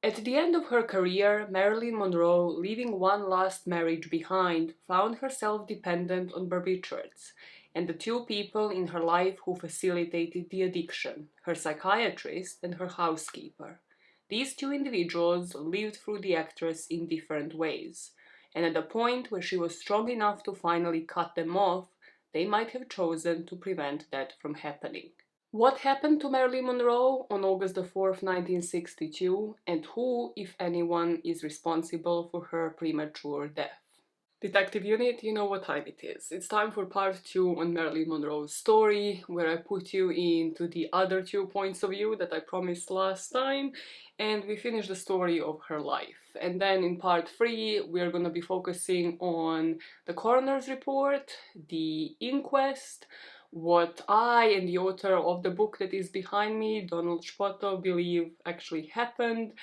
At the end of her career, Marilyn Monroe, leaving one last marriage behind, found herself dependent on barbiturates, and the two people in her life who facilitated the addiction, her psychiatrist and her housekeeper. These two individuals lived through the actress in different ways, and at the point where she was strong enough to finally cut them off, they might have chosen to prevent that from happening. What happened to Marilyn Monroe on August the 4th, 1962, and who, if anyone, is responsible for her premature death? Detective Unit, you know what time it is. It's time for part 2 on Marilyn Monroe's story, where I put you into the other 2 points of view that I promised last time, and we finish the story of her life. And then in part 3, we're gonna be focusing on the coroner's report, the inquest, what I and the author of the book that is behind me, Donald Spoto, believe actually happened,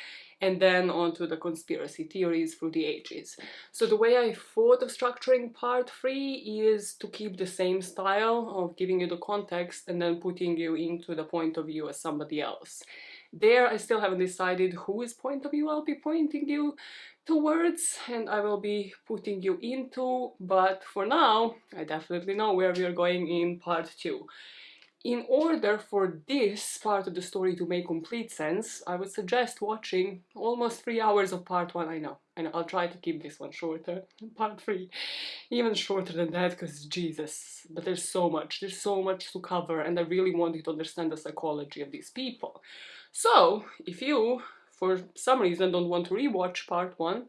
and then on to the conspiracy theories through the ages. So the way I thought of structuring part 3 is to keep the same style of giving you the context and then putting you into the point of view as somebody else. There, I still haven't decided whose point of view I'll be pointing you towards and I will be putting you into, but for now, I definitely know where we are going in part 2. In order for this part of the story to make complete sense, I would suggest watching almost 3 hours of part 1, I know. I'll try to keep this one shorter, part 3, even shorter than that, because Jesus, but there's so much to cover, and I really want you to understand the psychology of these people. So, if you, for some reason, don't want to rewatch part 1,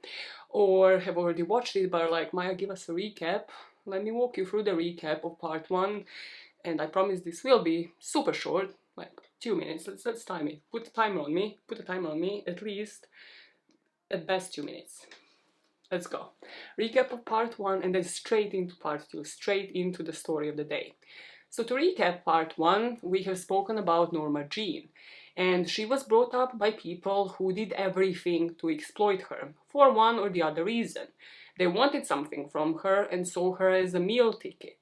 or have already watched it but are like, Maya, give us a recap, let me walk you through the recap of part 1, and I promise this will be super short, like 2 minutes. Let's time it. Put a timer on me, at least, at best 2 minutes. Let's go. Recap of part 1 and then straight into part 2, straight into the story of the day. So to recap part 1, we have spoken about Norma Jean, and she was brought up by people who did everything to exploit her, for one or the other reason. They wanted something from her and saw her as a meal ticket.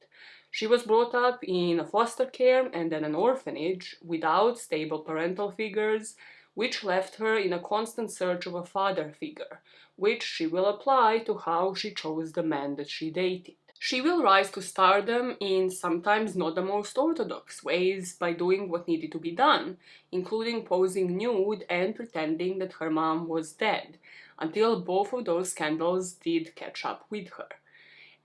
She was brought up in a foster care and then an orphanage without stable parental figures, which left her in a constant search of a father figure, which she will apply to how she chose the man that she dated. She will rise to stardom in sometimes not the most orthodox ways by doing what needed to be done, including posing nude and pretending that her mom was dead, until both of those scandals did catch up with her.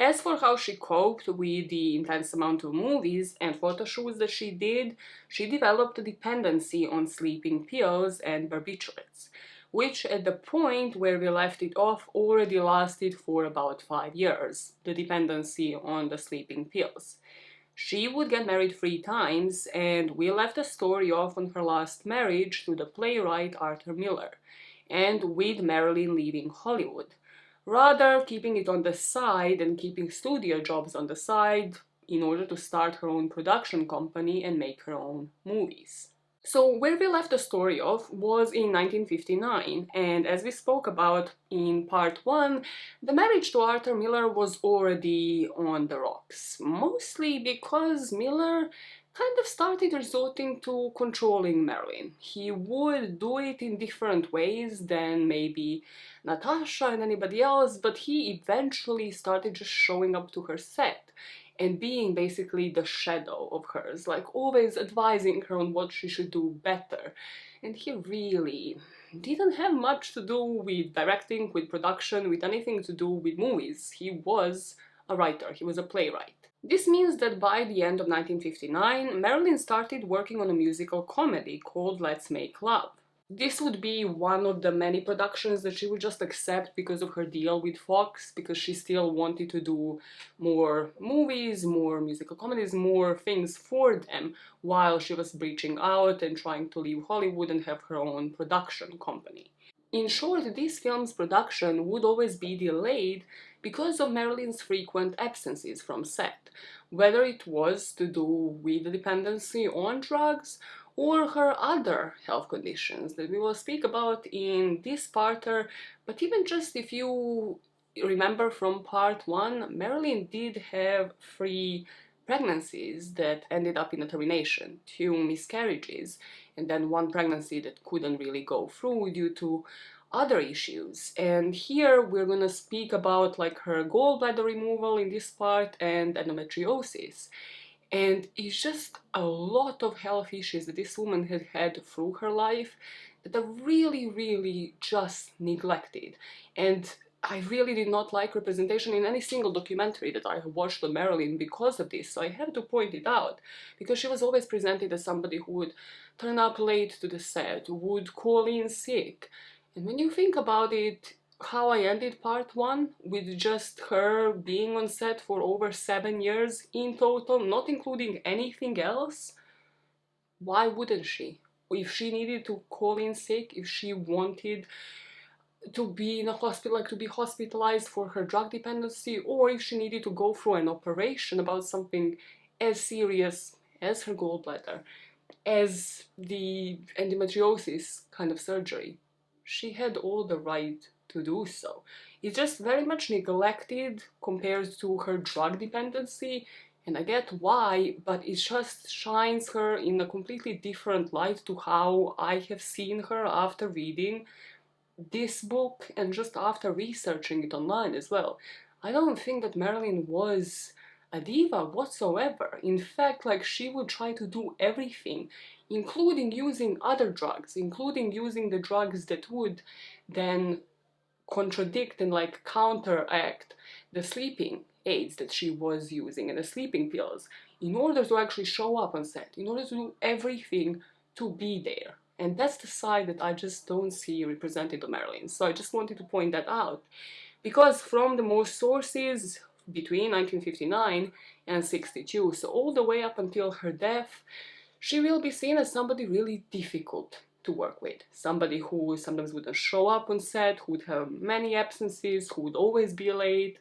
As for how she coped with the intense amount of movies and photo shoots that she did, she developed a dependency on sleeping pills and barbiturates, which at the point where we left it off already lasted for about 5 years, the dependency on the sleeping pills. She would get married 3 times, and we left the story off on her last marriage to the playwright Arthur Miller, and with Marilyn leaving Hollywood, rather keeping it on the side and keeping studio jobs on the side in order to start her own production company and make her own movies. So where we left the story off was in 1959, and as we spoke about in part 1, the marriage to Arthur Miller was already on the rocks, mostly because Miller kind of started resorting to controlling Marilyn. He would do it in different ways than maybe Natasha and anybody else, but he eventually started just showing up to her set and being basically the shadow of hers, like always advising her on what she should do better. And he really didn't have much to do with directing, with production, with anything to do with movies. He was a writer, he was a playwright. This means that by the end of 1959, Marilyn started working on a musical comedy called Let's Make Love. This would be one of the many productions that she would just accept because of her deal with Fox, because she still wanted to do more movies, more musical comedies, more things for them, while she was breaching out and trying to leave Hollywood and have her own production company. In short, this film's production would always be delayed because of Marilyn's frequent absences from set, whether it was to do with the dependency on drugs or her other health conditions that we will speak about in this parter, but even just if you remember from part 1, Marilyn did have 3 pregnancies that ended up in a termination, 2 miscarriages, and then one pregnancy that couldn't really go through due to other issues. And here we're gonna speak about like her gallbladder removal in this part and endometriosis. And it's just a lot of health issues that this woman had had through her life that are really, really just neglected. And I really did not like representation in any single documentary that I have watched on Marilyn because of this, so I have to point it out, because she was always presented as somebody who would turn up late to the set, would call in sick. And when you think about it, how I ended part one with just her being on set for over 7 years in total, not including anything else, why wouldn't she? If she needed to call in sick, if she wanted to be in a hospital, like to be hospitalized for her drug dependency, or if she needed to go through an operation about something as serious as her gallbladder, as the endometriosis kind of surgery, she had all the right to do so. It's just very much neglected compared to her drug dependency, and I get why, but it just shines her in a completely different light to how I have seen her after reading this book and just after researching it online as well. I don't think that Marilyn was a diva whatsoever. In fact, like, she would try to do everything, including using other drugs, including using the drugs that would then contradict and like counteract the sleeping aids that she was using and the sleeping pills, in order to actually show up on set, in order to do everything to be there. And that's the side that I just don't see represented on Marilyn. So I just wanted to point that out. Because from the most sources between 1959 and 62, so all the way up until her death, she will be seen as somebody really difficult to work with. Somebody who sometimes wouldn't show up on set, who would have many absences, who would always be late.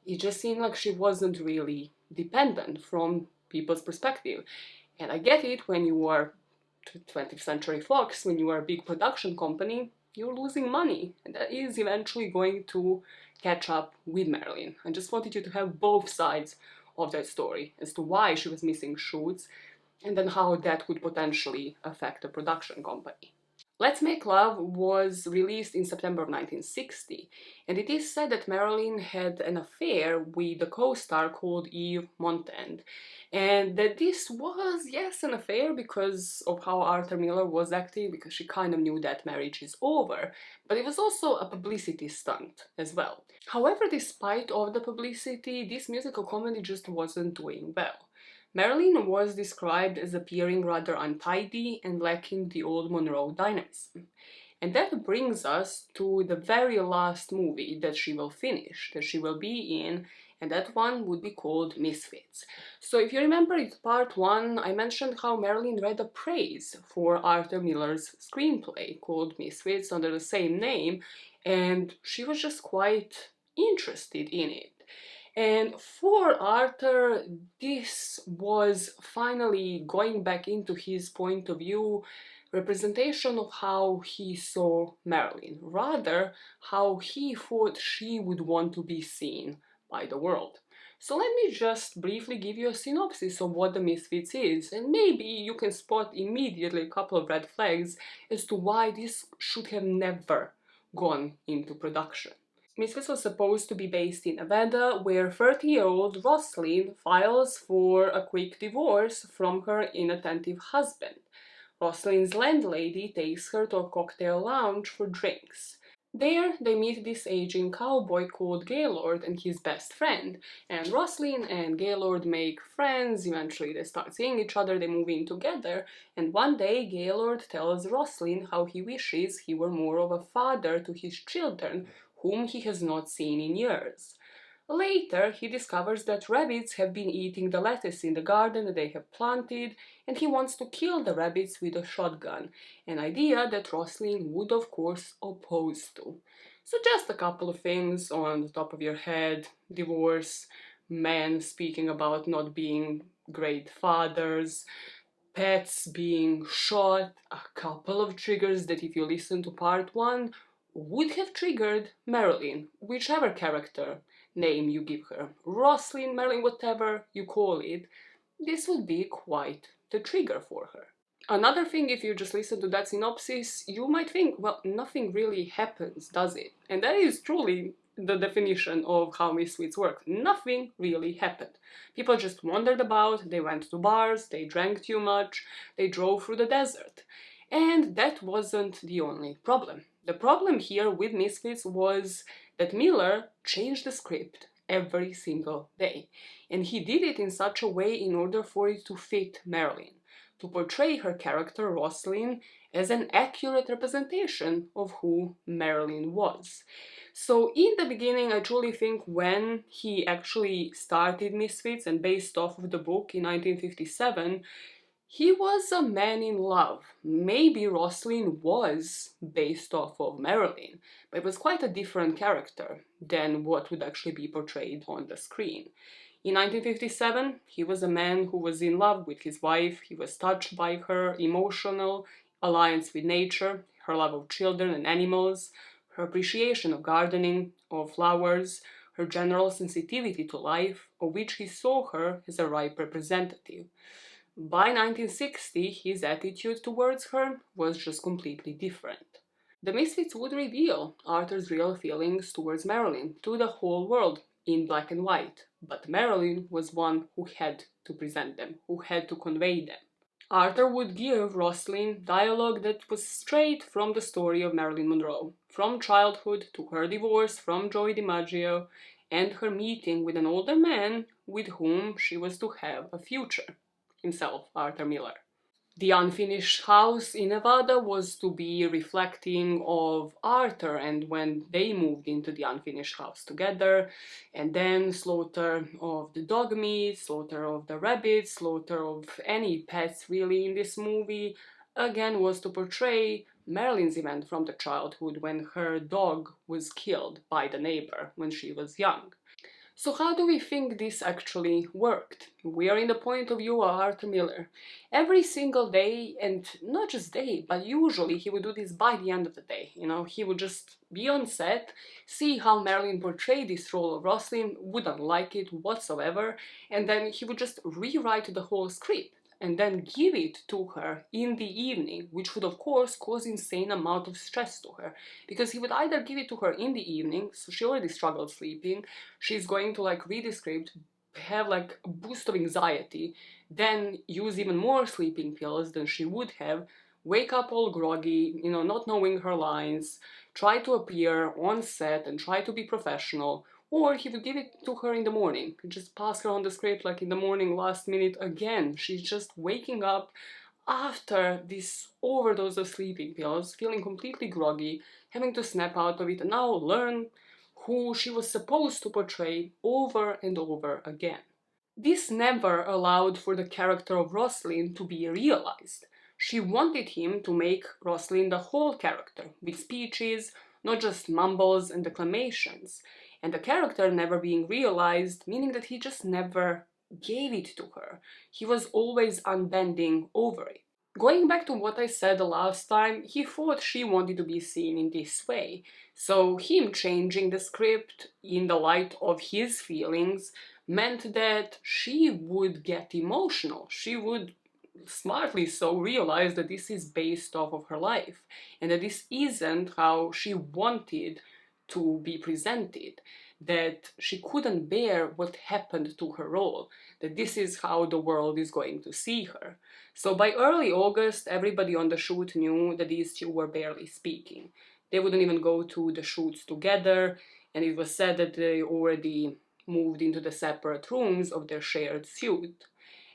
It just seemed like she wasn't really dependent from people's perspective. And I get it, when you are 20th Century Fox, when you are a big production company, you're losing money, and that is eventually going to catch up with Marilyn. I just wanted you to have both sides of that story as to why she was missing shoots, and then how that could potentially affect the production company. Let's Make Love was released in September of 1960, and it is said that Marilyn had an affair with a co-star called Eve Montand, and that this was, yes, an affair because of how Arthur Miller was acting, because she kind of knew that marriage is over, but it was also a publicity stunt as well. However, despite all the publicity, this musical comedy just wasn't doing well. Marilyn was described as appearing rather untidy and lacking the old Monroe dynamism. And that brings us to the very last movie that she will finish, that she will be in, and that one would be called Misfits. So if you remember in part one, I mentioned how Marilyn read a praise for Arthur Miller's screenplay called Misfits under the same name, and she was just quite interested in it. And for Arthur, this was finally going back into his point of view, representation of how he saw Marilyn, rather how he thought she would want to be seen by the world. So let me just briefly give you a synopsis of what the Misfits is, and maybe you can spot immediately a couple of red flags as to why this should have never gone into production. Misfits was supposed to be based in Nevada, where 30-year-old Roslyn files for a quick divorce from her inattentive husband. Roslyn's landlady takes her to a cocktail lounge for drinks. There, they meet this aging cowboy called Gaylord and his best friend, and Roslyn and Gaylord make friends. Eventually they start seeing each other, they move in together, and one day Gaylord tells Roslyn how he wishes he were more of a father to his children, whom he has not seen in years. Later, he discovers that rabbits have been eating the lettuce in the garden that they have planted, and he wants to kill the rabbits with a shotgun, an idea that Roslyn would of course oppose to. So just a couple of things on the top of your head: divorce, men speaking about not being great fathers, pets being shot, a couple of triggers that, if you listen to part one, would have triggered Marilyn, whichever character name you give her. Roslyn, Marilyn, whatever you call it, this would be quite the trigger for her. Another thing, if you just listen to that synopsis, you might think, well, nothing really happens, does it? And that is truly the definition of how Misfits work. Nothing really happened. People just wandered about, they went to bars, they drank too much, they drove through the desert. And that wasn't the only problem. The problem here with Misfits was that Miller changed the script every single day. And he did it in such a way in order for it to fit Marilyn, to portray her character, Rosalind, as an accurate representation of who Marilyn was. So in the beginning, I truly think when he actually started Misfits and based off of the book in 1957, he was a man in love. Maybe Rosalind was based off of Marilyn, but it was quite a different character than what would actually be portrayed on the screen. In 1957, he was a man who was in love with his wife. He was touched by her emotional alliance with nature, her love of children and animals, her appreciation of gardening, of flowers, her general sensitivity to life, of which he saw her as a ripe representative. By 1960, his attitude towards her was just completely different. The Misfits would reveal Arthur's real feelings towards Marilyn to the whole world in black and white, but Marilyn was one who had to present them, who had to convey them. Arthur would give Rosalind dialogue that was straight from the story of Marilyn Monroe, from childhood to her divorce from Joey DiMaggio and her meeting with an older man with whom she was to have a future, himself, Arthur Miller. The unfinished house in Nevada was to be reflecting of Arthur and when they moved into the unfinished house together, and then slaughter of the dog meat, slaughter of the rabbits, slaughter of any pets really in this movie, again was to portray Marilyn's event from the childhood when her dog was killed by the neighbor when she was young. So how do we think this actually worked? We are in the point of view of Arthur Miller. Every single day, and not just day, but usually he would do this by the end of the day. He would just be on set, see how Marilyn portrayed this role of Rosalind, wouldn't like it whatsoever, and then he would just rewrite the whole script and then give it to her in the evening, which would of course cause insane amount of stress to her, because he would either give it to her in the evening, so she already struggled sleeping, she's going to read the script, have a boost of anxiety, then use even more sleeping pills than she would have, wake up all groggy, not knowing her lines, try to appear on set and try to be professional, or he would give it to her in the morning, just pass her on the script in the morning, last minute again. She's just waking up after this overdose of sleeping pills, feeling completely groggy, having to snap out of it and now learn who she was supposed to portray over and over again. This never allowed for the character of Rosalind to be realized. She wanted him to make Rosalind a whole character, with speeches, not just mumbles and declamations, and the character never being realized, meaning that he just never gave it to her. He was always unbending over it. Going back to what I said the last time, he thought she wanted to be seen in this way, so him changing the script in the light of his feelings meant that she would get emotional. She would, smartly so, realize that this is based off of her life and that this isn't how she wanted to be presented, that she couldn't bear what happened to her role, that this is how the world is going to see her. So by early August, everybody on the shoot knew that these two were barely speaking. They wouldn't even go to the shoots together, and it was said that they already moved into the separate rooms of their shared suite.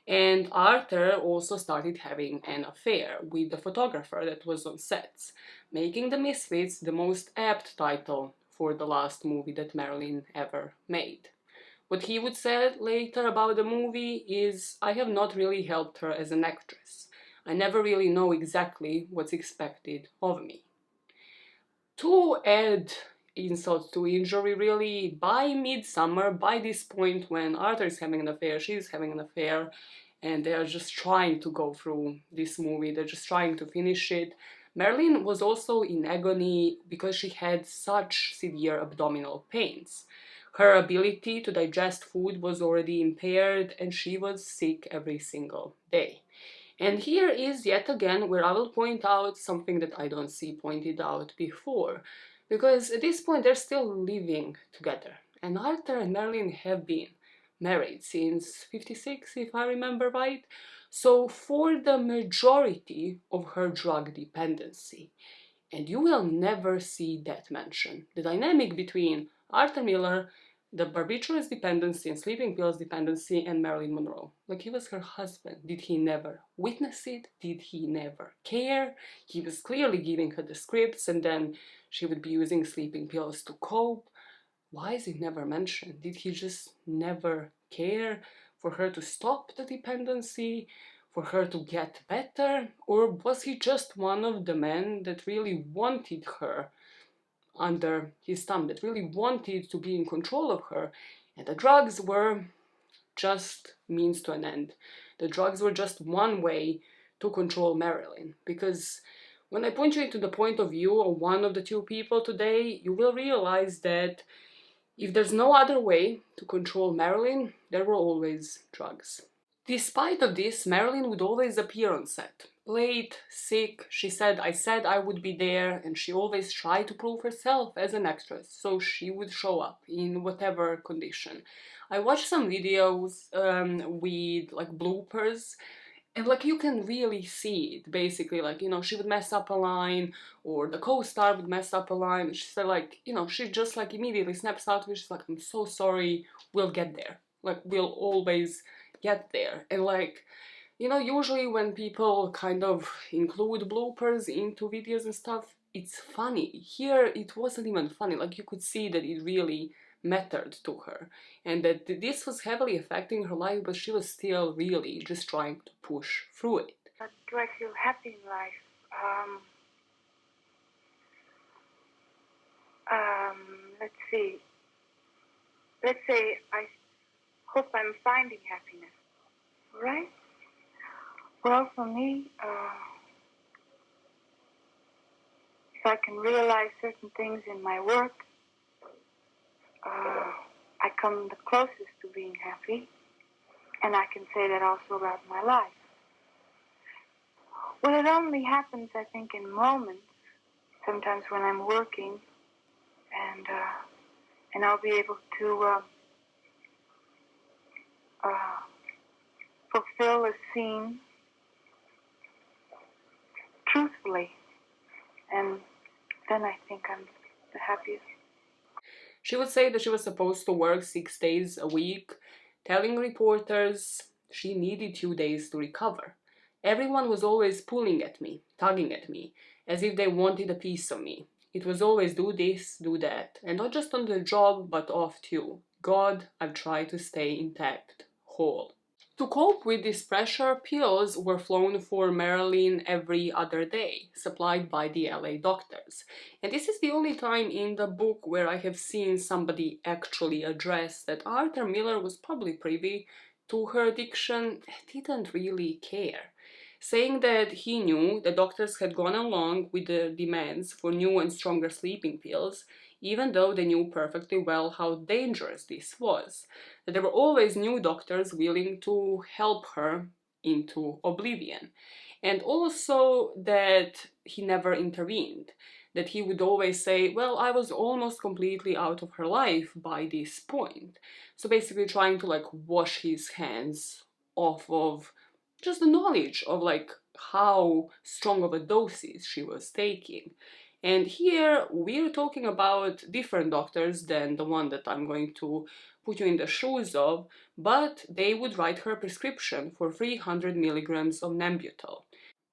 And Arthur also started having an affair with the photographer that was on sets, making The Misfits the most apt title for the last movie that Marilyn ever made. What he would say later about the movie is, "I have not really helped her as an actress. I never really know exactly what's expected of me." To add insult to injury, really, by midsummer, by this point when Arthur is having an affair, she's having an affair, and they are just trying to go through this movie, they're just trying to finish it, Marilyn was also in agony because she had such severe abdominal pains. Her ability to digest food was already impaired and she was sick every single day. And here is yet again where I will point out something that I don't see pointed out before. Because at this point they're still living together. And Arthur and Marilyn have been married since 56, if I remember right. So for the majority of her drug dependency, and you will never see that mentioned. The dynamic between Arthur Miller, the barbiturates dependency and sleeping pills dependency, and Marilyn Monroe. Like, he was her husband. Did he never witness it? Did he never care? He was clearly giving her the scripts, and then she would be using sleeping pills to cope. Why is it never mentioned? Did he just never care for her to stop the dependency, for her to get better? Or was he just one of the men that really wanted her under his thumb, that really wanted to be in control of her, and the drugs were just means to an end? The drugs were just one way to control Marilyn, because when I point you into the point of view of one of the two people today, you will realize that if there's no other way to control Marilyn, there were always drugs. Despite of this, Marilyn would always appear on set. Late, sick, she said I would be there, and she always tried to prove herself as an actress, so she would show up in whatever condition. I watched some videos with like bloopers, and like you can really see it, basically, like, you know, she would mess up a line, or the co-star would mess up a line, she said, like, you know, she just like immediately snaps out of it, she's like, I'm so sorry, we'll get there. Like, we'll always get there. And like, you know, usually when people kind of include bloopers into videos and stuff, it's funny. Here, it wasn't even funny. Like, you could see that it really mattered to her, and that this was heavily affecting her life, but she was still really just trying to push through it. Do I feel happy in life? Let's see. Let's say I hope I'm finding happiness. Right? Well, for me, if I can realize certain things in my work, I come the closest to being happy, and I can say that also about my life. Well, it only happens, I think, in moments, sometimes when I'm working, and I'll be able to fulfill a scene truthfully, and then I think I'm the happiest. She would say that she was supposed to work 6 days a week, telling reporters she needed 2 days to recover. Everyone was always pulling at me, tugging at me, as if they wanted a piece of me. It was always do this, do that, and not just on the job, but off too. God, I've tried to stay intact, whole. To cope with this pressure, pills were flown for Marilyn every other day, supplied by the LA doctors. And this is the only time in the book where I have seen somebody actually address that Arthur Miller was probably privy to her addiction and didn't really care, saying that he knew the doctors had gone along with the demands for new and stronger sleeping pills, even though they knew perfectly well how dangerous this was, that there were always new doctors willing to help her into oblivion, and also that he never intervened, that he would always say, well, I was almost completely out of her life by this point. So basically trying to like wash his hands off of just the knowledge of like how strong of a doses she was taking. And here we're talking about different doctors than the one that I'm going to put you in the shoes of, but they would write her a prescription for 300 milligrams of Nembutal.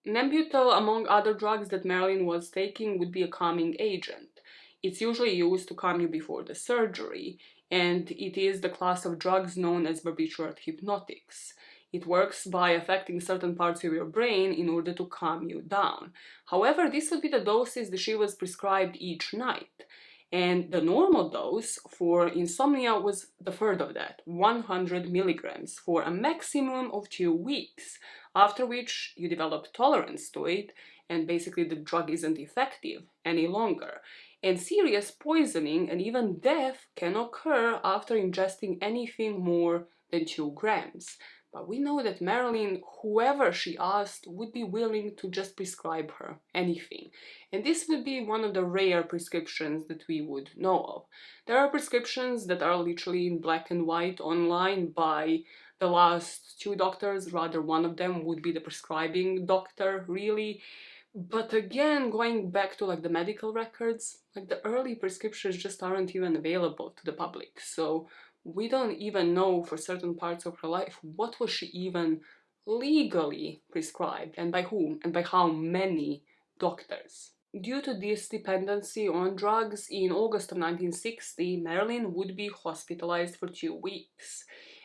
Nembutal, among other drugs that Marilyn was taking, would be a calming agent. It's usually used to calm you before the surgery, and it is the class of drugs known as barbiturate hypnotics. It works by affecting certain parts of your brain in order to calm you down. However, this would be the doses that she was prescribed each night. And the normal dose for insomnia was the third of that, 100 milligrams, for a maximum of 2 weeks, after which you develop tolerance to it, and basically the drug isn't effective any longer. And serious poisoning and even death can occur after ingesting anything more than 2 grams. But we know that Marilyn, whoever she asked, would be willing to just prescribe her anything. And this would be one of the rare prescriptions that we would know of. There are prescriptions that are literally in black and white online by the last two doctors, rather one of them would be the prescribing doctor, really. But again, going back to like the medical records, like the early prescriptions just aren't even available to the public. So we don't even know for certain parts of her life what was she even legally prescribed and by whom and by how many doctors. Due to this dependency on drugs, in August of 1960, Marilyn would be hospitalized for 2 weeks.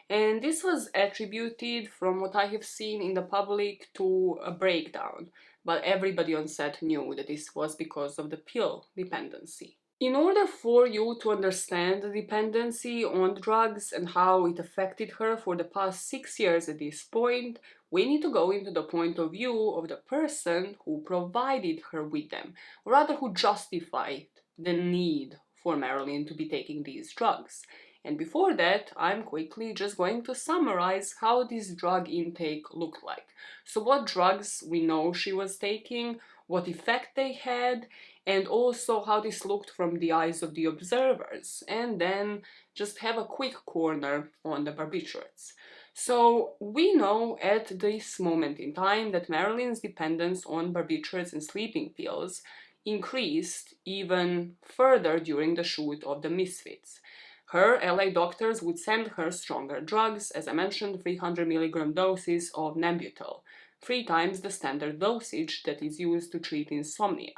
And this was attributed, from what I have seen in the public, to a breakdown. But everybody on set knew that this was because of the pill dependency. In order for you to understand the dependency on drugs and how it affected her for the past 6 years at this point, we need to go into the point of view of the person who provided her with them, or rather who justified the need for Marilyn to be taking these drugs. And before that, I'm quickly just going to summarize how this drug intake looked like. So what drugs we know she was taking, what effect they had, and also how this looked from the eyes of the observers, and then just have a quick corner on the barbiturates. So we know at this moment in time that Marilyn's dependence on barbiturates and sleeping pills increased even further during the shoot of the Misfits. Her LA doctors would send her stronger drugs, as I mentioned, 300 milligram doses of Nembutal, 3 times the standard dosage that is used to treat insomnia,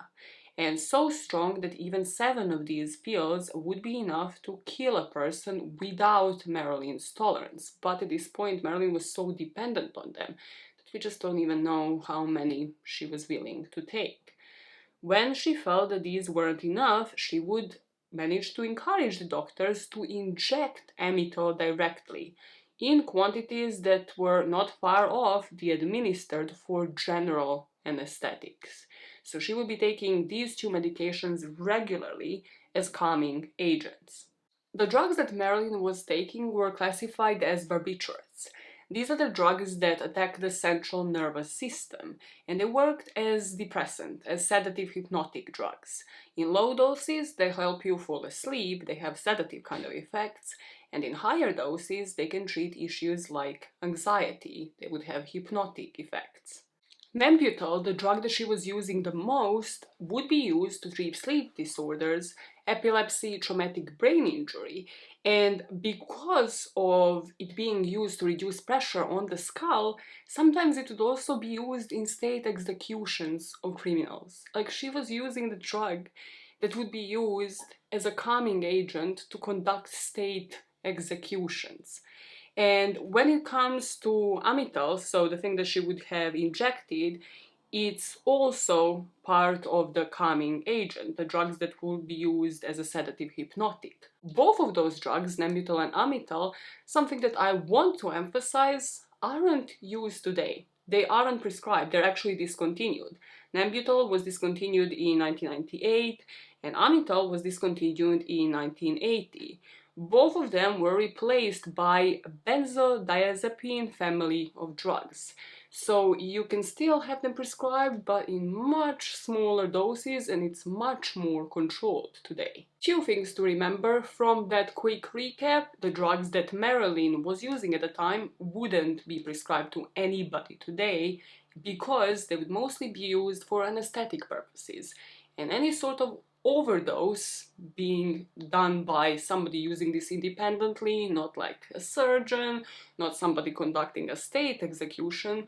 and so strong that even 7 of these pills would be enough to kill a person without Marilyn's tolerance. But at this point, Marilyn was so dependent on them that we just don't even know how many she was willing to take. When she felt that these weren't enough, she would manage to encourage the doctors to inject amytal directly in quantities that were not far off the administered for general anesthetics. So she would be taking these 2 medications regularly as calming agents. The drugs that Marilyn was taking were classified as barbiturates. These are the drugs that attack the central nervous system, and they worked as depressant, as sedative hypnotic drugs. In low doses, they help you fall asleep, they have sedative kind of effects, and in higher doses, they can treat issues like anxiety, they would have hypnotic effects. Nembutal, the drug that she was using the most, would be used to treat sleep disorders, epilepsy, traumatic brain injury, and because of it being used to reduce pressure on the skull, sometimes it would also be used in state executions of criminals. Like, she was using the drug that would be used as a calming agent to conduct state executions. And when it comes to amytal, so the thing that she would have injected, it's also part of the calming agent, the drugs that would be used as a sedative hypnotic. Both of those drugs, Nembutal and amytal, something that I want to emphasize, aren't used today. They aren't prescribed, they're actually discontinued. Nembutal was discontinued in 1998 and amytal was discontinued in 1980. Both of them were replaced by benzodiazepine family of drugs. So you can still have them prescribed, but in much smaller doses, and it's much more controlled today. 2 things to remember from that quick recap: the drugs that Marilyn was using at the time wouldn't be prescribed to anybody today because they would mostly be used for anesthetic purposes, and any sort of overdose being done by somebody using this independently, not like a surgeon, not somebody conducting a state execution,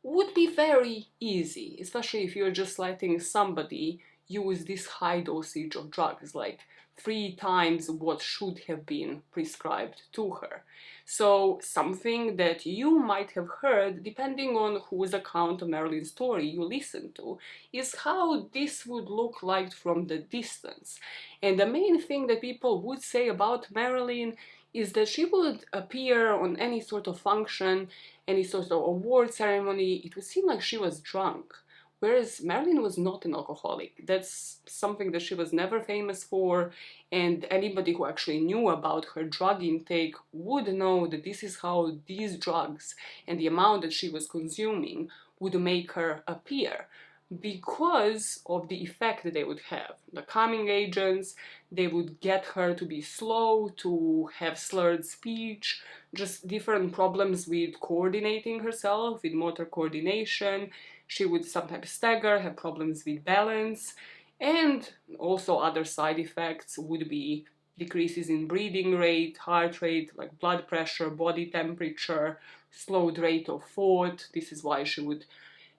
would be very easy, especially if you're just letting somebody use this high dosage of drugs, like 3 times what should have been prescribed to her. So something that you might have heard, depending on whose account of Marilyn's story you listen to, is how this would look like from the distance. And the main thing that people would say about Marilyn is that she would appear on any sort of function, any sort of award ceremony, it would seem like she was drunk. Whereas Marilyn was not an alcoholic. That's something that she was never famous for, and anybody who actually knew about her drug intake would know that this is how these drugs and the amount that she was consuming would make her appear, because of the effect that they would have. The calming agents, they would get her to be slow, to have slurred speech, just different problems with coordinating herself, with motor coordination. She would sometimes stagger, have problems with balance, and also other side effects would be decreases in breathing rate, heart rate, like blood pressure, body temperature, slowed rate of thought. This is why she would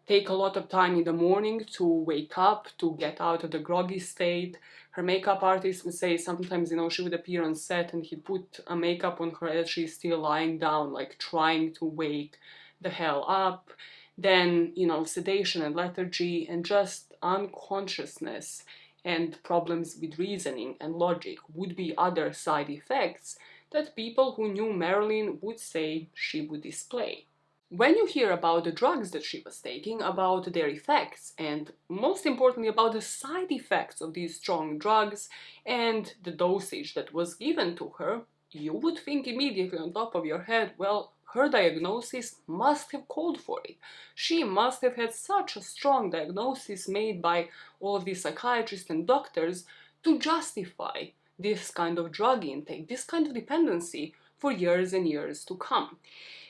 take a lot of time in the morning to wake up, to get out of the groggy state. Her makeup artist would say sometimes, she would appear on set and he'd put a makeup on her as she's still lying down, like trying to wake the hell up. Then, sedation and lethargy and just unconsciousness and problems with reasoning and logic would be other side effects that people who knew Marilyn would say she would display. When you hear about the drugs that she was taking, about their effects, and most importantly about the side effects of these strong drugs and the dosage that was given to her, you would think immediately on top of your head, well, her diagnosis must have called for it. She must have had such a strong diagnosis made by all of these psychiatrists and doctors to justify this kind of drug intake, this kind of dependency for years and years to come.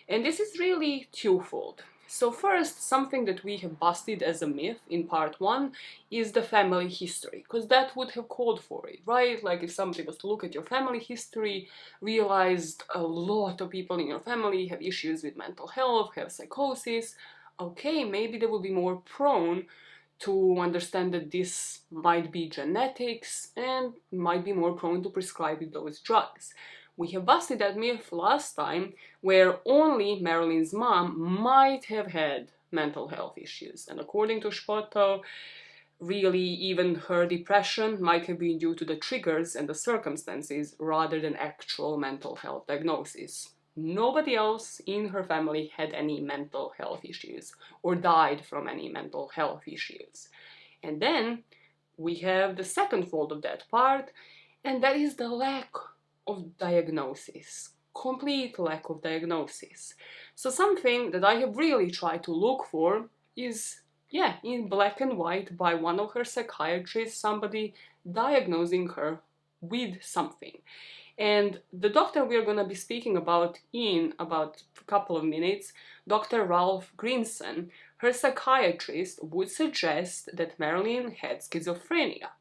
And this is really twofold. So first, something that we have busted as a myth in part 1 is the family history, because that would have called for it, right? Like if somebody was to look at your family history, realized a lot of people in your family have issues with mental health, have psychosis, okay, maybe they will be more prone to understand that this might be genetics and might be more prone to prescribe those drugs. We have busted that myth last time, where only Marilyn's mom might have had mental health issues. And according to Spoto, really even her depression might have been due to the triggers and the circumstances rather than actual mental health diagnosis. Nobody else in her family had any mental health issues or died from any mental health issues. And then we have the second fold of that part, and that is the lack of diagnosis. Complete lack of diagnosis. So something that I have really tried to look for is, in black and white by one of her psychiatrists, somebody diagnosing her with something. And the doctor we're going to be speaking about in about a couple of minutes, Dr. Ralph Greenson, her psychiatrist, would suggest that Marilyn had schizophrenia.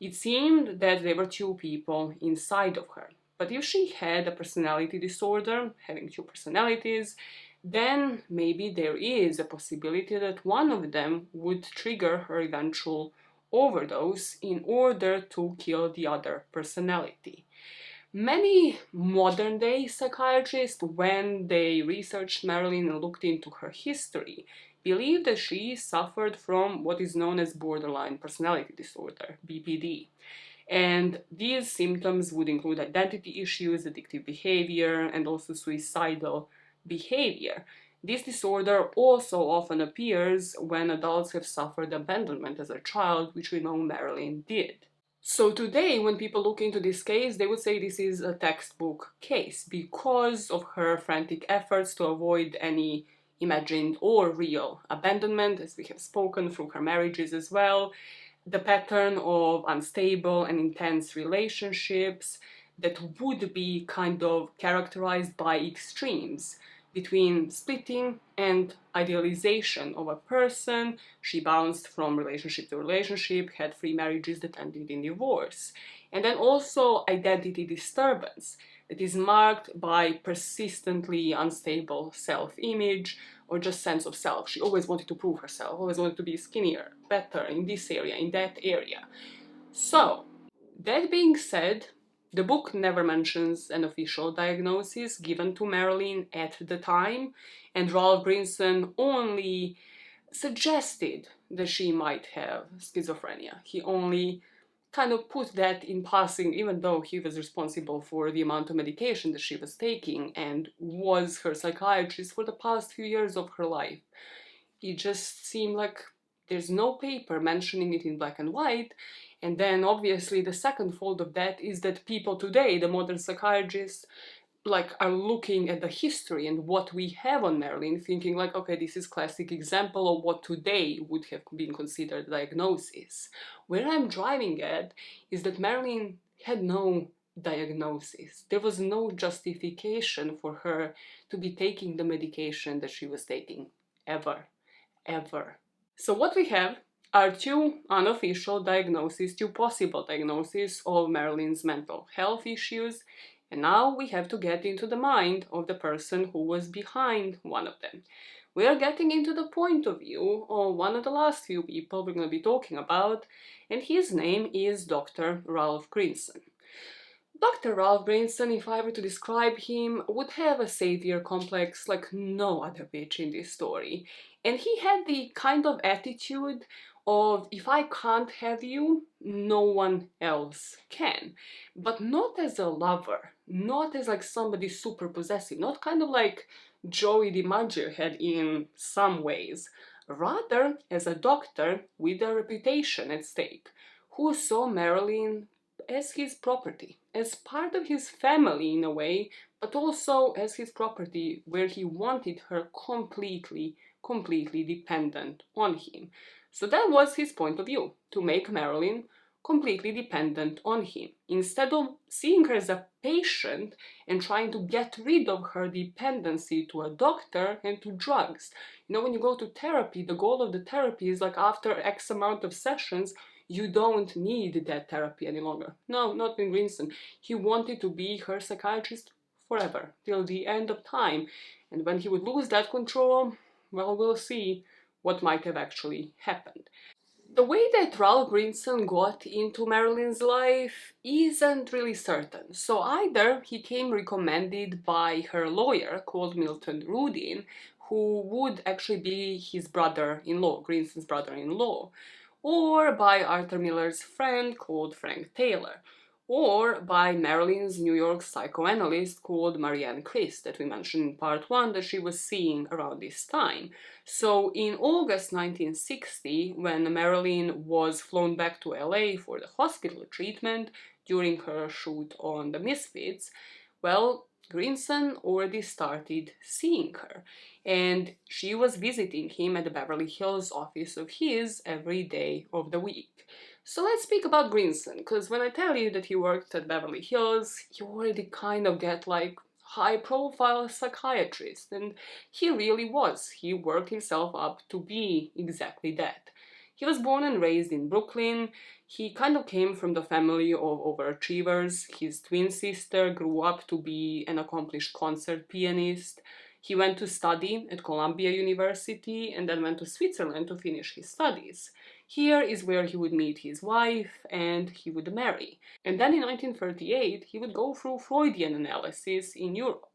It seemed that there were two people inside of her. But if she had a personality disorder, having two personalities, then maybe there is a possibility that one of them would trigger her eventual overdose in order to kill the other personality. Many modern-day psychiatrists, when they researched Marilyn and looked into her history, believe that she suffered from what is known as borderline personality disorder, BPD. And these symptoms would include identity issues, addictive behavior, and also suicidal behavior. This disorder also often appears when adults have suffered abandonment as a child, which we know Marilyn did. So today, when people look into this case, they would say this is a textbook case because of her frantic efforts to avoid any imagined or real abandonment, as we have spoken through her marriages as well, the pattern of unstable and intense relationships that would be kind of characterized by extremes between splitting and idealization of a person. She bounced from relationship to relationship, had 3 marriages that ended in divorce. And then also identity disturbance that is marked by persistently unstable self-image or just sense of self. She always wanted to prove herself, always wanted to be skinnier, better in this area, in that area. So, that being said, the book never mentions an official diagnosis given to Marilyn at the time, and Ralph Greenson only suggested that she might have schizophrenia. He only kind of put that in passing, even though he was responsible for the amount of medication that she was taking and was her psychiatrist for the past few years of her life. It just seemed like There's no paper mentioning it in black and white. And then obviously the second fold of that is that people today, the modern psychiatrists, like are looking at the history and what we have on Marilyn, thinking like, okay, this is classic example of what today would have been considered diagnosis. Where I'm driving at is that Marilyn had no diagnosis. There was no justification for her to be taking the medication that she was taking, ever, ever. So what we have are two unofficial diagnoses, two possible diagnoses of Marilyn's mental health issues, and now we have to get into the mind of the person who was behind one of them. We are getting into the point of view of one of the last few people we're going to be talking about, and his name is Dr. Ralph Greenson. Dr. Ralph Greenson, if I were to describe him, would have a savior complex like no other bitch in this story. And he had the kind of attitude of, if I can't have you, no one else can. But not as a lover, not as like somebody super possessive, not kind of like Joey DiMaggio had in some ways. Rather, as a doctor with a reputation at stake, who saw Marilyn as his property, as part of his family in a way, but also as his property where he wanted her completely dependent on him. So that was his point of view, to make Marilyn completely dependent on him, instead of seeing her as a patient and trying to get rid of her dependency to a doctor and to drugs. You know, when you go to therapy, the goal of the therapy is like after X amount of sessions, you don't need that therapy any longer. No, not in Greenson. He wanted to be her psychiatrist forever, till the end of time. And when he would lose that control, well, we'll see what might have actually happened. The way that Ralph Greenson got into Marilyn's life isn't really certain. So either he came recommended by her lawyer called Milton Rudin, who would actually be his brother-in-law, Greenson's brother-in-law, or by Arthur Miller's friend called Frank Taylor, or by Marilyn's New York psychoanalyst called Marianne Christ that we mentioned in part 1 that she was seeing around this time. So in August 1960, when Marilyn was flown back to LA for the hospital treatment during her shoot on the Misfits, well, Greenson already started seeing her, and she was visiting him at the Beverly Hills office of his every day of the week. So let's speak about Greenson, because when I tell you that he worked at Beverly Hills, you already kind of get like high-profile psychiatrist, and he really was. He worked himself up to be exactly that. He was born and raised in Brooklyn. He kind of came from the family of overachievers. His twin sister grew up to be an accomplished concert pianist. He went to study at Columbia University and then went to Switzerland to finish his studies. Here is where he would meet his wife and he would marry. And then in 1938, he would go through Freudian analysis in Europe.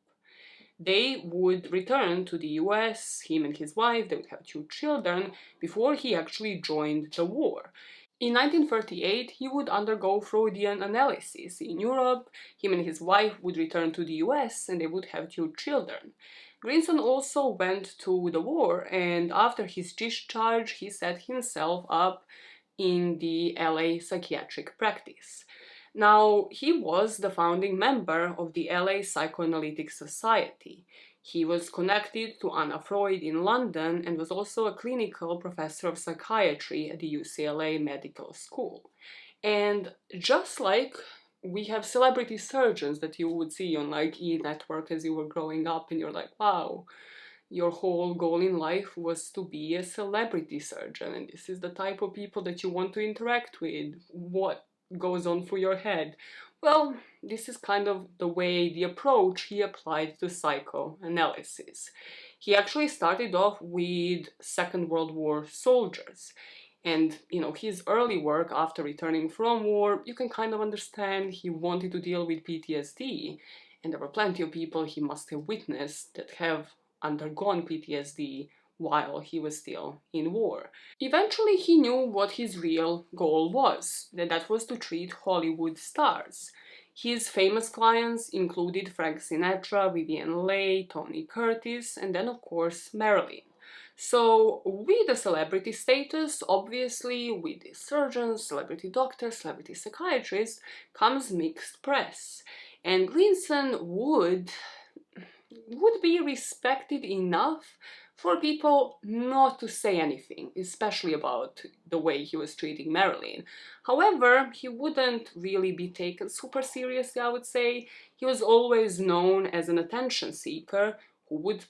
They would return to the US, him and his wife, they would have 2 children, before he actually joined the war. In 1938, he would undergo Freudian analysis in Europe, him and his wife would return to the US, and they would have 2 children. Greenson also went to the war, and after his discharge, he set himself up in the LA psychiatric practice. Now, he was the founding member of the LA Psychoanalytic Society. He was connected to Anna Freud in London and was also a clinical professor of psychiatry at the UCLA Medical School. And just like we have celebrity surgeons that you would see on like E! Network as you were growing up and you're like, wow, your whole goal in life was to be a celebrity surgeon and this is the type of people that you want to interact with. What goes on through your head? Well, this is kind of the way, the approach he applied to psychoanalysis. He actually started off with Second World War soldiers. And, his early work after returning from war, you can kind of understand he wanted to deal with PTSD. And there were plenty of people he must have witnessed that have undergone PTSD while he was still in war. Eventually, he knew what his real goal was, and that was to treat Hollywood stars. His famous clients included Frank Sinatra, Vivien Leigh, Tony Curtis, and then, of course, Marilyn. So with the celebrity status, obviously with the surgeons, celebrity doctors, celebrity psychiatrists, comes mixed press. And Greenson would be respected enough for people not to say anything, especially about the way he was treating Marilyn. However, he wouldn't really be taken super seriously, I would say. He was always known as an attention seeker who would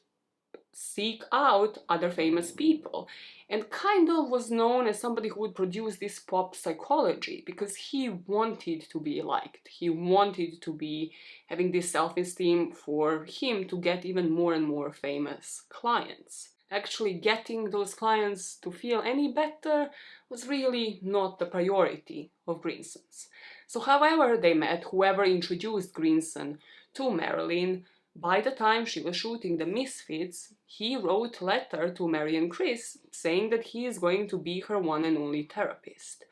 seek out other famous people, and kind of was known as somebody who would produce this pop psychology because he wanted to be liked. He wanted to be having this self-esteem for him to get even more and more famous clients. Actually getting those clients to feel any better was really not the priority of Greenson's. So however they met, whoever introduced Greenson to Marilyn, by the time she was shooting the Misfits, he wrote a letter to Mary and Chris saying that he is going to be her one and only therapist.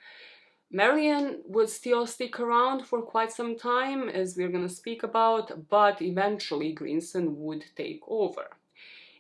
Marianne would still stick around for quite some time, as we're going to speak about, but eventually Greenson would take over.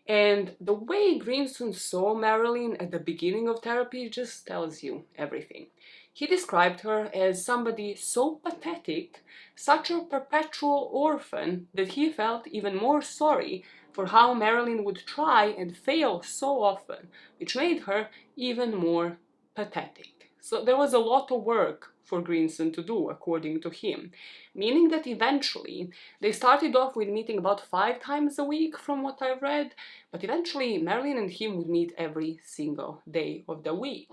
And the way Greenson saw Marilyn at the beginning of therapy just tells you everything. He described her as somebody so pathetic, such a perpetual orphan, that he felt even more sorry for how Marilyn would try and fail so often, which made her even more pathetic. So there was a lot of work for Greenson to do, according to him, meaning that eventually they started off with meeting about 5 times a week, from what I've read, but eventually Marilyn and him would meet every single day of the week.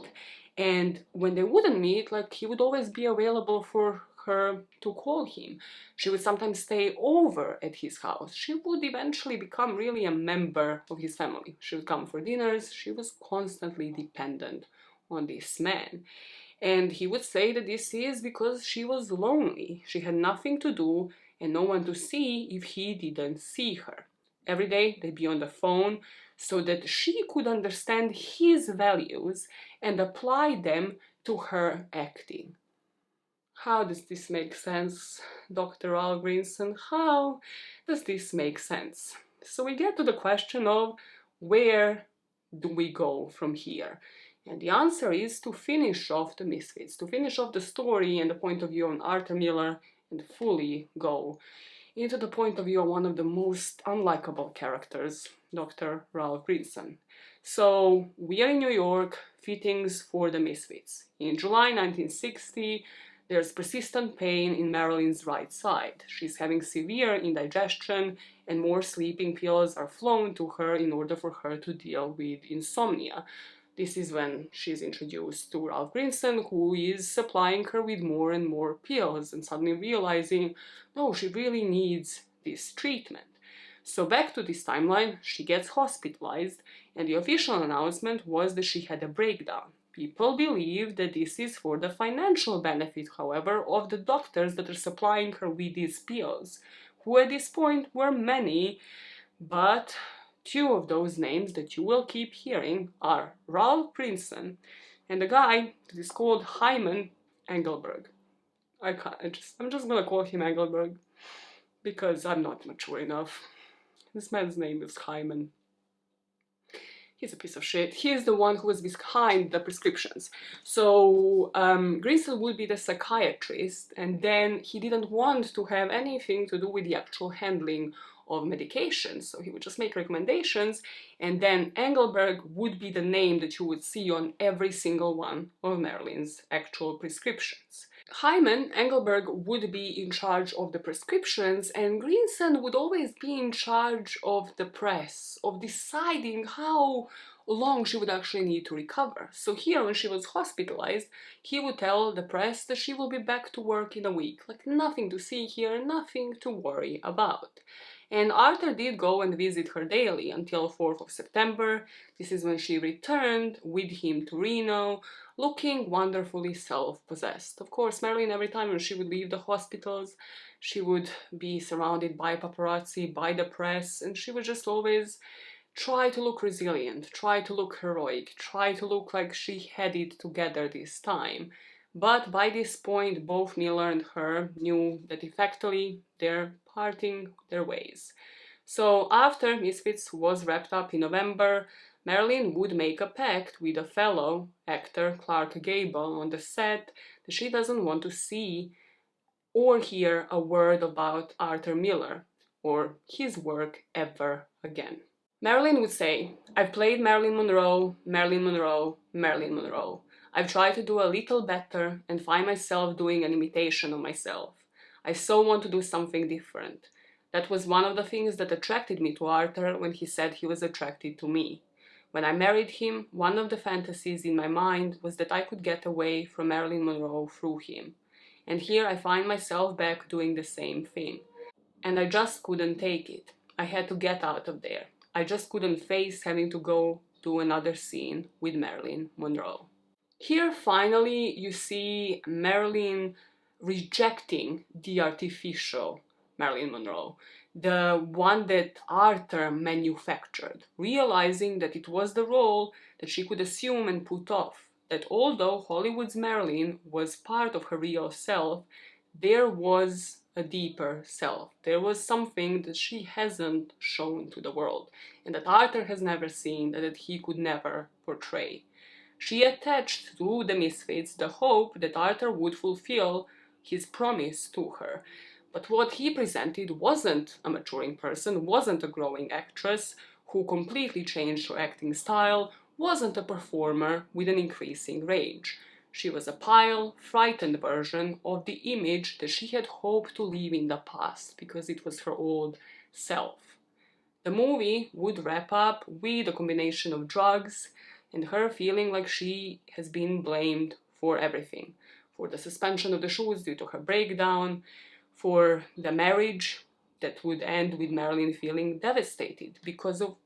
And when they wouldn't meet, like, he would always be available for her to call him. She would sometimes stay over at his house. She would eventually become really a member of his family. She would come for dinners. She was constantly dependent on this man. And he would say that this is because she was lonely. She had nothing to do and no one to see if he didn't see her. Every day they'd be on the phone so that she could understand his values and apply them to her acting. How does this make sense, Dr. Al Greenson? How does this make sense? So we get to the question of where do we go from here? And the answer is to finish off the Misfits, to finish off the story and the point of view on Arthur Miller and fully go into the point of view of one of the most unlikable characters, Dr. Ralph Greenson. So we are in New York, fittings for the Misfits. In July 1960, there's persistent pain in Marilyn's right side. She's having severe indigestion and more sleeping pills are flown to her in order for her to deal with insomnia. This is when she's introduced to Ralph Greenson, who is supplying her with more and more pills and suddenly realizing, no, she really needs this treatment. So back to this timeline, she gets hospitalized and the official announcement was that she had a breakdown. People believe that this is for the financial benefit, however, of the doctors that are supplying her with these pills, who at this point were many, but 2 of those names that you will keep hearing are Ralph Greenson and a guy that is called Hyman Engelberg. I'm just gonna call him Engelberg because I'm not mature enough. This man's name is Hyman. He's a piece of shit. He's the one who was behind the prescriptions. So Greenson would be the psychiatrist, and then he didn't want to have anything to do with the actual handling of medications. So he would just make recommendations, and then Engelberg would be the name that you would see on every single one of Marilyn's actual prescriptions. Hyman Engelberg would be in charge of the prescriptions, and Greenson would always be in charge of the press, of deciding how long she would actually need to recover. So here, when she was hospitalized, he would tell the press that she will be back to work in a week. Like, nothing to see here, nothing to worry about. And Arthur did go and visit her daily until 4th of September. This is when she returned with him to Reno, looking wonderfully self-possessed. Of course, Marilyn, every time when she would leave the hospitals, she would be surrounded by paparazzi, by the press, and she would just always try to look resilient, try to look heroic, try to look like she had it together this time. But by this point, both Miller and her knew that effectively they're parting their ways. So after Misfits was wrapped up in November, Marilyn would make a pact with a fellow actor, Clark Gable, on the set that she doesn't want to see or hear a word about Arthur Miller or his work ever again. Marilyn would say, "I've played Marilyn Monroe, Marilyn Monroe, Marilyn Monroe. I've tried to do a little better and find myself doing an imitation of myself. I so want to do something different. That was one of the things that attracted me to Arthur when he said he was attracted to me. When I married him, one of the fantasies in my mind was that I could get away from Marilyn Monroe through him. And here I find myself back doing the same thing. And I just couldn't take it. I had to get out of there. I just couldn't face having to go do another scene with Marilyn Monroe." Here finally you see Marilyn rejecting the artificial Marilyn Monroe, the one that Arthur manufactured, realizing that it was the role that she could assume and put off, that although Hollywood's Marilyn was part of her real self, there was a deeper self. There was something that she hasn't shown to the world, and that Arthur has never seen, that he could never portray. She attached to the Misfits the hope that Arthur would fulfill his promise to her. But what he presented wasn't a maturing person, wasn't a growing actress who completely changed her acting style, wasn't a performer with an increasing range. She was a pale, frightened version of the image that she had hoped to leave in the past because it was her old self. The movie would wrap up with a combination of drugs and her feeling like she has been blamed for everything. For the suspension of the shows due to her breakdown, for the marriage that would end with Marilyn feeling devastated because of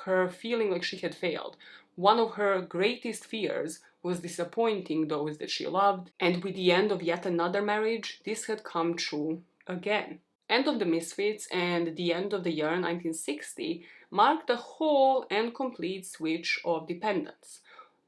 her feeling like she had failed. One of her greatest fears was disappointing those that she loved, and with the end of yet another marriage, this had come true again. End of the Misfits and the end of the year 1960 marked a whole and complete switch of dependence.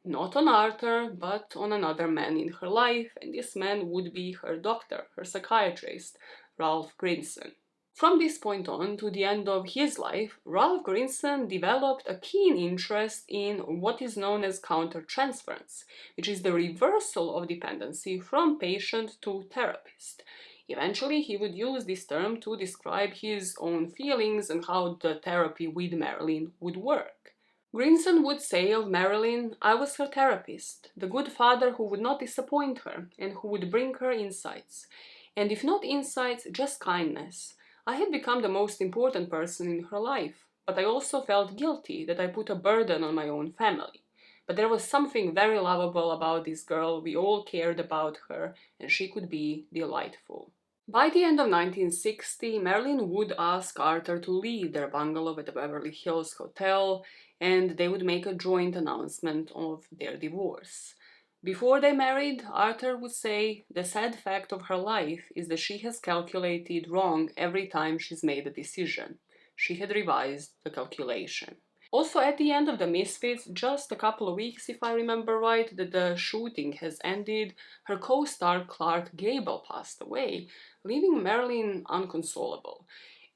Not on Arthur, but on another man in her life, and this man would be her doctor, her psychiatrist, Ralph Greenson. From this point on to the end of his life, Ralph Greenson developed a keen interest in what is known as countertransference, which is the reversal of dependency from patient to therapist. Eventually, he would use this term to describe his own feelings and how the therapy with Marilyn would work. Greenson would say of Marilyn, "I was her therapist, the good father who would not disappoint her and who would bring her insights. And if not insights, just kindness. I had become the most important person in her life, but I also felt guilty that I put a burden on my own family. But there was something very lovable about this girl, we all cared about her, and she could be delightful." By the end of 1960, Marilyn would ask Arthur to leave their bungalow at the Beverly Hills Hotel, and they would make a joint announcement of their divorce. Before they married, Arthur would say, "The sad fact of her life is that she has calculated wrong every time she's made a decision. She had revised the calculation." Also, at the end of the Misfits, just a couple of weeks, if I remember right, that the shooting has ended, her co-star Clark Gable passed away, leaving Marilyn unconsolable.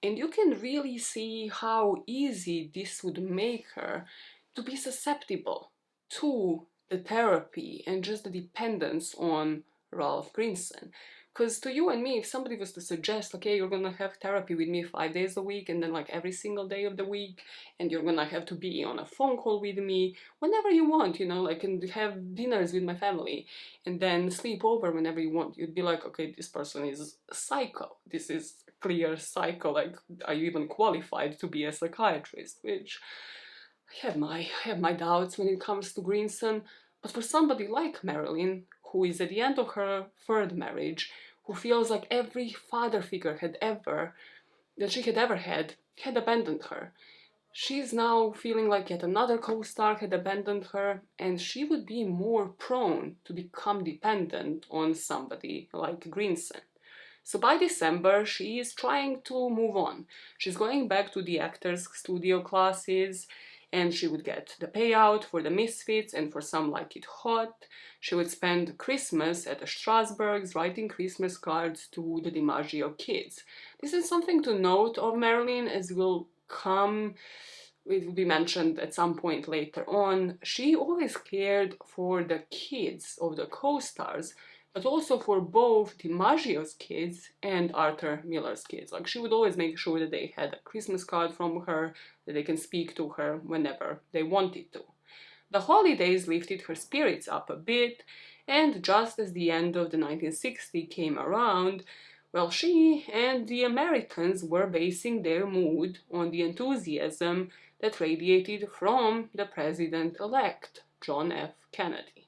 And you can really see how easy this would make her to be susceptible to the therapy and just the dependence on Ralph Greenson. Because to you and me, if somebody was to suggest, okay, you're gonna have therapy with me 5 days a week and then like every single day of the week, and you're gonna have to be on a phone call with me whenever you want, you know, like, and have dinners with my family and then sleep over whenever you want, you'd be like, okay, this person is psycho. This is clear psycho. Like, are you even qualified to be a psychiatrist? Which I have my doubts when it comes to Greenson. But for somebody like Marilyn, who is at the end of her third marriage, who feels like every father figure that she had ever had abandoned her, she's now feeling like yet another co-star had abandoned her, and she would be more prone to become dependent on somebody like Greenson. So by December, she is trying to move on. She's going back to the actors' studio classes, and she would get the payout for the Misfits and for Some Like It Hot. She would spend Christmas at the Strasbergs writing Christmas cards to the DiMaggio kids. This is something to note of Marilyn, as will come it will be mentioned at some point later on, she always cared for the kids of the co-stars, but also for both DiMaggio's kids and Arthur Miller's kids. Like, she would always make sure that they had a Christmas card from her, that they can speak to her whenever they wanted to. The holidays lifted her spirits up a bit, and just as the end of the 1960s came around, well, she and the Americans were basing their mood on the enthusiasm that radiated from the president-elect, John F. Kennedy.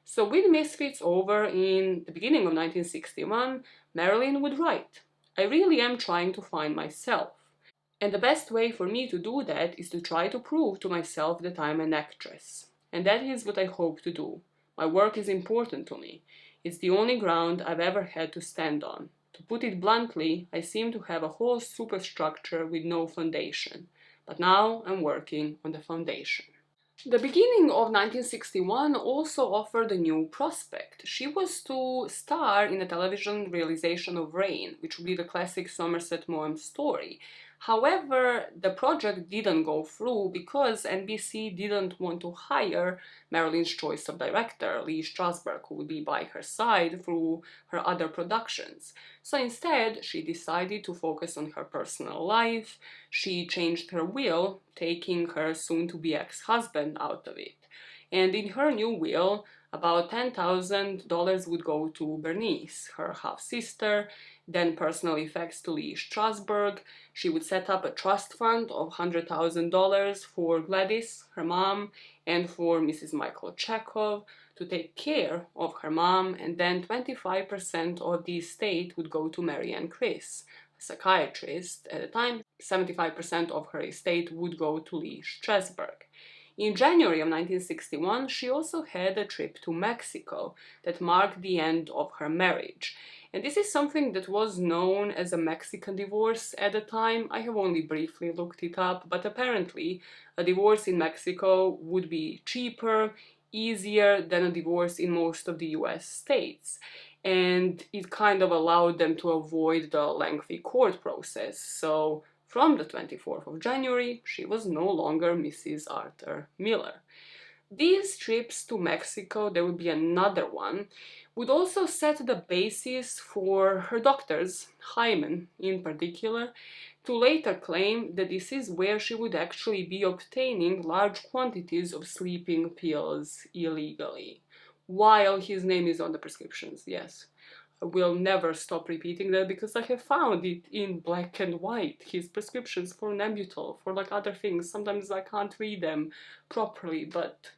So with Misfits over in the beginning of 1961, Marilyn would write, "I really am trying to find myself. And the best way for me to do that is to try to prove to myself that I'm an actress. And that is what I hope to do. My work is important to me. It's the only ground I've ever had to stand on. To put it bluntly, I seem to have a whole superstructure with no foundation. But now I'm working on the foundation." The beginning of 1961 also offered a new prospect. She was to star in a television realization of Rain, which would be the classic Somerset Maugham story. However, the project didn't go through because NBC didn't want to hire Marilyn's choice of director, Lee Strasberg, who would be by her side through her other productions. So instead, she decided to focus on her personal life. She changed her will, taking her soon-to-be ex-husband out of it. And in her new will, about $10,000 would go to Bernice, her half-sister, then personal effects to Lee Strasberg. She would set up a trust fund of $100,000 for Gladys, her mom, and for Mrs. Michael Chekhov to take care of her mom, and then 25% of the estate would go to Mary Ann Chris, a psychiatrist. At the time, 75% of her estate would go to Lee Strasberg. In January of 1961, she also had a trip to Mexico that marked the end of her marriage. And this is something that was known as a Mexican divorce at the time. I have only briefly looked it up, but apparently a divorce in Mexico would be cheaper, easier than a divorce in most of the US states. And it kind of allowed them to avoid the lengthy court process. So from the 24th of January, she was no longer Mrs. Arthur Miller. These trips to Mexico, there would be another one, would also set the basis for her doctors, Hyman in particular, to later claim that this is where she would actually be obtaining large quantities of sleeping pills illegally, while his name is on the prescriptions, yes. I will never stop repeating that because I have found it in black and white, his prescriptions for Nembutal, for like other things. Sometimes I can't read them properly, but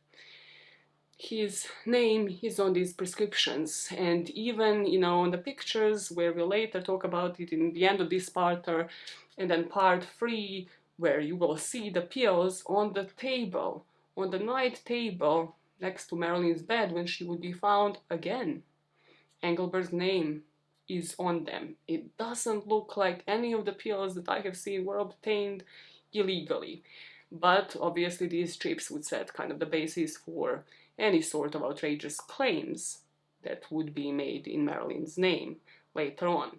his name is on these prescriptions. And even, you know, on the pictures where we'll later talk about it in the end of this part, and then part 3, where you will see the pills on the table, on the night table next to Marilyn's bed when she would be found again. Engelbert's name is on them. It doesn't look like any of the pills that I have seen were obtained illegally. But obviously these trips would set kind of the basis for any sort of outrageous claims that would be made in Marilyn's name later on.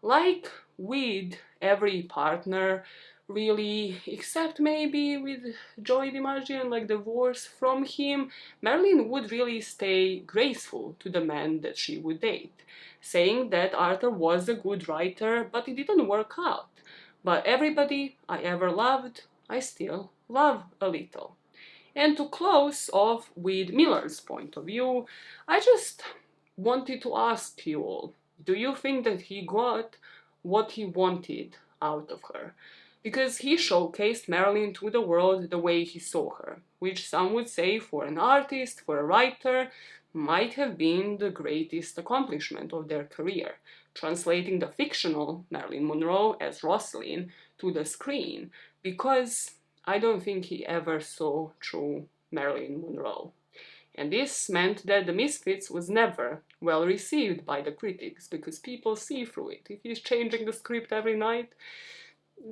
Like with every partner, really, except maybe with Joey DiMaggio and like divorce from him, Marilyn would really stay graceful to the men that she would date, saying that Arthur was a good writer, but it didn't work out. But everybody I ever loved, I still love a little. And to close off with Miller's point of view, I just wanted to ask you all, do you think that he got what he wanted out of her? Because he showcased Marilyn to the world the way he saw her, which some would say for an artist, for a writer, might have been the greatest accomplishment of their career, translating the fictional Marilyn Monroe as Rosalind to the screen, because I don't think he ever saw true Marilyn Monroe. And this meant that The Misfits was never well received by the critics, because people see through it. If he's changing the script every night,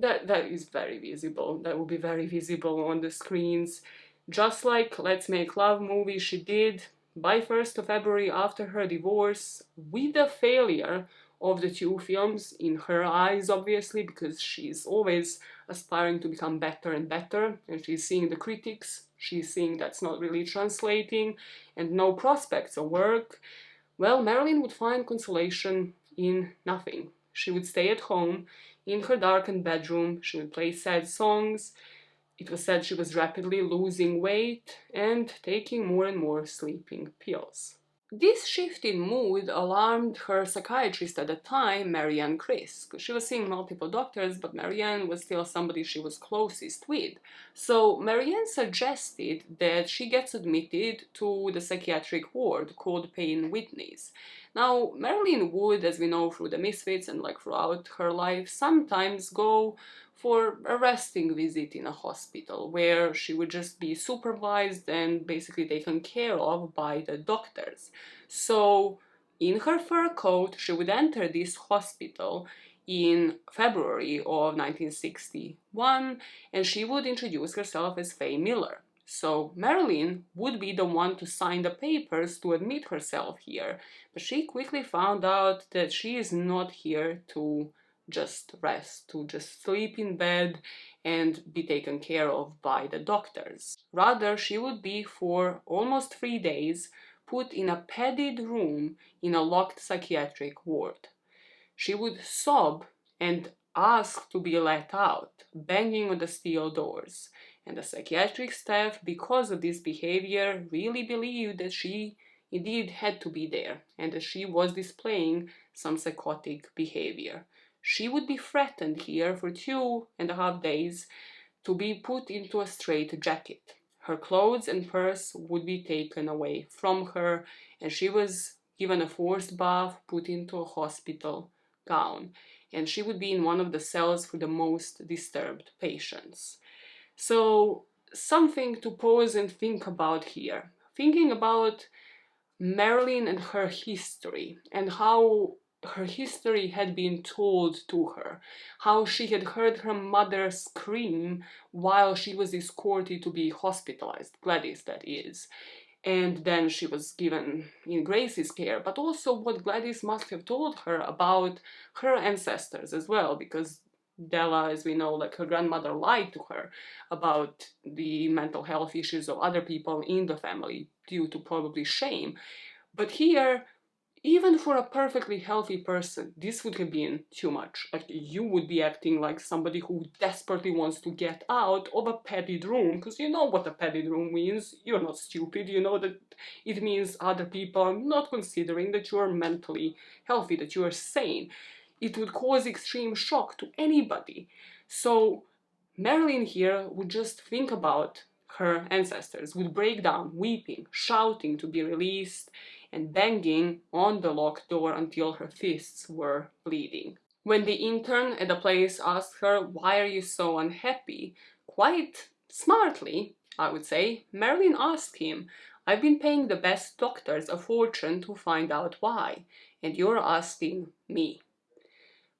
that is very visible. That will be very visible on the screens. Just like Let's Make Love movie she did by 1st of February after her divorce, with the failure of the two films in her eyes, obviously, because she's always aspiring to become better and better, and she's seeing the critics, she's seeing that's not really translating, and no prospects of work. Well, Marilyn would find consolation in nothing. She would stay at home, in her darkened bedroom, she would play sad songs. It was said she was rapidly losing weight and taking more and more sleeping pills. This shift in mood alarmed her psychiatrist at the time, Marianne Chris, because she was seeing multiple doctors, but Marianne was still somebody she was closest with. So Marianne suggested that she gets admitted to the psychiatric ward called Payne Whitney's. Now, Marilyn would, as we know through the Misfits and like throughout her life, sometimes go for a resting visit in a hospital where she would just be supervised and basically taken care of by the doctors. So, in her fur coat, she would enter this hospital in February of 1961 and she would introduce herself as Faye Miller. So Marilyn would be the one to sign the papers to admit herself here, but she quickly found out that she is not here to just rest, to just sleep in bed and be taken care of by the doctors. Rather, she would be for almost 3 days put in a padded room in a locked psychiatric ward. She would sob and ask to be let out, banging on the steel doors. And the psychiatric staff, because of this behavior, really believed that she indeed had to be there and that she was displaying some psychotic behavior. She would be threatened here for 2.5 days to be put into a straitjacket. Her clothes and purse would be taken away from her, and she was given a forced bath, put into a hospital gown, and she would be in one of the cells for the most disturbed patients. So, something to pause and think about here. Thinking about Marilyn and her history, and how her history had been told to her, how she had heard her mother scream while she was escorted to be hospitalized, Gladys that is, and then she was given in Grace's care, but also what Gladys must have told her about her ancestors as well, because Della, as we know, like her grandmother lied to her about the mental health issues of other people in the family due to probably shame. But here, even for a perfectly healthy person, this would have been too much. Like, you would be acting like somebody who desperately wants to get out of a padded room, because you know what a padded room means. You're not stupid. You know that it means other people not considering that you are mentally healthy, that you are sane. It would cause extreme shock to anybody. So Marilyn here would just think about her ancestors, would break down, weeping, shouting to be released, and banging on the locked door until her fists were bleeding. When the intern at the place asked her, "Why are you so unhappy?" quite smartly, I would say, Marilyn asked him, "I've been paying the best doctors a fortune to find out why, and you're asking me."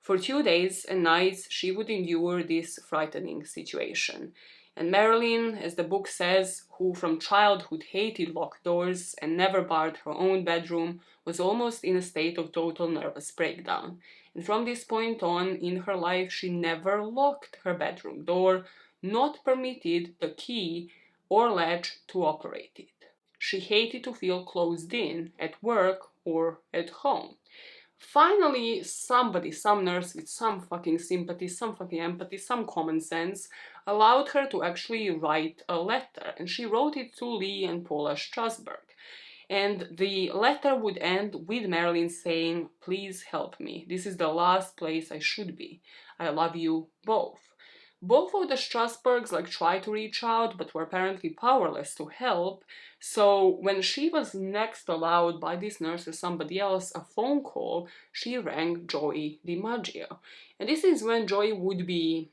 For 2 days and nights, she would endure this frightening situation. And Marilyn, as the book says, who from childhood hated locked doors and never barred her own bedroom, was almost in a state of total nervous breakdown. And from this point on in her life, she never locked her bedroom door, not permitted the key or latch to operate it. She hated to feel closed in at work or at home. Finally, somebody, some nurse with some fucking sympathy, some fucking empathy, some common sense, allowed her to actually write a letter, and she wrote it to Lee and Paula Strasberg. And the letter would end with Marilyn saying, "Please help me. This is the last place I should be. I love you both." Both of the Strasbergs tried to reach out, but were apparently powerless to help. So when she was next allowed by this nurse or somebody else a phone call, she rang Joey DiMaggio. And this is when Joey would be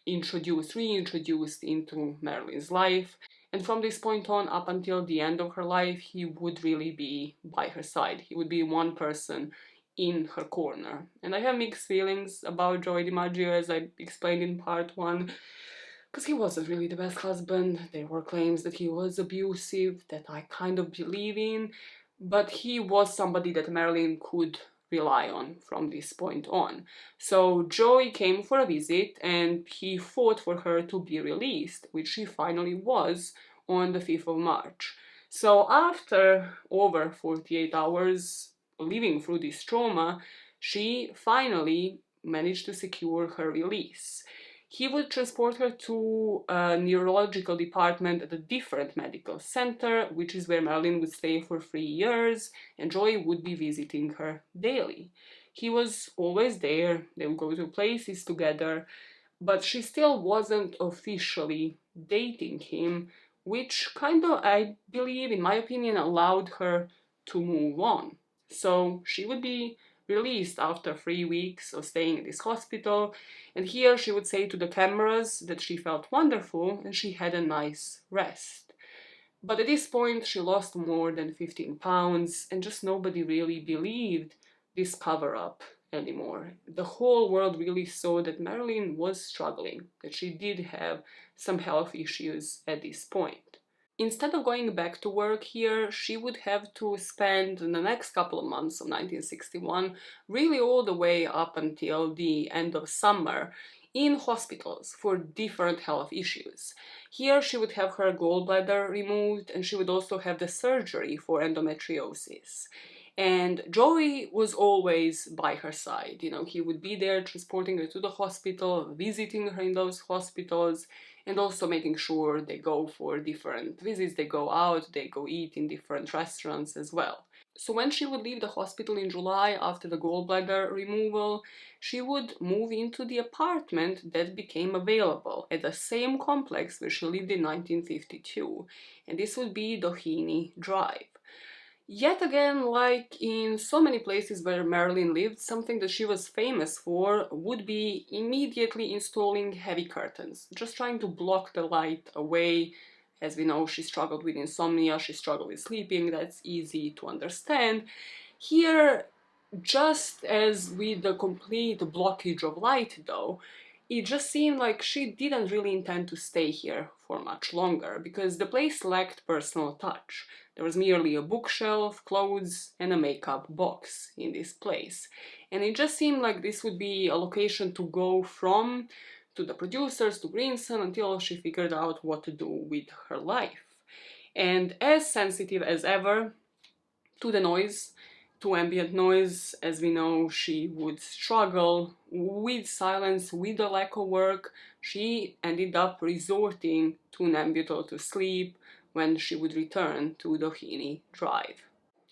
reintroduced into Marilyn's life. And from this point on, up until the end of her life, he would really be by her side. He would be one person in her corner. And I have mixed feelings about Joey DiMaggio, as I explained in part 1, because he wasn't really the best husband. There were claims that he was abusive, that I kind of believe in, but he was somebody that Marilyn could rely on from this point on. So Joey came for a visit and he fought for her to be released, which she finally was on the 5th of March. So after over 48 hours living through this trauma, she finally managed to secure her release. He would transport her to a neurological department at a different medical center, which is where Marilyn would stay for 3 years, and Joy would be visiting her daily. He was always there, they would go to places together, but she still wasn't officially dating him, which kind of, I believe, in my opinion, allowed her to move on. So she would be released after 3 weeks of staying in this hospital, and here she would say to the cameras that she felt wonderful and she had a nice rest. But at this point she lost more than 15 pounds and just nobody really believed this cover-up anymore. The whole world really saw that Marilyn was struggling, that she did have some health issues at this point. Instead of going back to work here, she would have to spend the next couple of months of 1961, really all the way up until the end of summer, in hospitals for different health issues. Here she would have her gallbladder removed and she would also have the surgery for endometriosis. And Joey was always by her side. You know, he would be there transporting her to the hospital, visiting her in those hospitals, and also making sure they go for different visits, they go out, they go eat in different restaurants as well. So when she would leave the hospital in July after the gallbladder removal, she would move into the apartment that became available at the same complex where she lived in 1952, and this would be Doheny Drive. Yet again, like in so many places where Marilyn lived, something that she was famous for would be immediately installing heavy curtains, just trying to block the light away. As we know, she struggled with insomnia, she struggled with sleeping, that's easy to understand. Here, just as with the complete blockage of light though, it just seemed like she didn't really intend to stay here for much longer, because the place lacked personal touch. There was merely a bookshelf, clothes, and a makeup box in this place. And it just seemed like this would be a location to go from, to the producers, to Greenson, until she figured out what to do with her life. And as sensitive as ever to the noise, to ambient noise, as we know, she would struggle with silence, with the lack of work. She ended up resorting to Nambutal to sleep when she would return to Doheny Drive.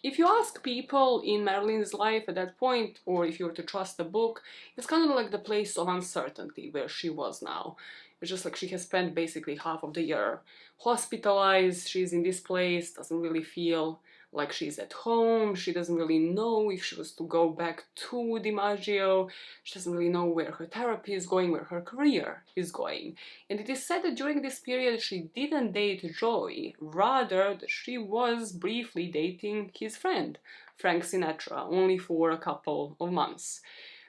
If you ask people in Marilyn's life at that point, or if you were to trust the book, it's kind of like the place of uncertainty where she was now. It's just like she has spent basically half of the year hospitalized, she's in this place, doesn't really feel like she's at home, she doesn't really know if she was to go back to DiMaggio, she doesn't really know where her therapy is going, where her career is going. And it is said that during this period she didn't date Joey, rather that she was briefly dating his friend, Frank Sinatra, only for a couple of months.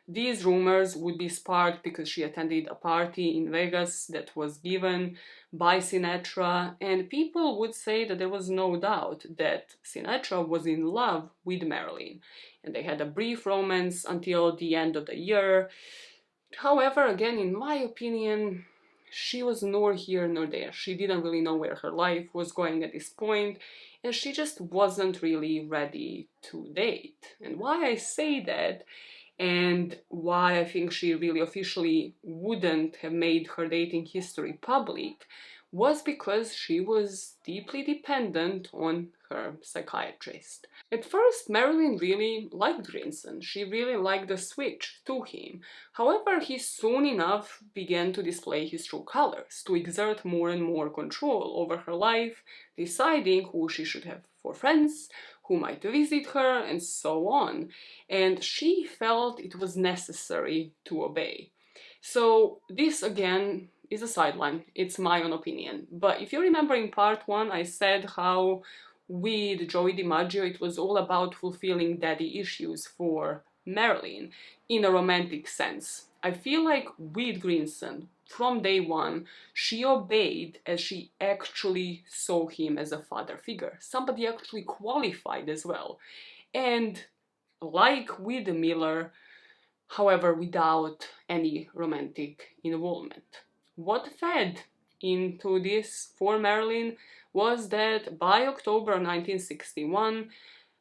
These rumors would be sparked because she attended a party in Vegas that was given by Sinatra, and people would say that there was no doubt that Sinatra was in love with Marilyn, and they had a brief romance until the end of the year. However, again, in my opinion, she was nor here nor there. She didn't really know where her life was going at this point, and she just wasn't really ready to date. And why I say that, and why I think she really officially wouldn't have made her dating history public, was because she was deeply dependent on her psychiatrist. At first, Marilyn really liked Greenson. She really liked the switch to him. However, he soon enough began to display his true colors, to exert more and more control over her life, deciding who she should have for friends, who might visit her, and so on. And she felt it was necessary to obey. So this again is a sideline, it's my own opinion. But if you remember in part 1 I said how with Joey DiMaggio it was all about fulfilling daddy issues for Marilyn in a romantic sense. I feel like with Greenson, from day one, she obeyed as she actually saw him as a father figure, somebody actually qualified as well. And like with Miller, however without any romantic involvement. What fed into this for Marilyn was that by October 1961,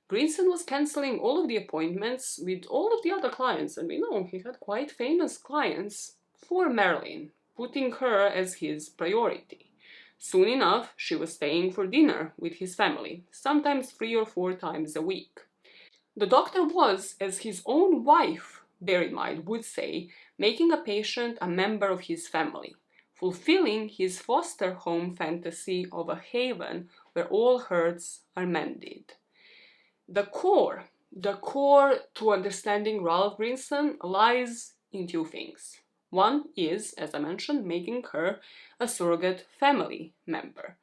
Greenson was cancelling all of the appointments with all of the other clients, and we know he had quite famous clients, for Marilyn, putting her as his priority. Soon enough, she was staying for dinner with his family, sometimes 3 or 4 times a week. The doctor was, as his own wife, bear in mind, would say, making a patient a member of his family, fulfilling his foster home fantasy of a haven where all hurts are mended. The core to understanding Ralph Greenson lies in 2 things. One is, as I mentioned, making her a surrogate family member.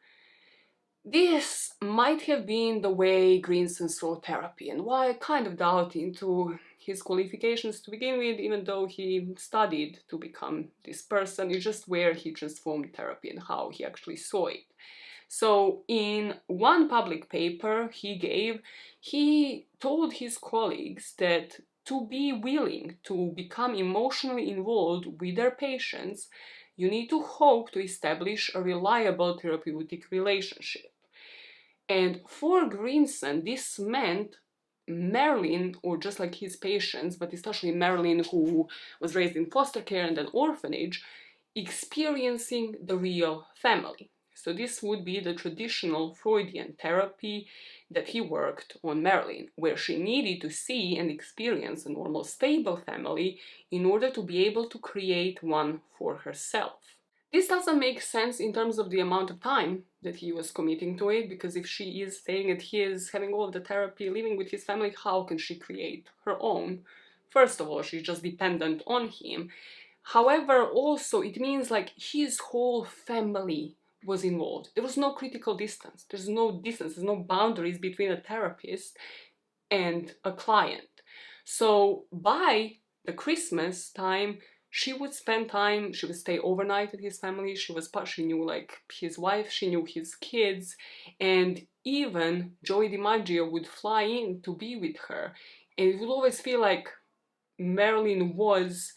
This might have been the way Greenson saw therapy, and why I kind of doubt into his qualifications to begin with, even though he studied to become this person. It's just where he transformed therapy and how he actually saw it. So in one public paper he told his colleagues that to be willing to become emotionally involved with their patients, you need to hope to establish a reliable therapeutic relationship. And for Greenson, this meant Marilyn, or just like his patients, but especially Marilyn, who was raised in foster care and an orphanage, experiencing the real family. So this would be the traditional Freudian therapy that he worked on Marilyn, where she needed to see and experience a normal, stable family in order to be able to create one for herself. This doesn't make sense in terms of the amount of time that he was committing to it, because if she is staying at his, having all of the therapy, living with his family, how can she create her own? First of all, she's just dependent on him. However, also it means like his whole family was involved. There was no critical distance. There's no boundaries between a therapist and a client. So by the Christmas time, she would spend time, she would stay overnight at his family, she knew like his wife, she knew his kids, and even Joey DiMaggio would fly in to be with her. And it would always feel like Marilyn was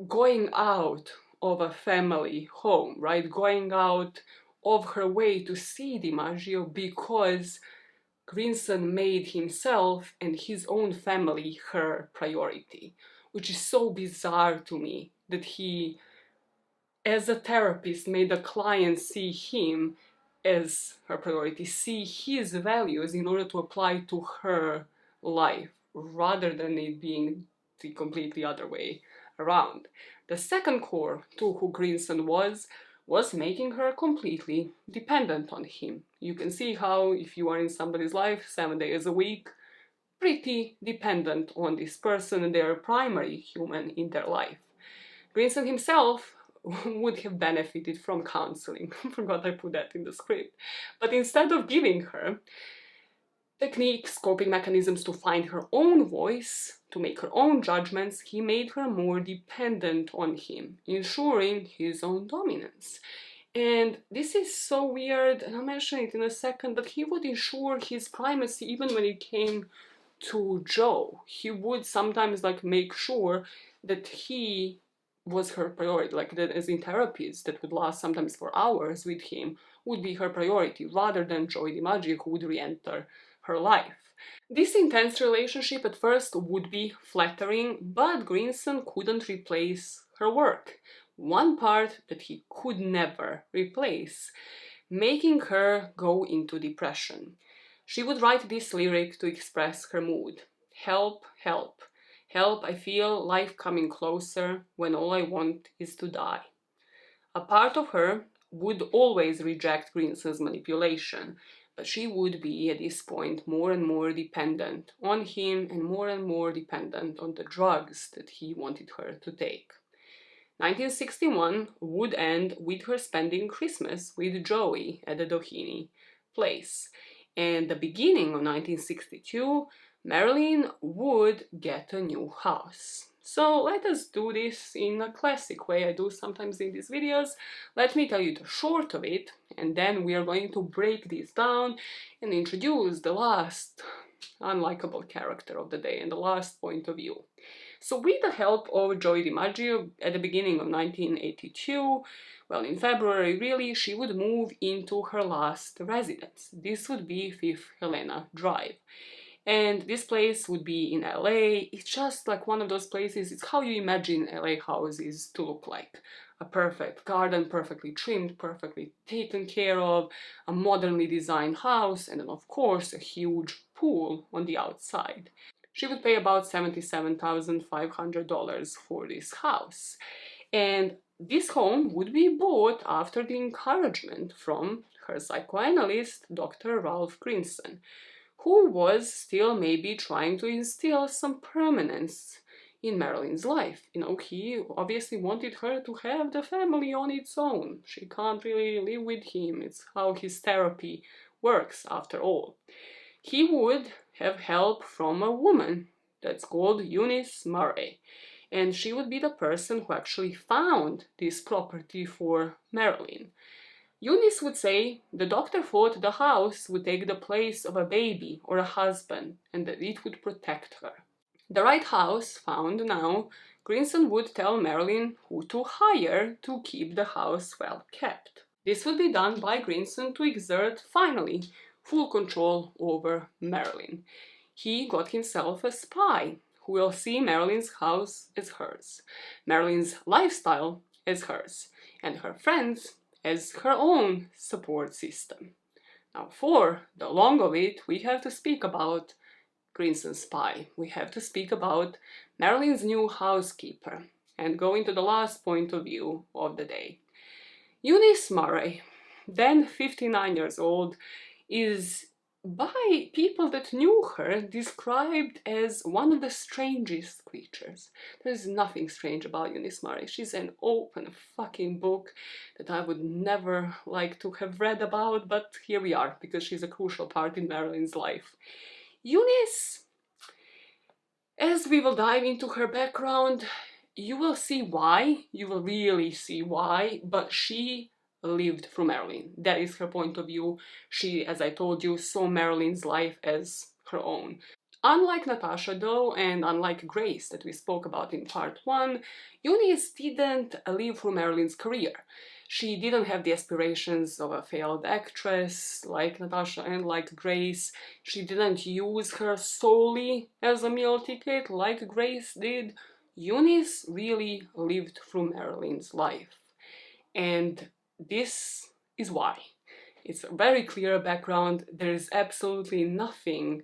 going out of a family home, right? Going out of her way to see DiMaggio because Greenson made himself and his own family her priority, which is so bizarre to me that he, as a therapist, made the client see him as her priority, see his values in order to apply to her life, rather than it being the completely other way around. The second core to who Greenson was making her completely dependent on him. You can see how, if you are in somebody's life 7 days a week, pretty dependent on this person and their primary human in their life. Greenson himself would have benefited from counseling. I forgot I put that in the script. But instead of giving her techniques, coping mechanisms to find her own voice, to make her own judgments, he made her more dependent on him, ensuring his own dominance. And this is so weird, and I'll mention it in a second, but he would ensure his primacy even when it came to Joe. He would sometimes like make sure that he was her priority, like that as in therapies that would last sometimes for hours with him would be her priority, rather than Joey DiMaggio, who would re-enter her life. This intense relationship at first would be flattering, but Greenson couldn't replace her work. One part that he could never replace, making her go into depression. She would write this lyric to express her mood. Help, help, help, I feel life coming closer when all I want is to die. A part of her would always reject Greenson's manipulation, but she would be at this point more and more dependent on him and more dependent on the drugs that he wanted her to take. 1961 would end with her spending Christmas with Joey at the Doheny place. And the beginning of 1962, Marilyn would get a new house. So let us do this in a classic way I do sometimes in these videos. Let me tell you the short of it, and then we are going to break this down and introduce the last unlikable character of the day and the last point of view. So with the help of Joy DiMaggio at the beginning of 1982, well, in February really, she would move into her last residence. This would be 5th Helena Drive. And this place would be in LA. It's just like one of those places, it's how you imagine LA houses to look like. A perfect garden, perfectly trimmed, perfectly taken care of, a modernly designed house, and then of course a huge pool on the outside. She would pay about $77,500 for this house. And this home would be bought after the encouragement from her psychoanalyst, Dr. Ralph Greenson, who was still maybe trying to instill some permanence in Marilyn's life. You know, he obviously wanted her to have the family on its own. She can't really live with him. It's how his therapy works, after all. He would have help from a woman that's called Eunice Murray, and she would be the person who actually found this property for Marilyn. Eunice would say the doctor thought the house would take the place of a baby or a husband and that it would protect her. The right house found now, Greenson would tell Marilyn who to hire to keep the house well kept. This would be done by Greenson to exert, finally, full control over Marilyn. He got himself a spy who will see Marilyn's house as hers, Marilyn's lifestyle as hers, and her friends as her own support system. Now, for the long of it, we have to speak about Greenson's spy. We have to speak about Marilyn's new housekeeper and go into the last point of view of the day. Eunice Murray, then 59 years old, is by people that knew her described as one of the strangest creatures. There's nothing strange about Eunice Murray. She's an open fucking book that I would never like to have read about, but here we are, because she's a crucial part in Marilyn's life. Eunice, as we will dive into her background, you will see why, you will really see why, but she lived through Marilyn. That is her point of view. She, as I told you, saw Marilyn's life as her own. Unlike Natasha, though, and unlike Grace that we spoke about in part 1, Eunice didn't live through Marilyn's career. She didn't have the aspirations of a failed actress like Natasha and like Grace. She didn't use her solely as a meal ticket like Grace did. Eunice really lived through Marilyn's life. And this is why. It's a very clear background. There is absolutely nothing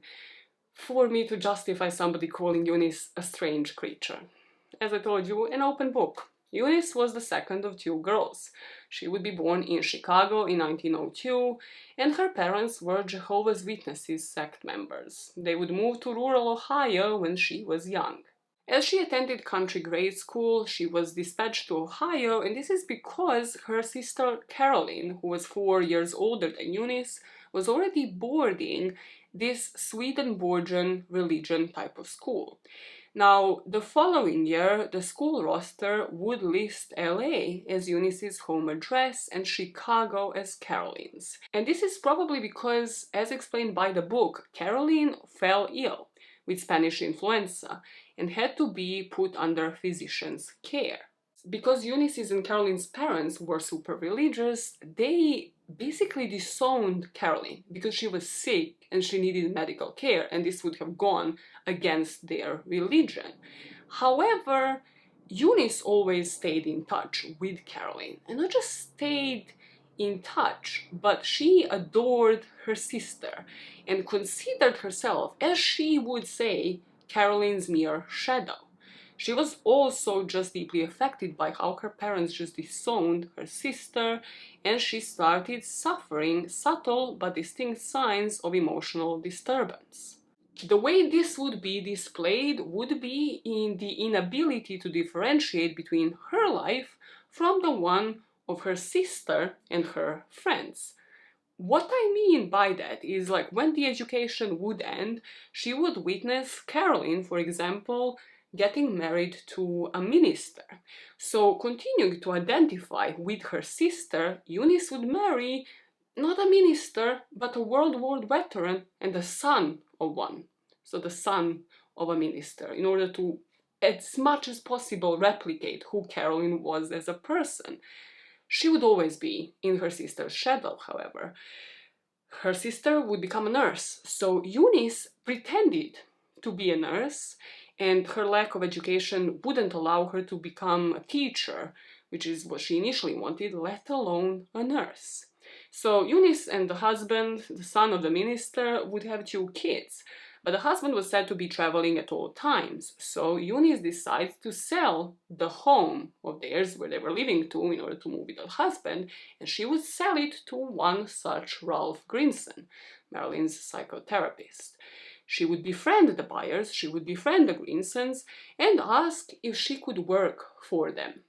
for me to justify somebody calling Eunice a strange creature. As I told you, an open book. Eunice was the second of 2 girls. She would be born in Chicago in 1902, and her parents were Jehovah's Witnesses sect members. They would move to rural Ohio when she was young. As she attended country grade school, she was dispatched to Ohio, and this is because her sister Caroline, who was 4 years older than Eunice, was already boarding this Swedenborgian religion type of school. Now, the following year, the school roster would list LA as Eunice's home address and Chicago as Caroline's. And this is probably because, as explained by the book, Caroline fell ill with Spanish influenza and had to be put under physician's care. Because Eunice's and Caroline's parents were super religious, they basically disowned Caroline because she was sick and she needed medical care, and this would have gone against their religion. However, Eunice always stayed in touch with Caroline, and not just stayed in touch, but she adored her sister and considered herself, as she would say, Caroline's mere shadow. She was also just deeply affected by how her parents just disowned her sister, and she started suffering subtle but distinct signs of emotional disturbance. The way this would be displayed would be in the inability to differentiate between her life from the one of her sister and her friends. What I mean by that is, like, when the education would end, she would witness Caroline, for example, getting married to a minister. So, continuing to identify with her sister, Eunice would marry not a minister, but a World War veteran and the son of one, so the son of a minister, in order to, as much as possible, replicate who Caroline was as a person. She would always be in her sister's shadow, however. Her sister would become a nurse, so Eunice pretended to be a nurse, and her lack of education wouldn't allow her to become a teacher, which is what she initially wanted, let alone a nurse. So Eunice and the husband, the son of the minister, would have 2 kids, but the husband was said to be traveling at all times, so Eunice decides to sell the home of theirs where they were living to in order to move with her husband, and she would sell it to one such Ralph Greenson, Marilyn's psychotherapist. She would befriend the buyers, she would befriend the Greensons, and ask if she could work for them.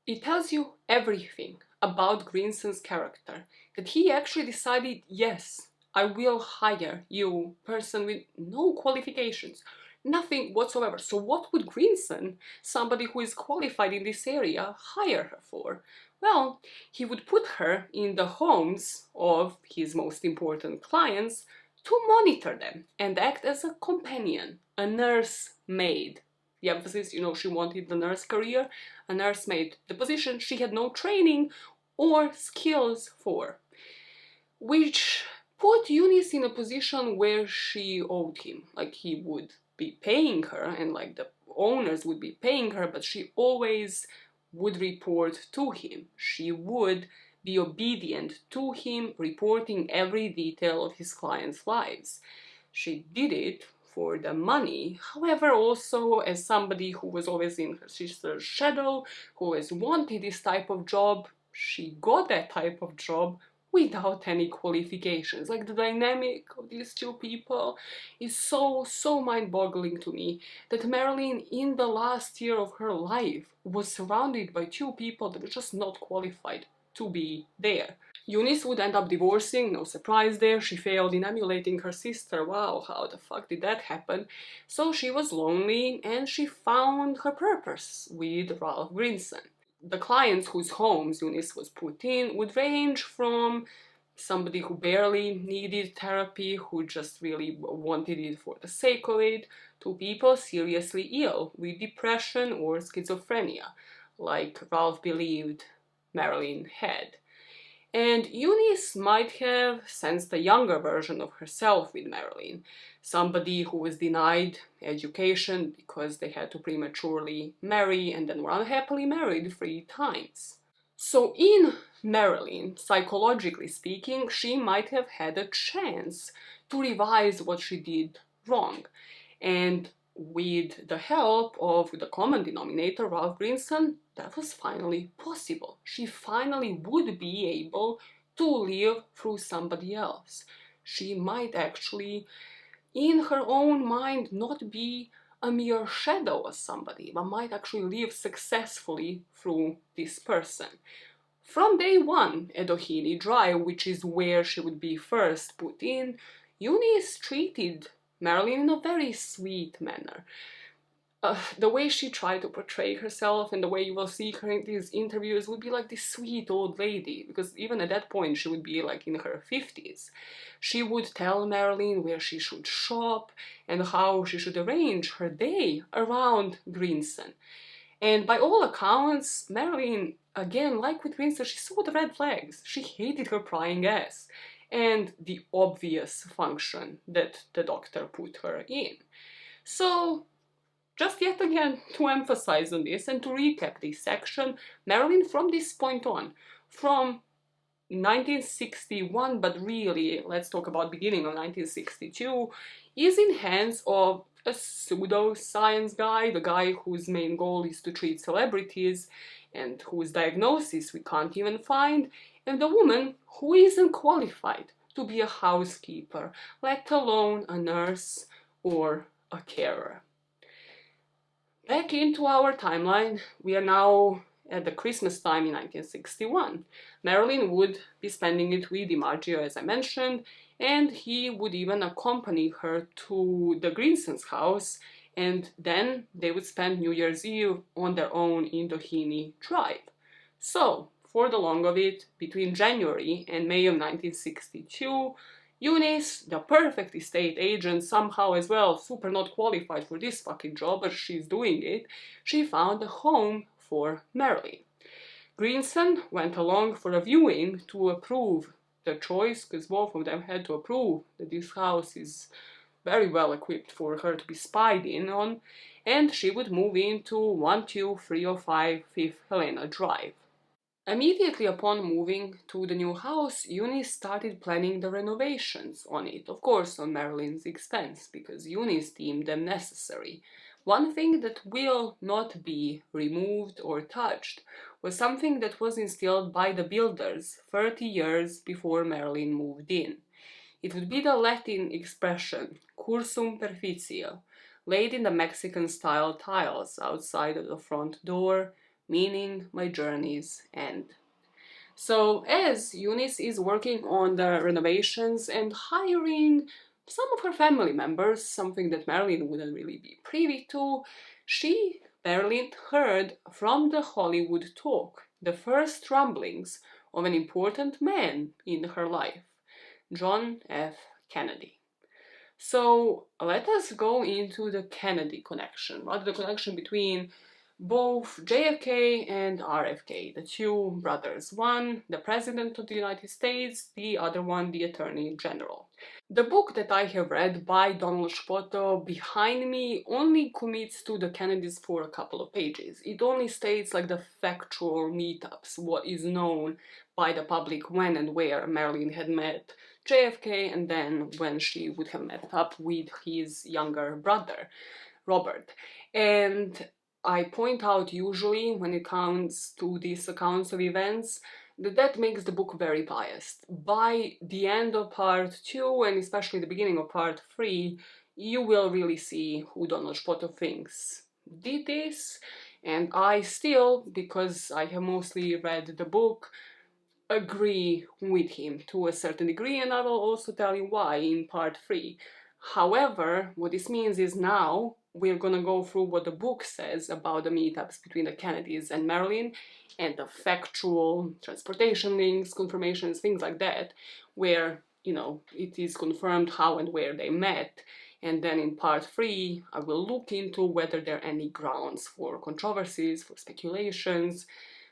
It tells you everything about Greenson's character, that he actually decided, yes, I will hire you, person with no qualifications, nothing whatsoever. So what would Greenson, somebody who is qualified in this area, hire her for? Well, he would put her in the homes of his most important clients to monitor them and act as a companion, a nursemaid. The emphasis, she wanted the nurse career, a nursemaid, the position she had no training or skills for, which put Eunice in a position where she owed him. Like, he would be paying her and like the owners would be paying her, but she always would report to him. She would be obedient to him, reporting every detail of his clients' lives. She did it for the money, however, also as somebody who was always in her sister's shadow, who always wanted this type of job. She got that type of job without any qualifications. Like, the dynamic of these 2 people is so mind-boggling to me, that Marilyn, in the last year of her life, was surrounded by 2 people that were just not qualified to be there. Eunice would end up divorcing, no surprise there. She failed in emulating her sister. Wow, how the fuck did that happen? So she was lonely, and she found her purpose with Ralph Greenson. The clients whose homes Eunice was put in would range from somebody who barely needed therapy, who just really wanted it for the sake of it, to people seriously ill with depression or schizophrenia, like Ralph believed Marilyn had. And Eunice might have sensed a younger version of herself with Marilyn, somebody who was denied education because they had to prematurely marry and then were unhappily married 3 times. So in Marilyn, psychologically speaking, she might have had a chance to revise what she did wrong. And with the help of the common denominator, Ralph Greenson, that was finally possible. She finally would be able to live through somebody else. She might actually, in her own mind, not be a mere shadow of somebody, but might actually live successfully through this person. From day one at Doheny Drive, which is where she would be first put in, Eunice treated Marilyn in a very sweet manner. The way she tried to portray herself and the way you will see her in these interviews would be like this sweet old lady, because even at that point she would be like in her 50s. She would tell Marilyn where she should shop and how she should arrange her day around Greenson. And by all accounts, Marilyn, again, like with Greenson, she saw the red flags. She hated her prying ass and the obvious function that the doctor put her in. So, just yet again to emphasize on this and to recap this section, Marilyn from this point on, from 1961, but really, let's talk about beginning of 1962, is in hands of a pseudo-science guy, the guy whose main goal is to treat celebrities and whose diagnosis we can't even find, and the woman who isn't qualified to be a housekeeper, let alone a nurse or a carer. Back into our timeline, we are now at the Christmas time in 1961. Marilyn would be spending it with DiMaggio, as I mentioned, and he would even accompany her to the Greenson's house, and then they would spend New Year's Eve on their own in Doheny Drive. So, for the long of it, between January and May of 1962, Eunice, the perfect estate agent, somehow as well, super not qualified for this fucking job, but she's doing it, she found a home for Marilyn. Greenson went along for a viewing to approve the choice, because both of them had to approve that this house is very well equipped for her to be spied in on, and she would move into 12305 Fifth Helena Drive. Immediately upon moving to the new house, Eunice started planning the renovations on it, of course on Marilyn's expense, because Eunice deemed them necessary. One thing that will not be removed or touched was something that was instilled by the builders 30 years before Marilyn moved in. It would be the Latin expression Cursum Perficio, laid in the Mexican-style tiles outside of the front door, meaning my journey's end. So as Eunice is working on the renovations and hiring some of her family members, something that Marilyn wouldn't really be privy to, Marilyn, heard from the Hollywood talk the first rumblings of an important man in her life, John F. Kennedy. So let us go into the Kennedy connection, rather the connection between both JFK and RFK, the two brothers. One, the President of the United States, the other one, the Attorney General. The book that I have read by Donald Spoto behind me only commits to the Kennedys for a couple of pages. It only states like the factual meetups, what is known by the public when and where Marilyn had met JFK, and then when she would have met up with his younger brother, Robert. And I point out usually when it comes to these accounts of events that makes the book very biased. By the end of part 2 and especially the beginning of part 3, you will really see who Donald Spoto thinks did this, and I still, because I have mostly read the book, agree with him to a certain degree, and I will also tell you why in part 3. However, what this means is now we're gonna go through what the book says about the meetups between the Kennedys and Marilyn and the factual transportation links, confirmations, things like that, where, you know, it is confirmed how and where they met. And then in part 3, I will look into whether there are any grounds for controversies, for speculations,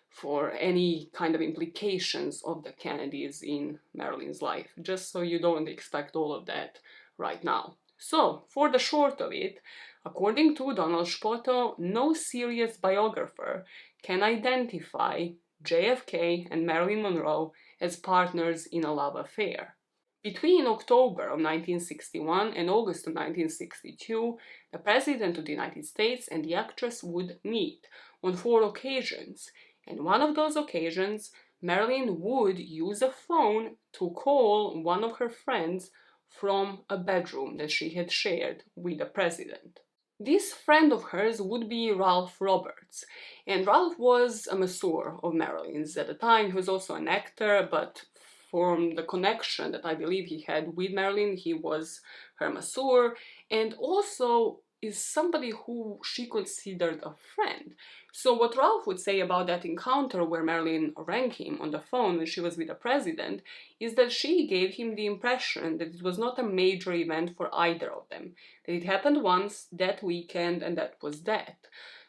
for any kind of implications of the Kennedys in Marilyn's life, just so you don't expect all of that right now. So, for the short of it, according to Donald Spoto, no serious biographer can identify JFK and Marilyn Monroe as partners in a love affair. Between October of 1961 and August of 1962, the President of the United States and the actress would meet on 4 occasions, and one of those occasions, Marilyn would use a phone to call one of her friends from a bedroom that she had shared with the president. This friend of hers would be Ralph Roberts, and Ralph was a masseur of Marilyn's at the time. He was also an actor, but from the connection that I believe he had with Marilyn, he was her masseur, and also is somebody who she considered a friend. So what Ralph would say about that encounter where Marilyn rang him on the phone when she was with the president is that she gave him the impression that it was not a major event for either of them, that it happened once that weekend and that was that.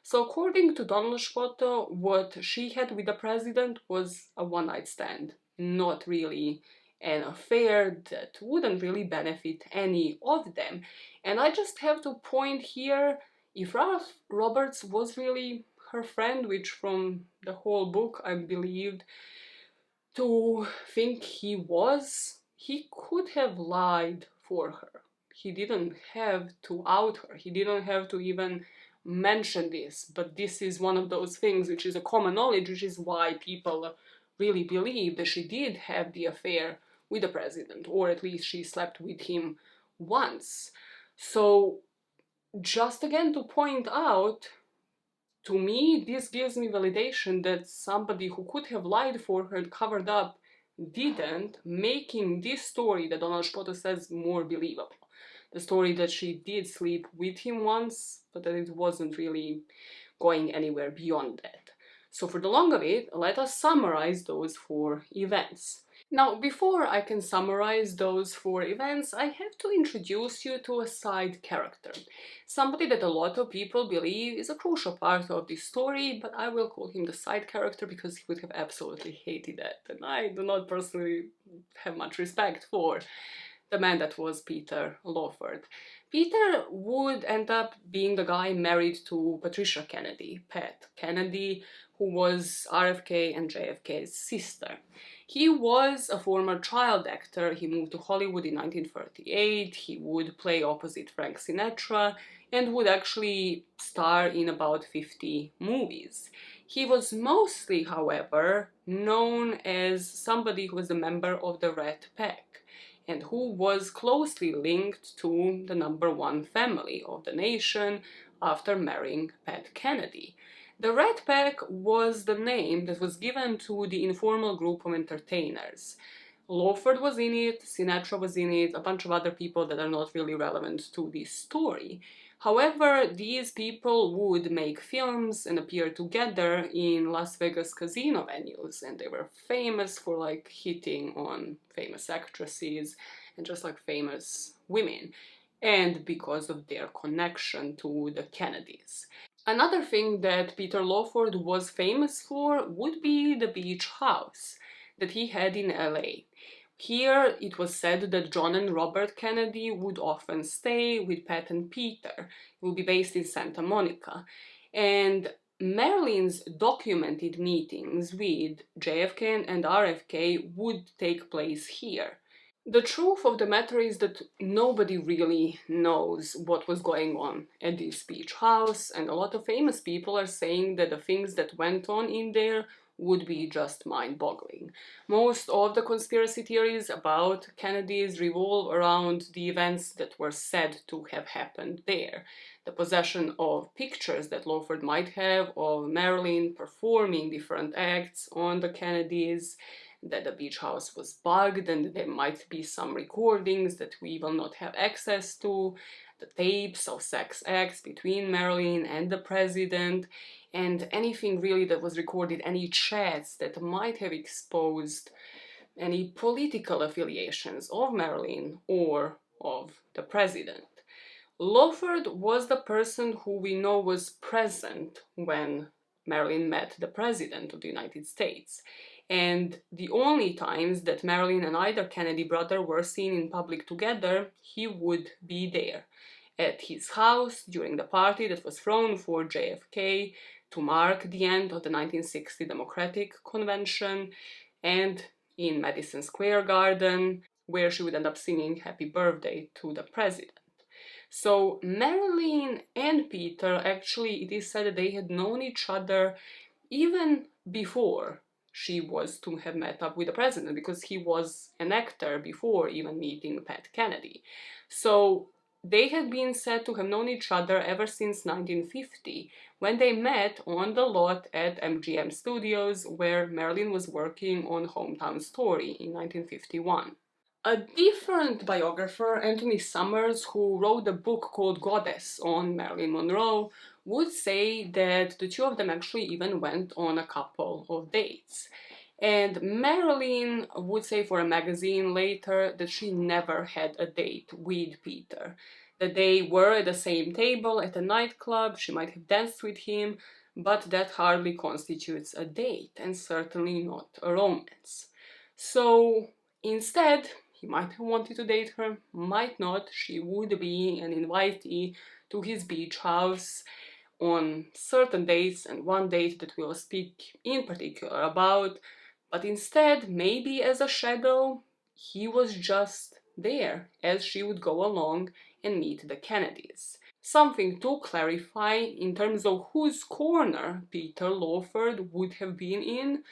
So according to Donald Spoto, what she had with the president was a one-night stand, not really an affair that wouldn't really benefit any of them. And I just have to point here, if Ralph Roberts was really her friend, which from the whole book I believed to think he was, he could have lied for her. He didn't have to out her. He didn't have to even mention this. But this is one of those things which is a common knowledge, which is why people really believe that she did have the affair with the president, or at least she slept with him once. So just again to point out, to me, this gives me validation that somebody who could have lied for her, covered up, didn't, making this story that Donald Spoto says more believable. The story that she did sleep with him once, but that it wasn't really going anywhere beyond that. So for the long of it, let us summarize those 4 events. Now, before I can summarize those four events, I have to introduce you to a side character. Somebody that a lot of people believe is a crucial part of this story, but I will call him the side character because he would have absolutely hated that, and I do not personally have much respect for the man that was Peter Lawford. Peter would end up being the guy married to Patricia Kennedy, Pat Kennedy, who was RFK and JFK's sister. He was a former child actor. He moved to Hollywood in 1938. He would play opposite Frank Sinatra and would actually star in about 50 movies. He was mostly, however, known as somebody who was a member of the Rat Pack and who was closely linked to the #1 family of the nation after marrying Pat Kennedy. The Rat Pack was the name that was given to the informal group of entertainers. Lawford was in it, Sinatra was in it, a bunch of other people that are not really relevant to this story. However, these people would make films and appear together in Las Vegas casino venues, and they were famous for like hitting on famous actresses and just like famous women, and because of their connection to the Kennedys. Another thing that Peter Lawford was famous for would be the beach house that he had in LA. Here it was said that John and Robert Kennedy would often stay with Pat and Peter. It would be based in Santa Monica. And Marilyn's documented meetings with JFK and RFK would take place here. The truth of the matter is that nobody really knows what was going on at this beach house, and a lot of famous people are saying that the things that went on in there would be just mind-boggling. Most of the conspiracy theories about Kennedy's revolve around the events that were said to have happened there. The possession of pictures that Lawford might have of Marilyn performing different acts on the Kennedys, that the beach house was bugged and there might be some recordings that we will not have access to, the tapes of sex acts between Marilyn and the president, and anything really that was recorded, any chats that might have exposed any political affiliations of Marilyn or of the president. Lawford was the person who we know was present when Marilyn met the President of the United States. And the only times that Marilyn and either Kennedy brother were seen in public together, he would be there. At his house during the party that was thrown for JFK to mark the end of the 1960 Democratic Convention, and in Madison Square Garden, where she would end up singing Happy Birthday to the President. So Marilyn and Peter, actually, it is said that they had known each other even before she was to have met up with the president, because he was an actor before even meeting Pat Kennedy. So they had been said to have known each other ever since 1950, when they met on the lot at MGM Studios, where Marilyn was working on Hometown Story in 1951. A different biographer, Anthony Summers, who wrote a book called Goddess on Marilyn Monroe, would say that the two of them actually even went on a couple of dates. And Marilyn would say for a magazine later that she never had a date with Peter. That they were at the same table at a nightclub, she might have danced with him, but that hardly constitutes a date, and certainly not a romance. So instead, he might have wanted to date her, might not. She would be an invitee to his beach house on certain dates, and one date that we'll speak in particular about. But instead, maybe as a shadow, he was just there as she would go along and meet the Kennedys. Something to clarify in terms of whose corner Peter Lawford would have been in.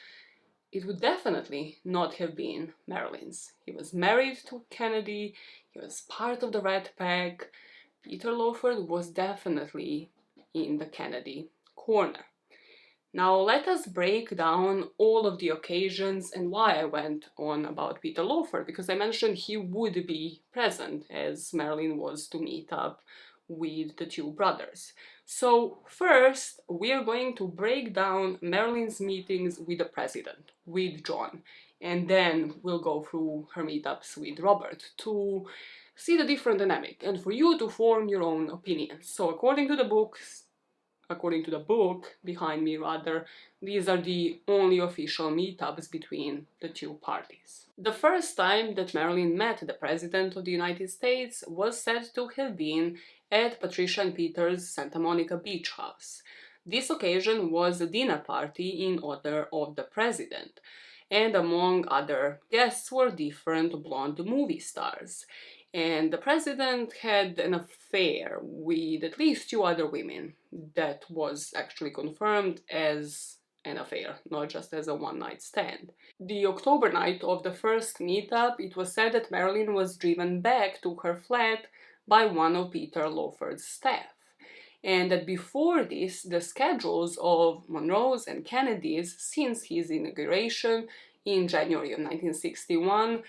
It would definitely not have been Marilyn's. He was married to Kennedy, he was part of the Rat Pack. Peter Lawford was definitely in the Kennedy corner. Now let us break down all of the occasions and why I went on about Peter Lawford, because I mentioned he would be present as Marilyn was to meet up with the two brothers. So first, we are going to break down Marilyn's meetings with the president, with John. and then we'll go through her meetups with Robert to see the different dynamic and for you to form your own opinions. So according to the book behind me rather, these are the only official meetups between the two parties. The first time that Marilyn met the President of the United States was said to have been at Patricia and Peter's Santa Monica beach house. This occasion was a dinner party in honor of the President, and among other guests were different blonde movie stars. And the President had an affair with at least two other women. That was actually confirmed as an affair, not just as a one-night stand. The October night of the first meetup, it was said that Marilyn was driven back to her flat by one of Peter Lawford's staff, and that before this, the schedules of Monroe's and Kennedy's since his inauguration in January of 1961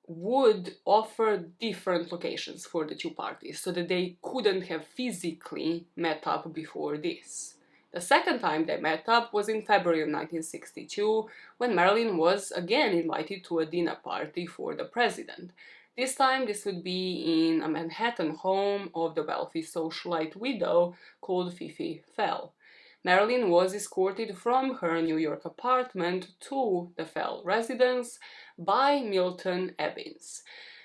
would offer different locations for the two parties, so that they couldn't have physically met up before this. The second time they met up was in February of 1962, when Marilyn was again invited to a dinner party for the President. This time this would be in a Manhattan home of the wealthy socialite widow called Fifi Fell. Marilyn was escorted from her New York apartment to the Fell residence by Milton Ebbins.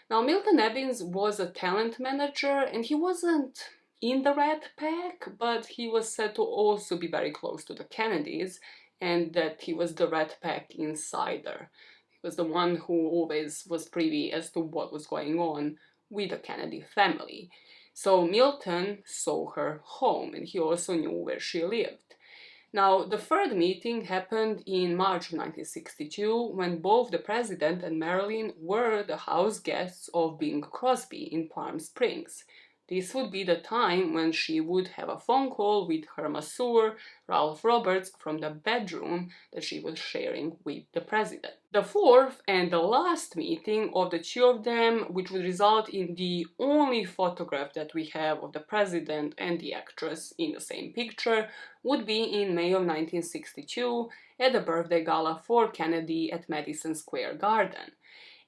Now, Milton Ebbins was a talent manager, and he wasn't in the Rat Pack, but he was said to also be very close to the Kennedys, and that he was the Rat Pack insider. He was the one who always was privy as to what was going on with the Kennedy family. So Milton saw her home, and he also knew where she lived. Now, the third meeting happened in March of 1962, when both the President and Marilyn were the house guests of Bing Crosby in Palm Springs. This would be the time when she would have a phone call with her masseur, Ralph Roberts, from the bedroom that she was sharing with the President. The fourth and the last meeting of the two of them, which would result in the only photograph that we have of the President and the actress in the same picture, would be in May of 1962 at the birthday gala for Kennedy at Madison Square Garden.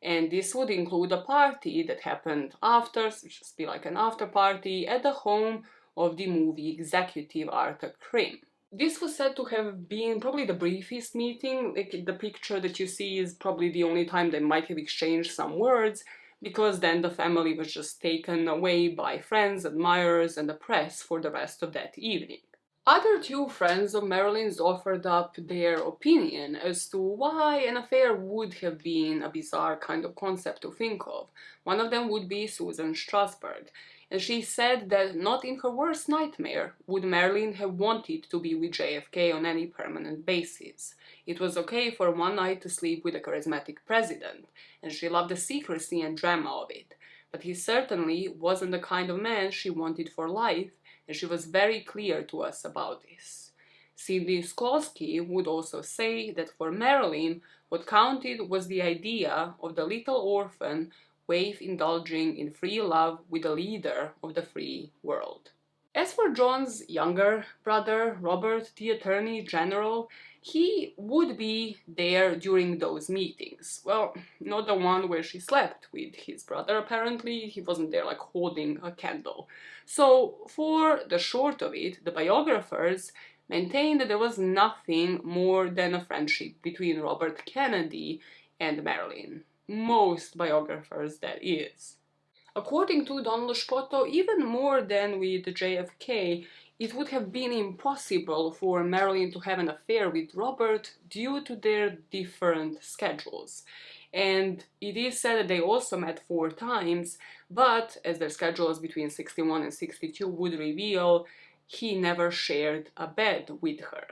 And this would include a party that happened after, so just be like an after party, at the home of the movie executive Arthur Krim. This was said to have been probably the briefest meeting. Like, the picture that you see is probably the only time they might have exchanged some words, because then the family was just taken away by friends, admirers, and the press for the rest of that evening. Other two friends of Marilyn's offered up their opinion as to why an affair would have been a bizarre kind of concept to think of. One of them would be Susan Strasberg, and she said that not in her worst nightmare would Marilyn have wanted to be with JFK on any permanent basis. It was okay for one night to sleep with a charismatic president, and she loved the secrecy and drama of it, but he certainly wasn't the kind of man she wanted for life, and she was very clear to us about this. Cindy Skolsky would also say that for Marilyn, what counted was the idea of the little orphan waif indulging in free love with the leader of the free world. As for John's younger brother, Robert, the Attorney General, he would be there during those meetings. Well, not the one where she slept with his brother, apparently. He wasn't there like holding a candle. So, for the short of it, the biographers maintained that there was nothing more than a friendship between Robert Kennedy and Marilyn. Most biographers, that is. According to Don Lushpoto, even more than with JFK, it would have been impossible for Marilyn to have an affair with Robert due to their different schedules. And it is said that they also met 4 times, but as their schedules between 61 and 62 would reveal, he never shared a bed with her.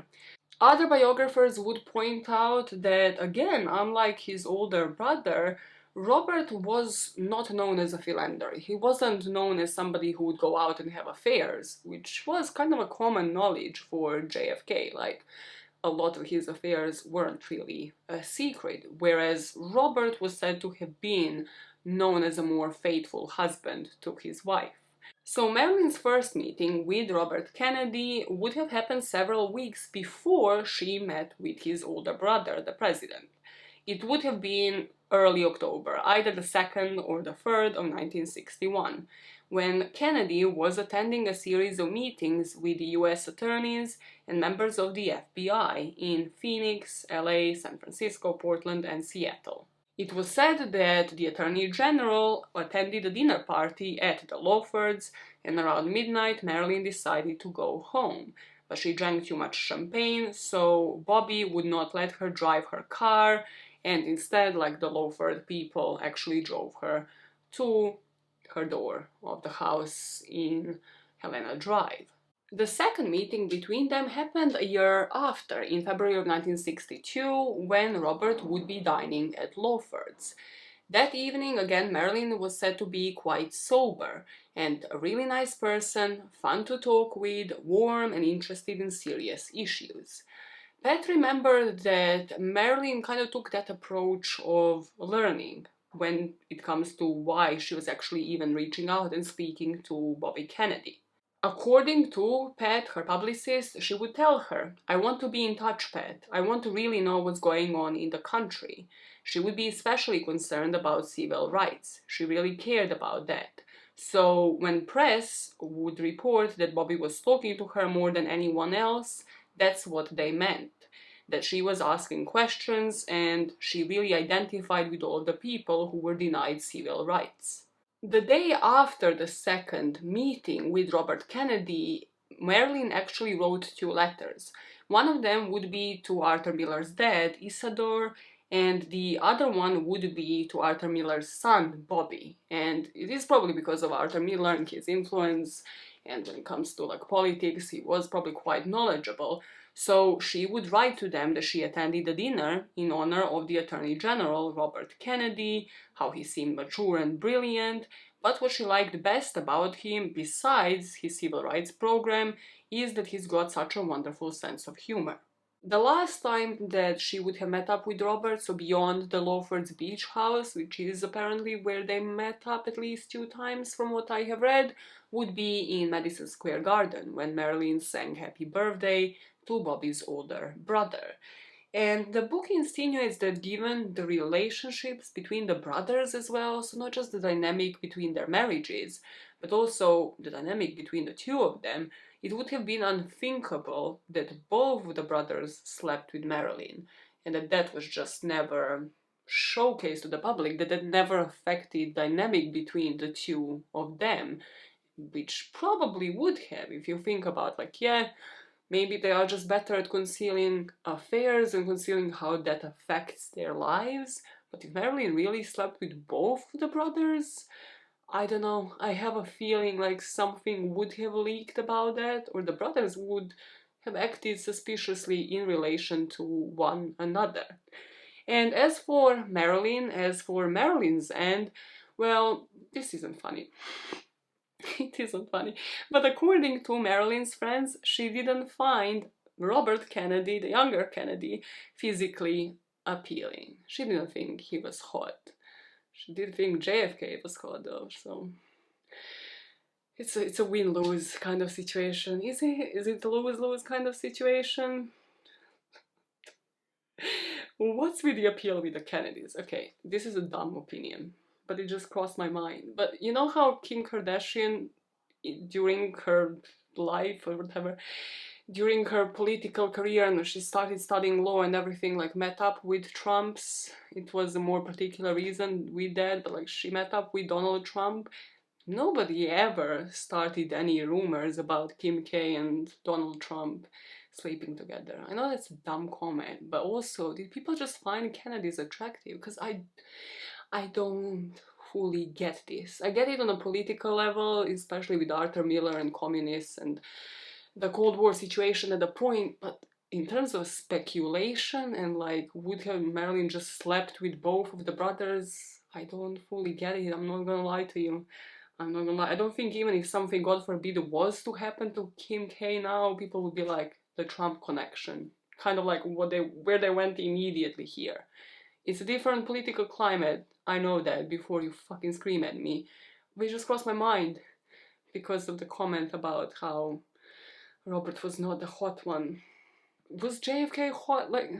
Other biographers would point out that, again, unlike his older brother, Robert was not known as a philanderer. He wasn't known as somebody who would go out and have affairs, which was kind of a common knowledge for JFK. Like, a lot of his affairs weren't really a secret, whereas Robert was said to have been known as a more faithful husband to his wife. So Marilyn's first meeting with Robert Kennedy would have happened several weeks before she met with his older brother, the president. It would have been early October, either the 2nd or the 3rd of 1961, when Kennedy was attending a series of meetings with the US attorneys and members of the FBI in Phoenix, LA, San Francisco, Portland, and Seattle. It was said that the Attorney General attended a dinner party at the Lawfords, and around midnight Marilyn decided to go home. But she drank too much champagne, so Bobby would not let her drive her car, and instead, like the Lawford people, actually drove her to her door of the house in Helena Drive. The second meeting between them happened a year after, in February of 1962, when Robert would be dining at Lawford's. That evening, again, Marilyn was said to be quite sober and a really nice person, fun to talk with, warm and interested in serious issues. Pat remembered that Marilyn kind of took that approach of learning when it comes to why she was actually even reaching out and speaking to Bobby Kennedy. According to Pat, her publicist, she would tell her, "I want to be in touch, Pat. I want to really know what's going on in the country." She would be especially concerned about civil rights. She really cared about that. So when press would report that Bobby was talking to her more than anyone else, that's what they meant. That she was asking questions and she really identified with all the people who were denied civil rights. The day after the second meeting with Robert Kennedy, Marilyn actually wrote 2 letters. One of them would be to Arthur Miller's dad, Isadore, and the other one would be to Arthur Miller's son, Bobby. And it is probably because of Arthur Miller and his influence, and when it comes to like politics, he was probably quite knowledgeable. So she would write to them that she attended a dinner in honor of the Attorney General, Robert Kennedy, how he seemed mature and brilliant, but what she liked best about him, besides his civil rights program, is that he's got such a wonderful sense of humor. The last time that she would have met up with Robert, so beyond the Lawford's beach house, which is apparently where they met up at least 2 times from what I have read, would be in Madison Square Garden, when Marilyn sang Happy Birthday to Bobby's older brother. And the book insinuates that given the relationships between the brothers as well, so not just the dynamic between their marriages, but also the dynamic between the two of them, it would have been unthinkable that both of the brothers slept with Marilyn, and that was just never showcased to the public, that never affected dynamic between the two of them, which probably would have, if you think about, like, yeah, maybe they are just better at concealing affairs and concealing how that affects their lives. But if Marilyn really slept with both the brothers, I don't know. I have a feeling like something would have leaked about that, or the brothers would have acted suspiciously in relation to one another. And as for Marilyn's end, well, this isn't funny. It isn't funny. But according to Marilyn's friends, she didn't find Robert Kennedy, the younger Kennedy, physically appealing. She didn't think he was hot. She did think JFK was hot though, so it's a win-lose kind of situation. Is it a lose-lose kind of situation? What's with the appeal with the Kennedys? Okay, this is a dumb opinion, but it just crossed my mind. But you know how Kim Kardashian, during her life or whatever, during her political career, and she started studying law and everything, like met up with Trump's, it was a more particular reason with that, but like she met up with Donald Trump. Nobody ever started any rumors about Kim K and Donald Trump sleeping together. I know that's a dumb comment, but also, did people just find Kennedys attractive? Because I don't fully get this. I get it on a political level, especially with Arthur Miller and communists and the Cold War situation at the point, but in terms of speculation and like, would have Marilyn just slept with both of the brothers? I don't fully get it. I'm not gonna lie to you. I'm not gonna lie. I don't think even if something, God forbid, was to happen to Kim K now, people would be like, the Trump connection. Kind of like where they went immediately here. It's a different political climate. I know that, before you fucking scream at me. But it just crossed my mind because of the comment about how Robert was not the hot one. Was JFK hot? Like,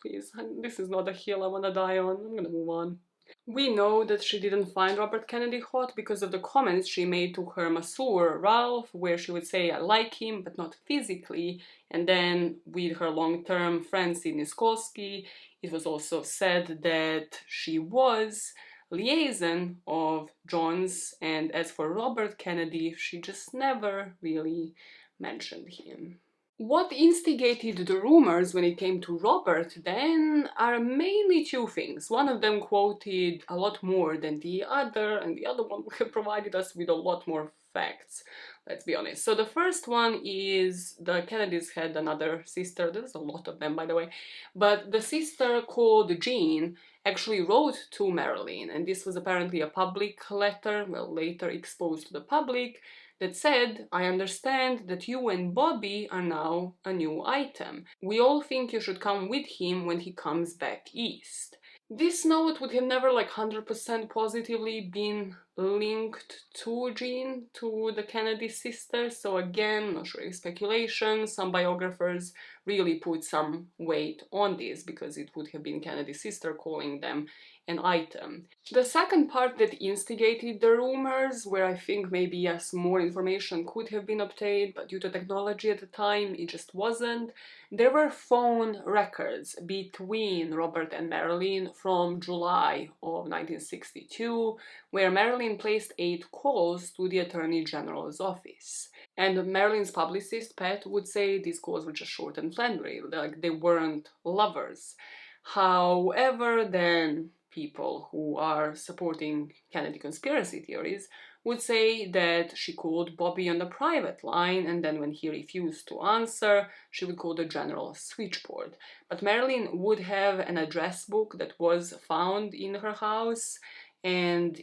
please, this is not a hill I want to die on. I'm gonna move on. We know that she didn't find Robert Kennedy hot because of the comments she made to her masseur, Ralph, where she would say, I like him, but not physically. And then with her long-term friend Sidney Skolsky, it was also said that she was liaison of John's, and as for Robert Kennedy, she just never really mentioned him. What instigated the rumors when it came to Robert then are mainly two things. One of them quoted a lot more than the other, and the other one provided us with a lot more facts, let's be honest. So the first one is the Kennedys had another sister, there's a lot of them by the way, but the sister called Jean actually wrote to Marilyn, and this was apparently a public letter, well, later exposed to the public, that said, I understand that you and Bobby are now a new item. We all think you should come with him when he comes back east. This note would have never 100% positively been linked to Jean, to the Kennedy sisters, so again, not sure if speculation, some biographers really put some weight on this because it would have been Kennedy's sister calling them an item. The second part that instigated the rumors, where I think maybe yes, more information could have been obtained, but due to technology at the time it just wasn't, there were phone records between Robert and Marilyn from July of 1962, where Marilyn placed 8 calls to the Attorney General's office. And Marilyn's publicist, Pat, would say these calls were just short and friendly, like they weren't lovers. However, then people who are supporting Kennedy conspiracy theories would say that she called Bobby on the private line, and then when he refused to answer, she would call the general switchboard. But Marilyn would have an address book that was found in her house, and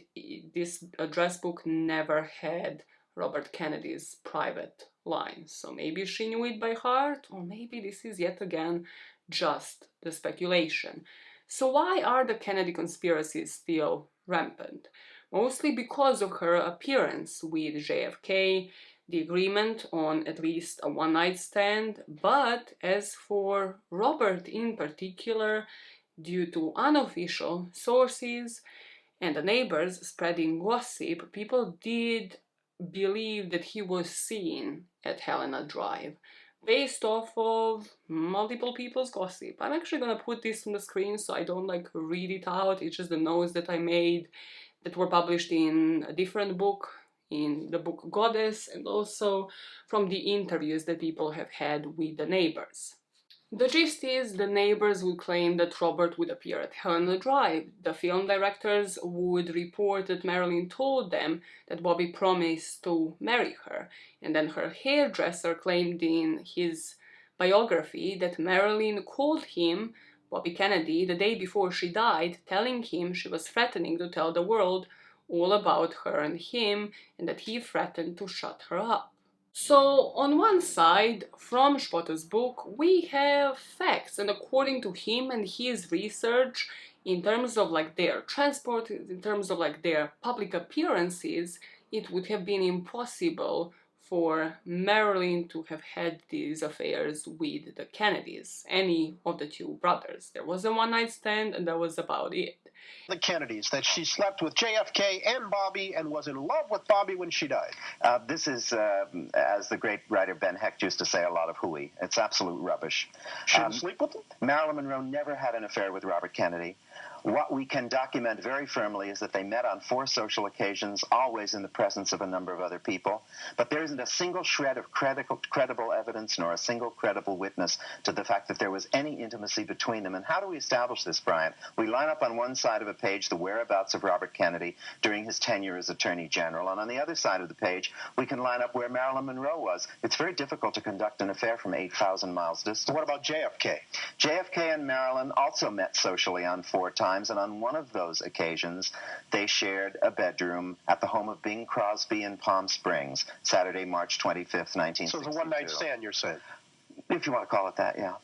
this address book never had Robert Kennedy's private line. So maybe she knew it by heart, or maybe this is yet again just the speculation. So why are the Kennedy conspiracies still rampant? Mostly because of her appearance with JFK, the agreement on at least a one-night stand, but as for Robert in particular, due to unofficial sources and the neighbors spreading gossip, people did believe that he was seen at Helena Drive, based off of multiple people's gossip. I'm actually gonna put this on the screen so I don't read it out, it's just the notes that I made that were published in a different book, in the book Goddess, and also from the interviews that people have had with the neighbors. The gist is the neighbors would claim that Robert would appear at Helena Drive. The film directors would report that Marilyn told them that Bobby promised to marry her, and then her hairdresser claimed in his biography that Marilyn called him, Bobby Kennedy, the day before she died, telling him she was threatening to tell the world all about her and him, and that he threatened to shut her up. So, on one side, from Spotter's book, we have facts, and according to him and his research, in terms of their transport, in terms of their public appearances, it would have been impossible for Marilyn to have had these affairs with the Kennedys, any of the two brothers. There was a one-night stand, and that was about it. The Kennedys, that she slept with JFK and Bobby and was in love with Bobby when she died. This is, as the great writer Ben Hecht used to say, a lot of hooey. It's absolute rubbish. She didn't sleep with him? Marilyn Monroe never had an affair with Robert Kennedy. What we can document very firmly is that they met on 4 social occasions, always in the presence of a number of other people. But there isn't a single shred of credible evidence nor a single credible witness to the fact that there was any intimacy between them. And how do we establish this, Brian? We line up on one side of a page the whereabouts of Robert Kennedy during his tenure as Attorney General, and on the other side of the page we can line up where Marilyn Monroe was. It's very difficult to conduct an affair from 8,000 miles distance. What about JFK? JFK and Marilyn also met socially on 4 times, and on one of those occasions they shared a bedroom at the home of Bing Crosby in Palm Springs, Saturday, March 25th, 1962. So it was a one-night stand, you're saying? If you want to call it that, yeah.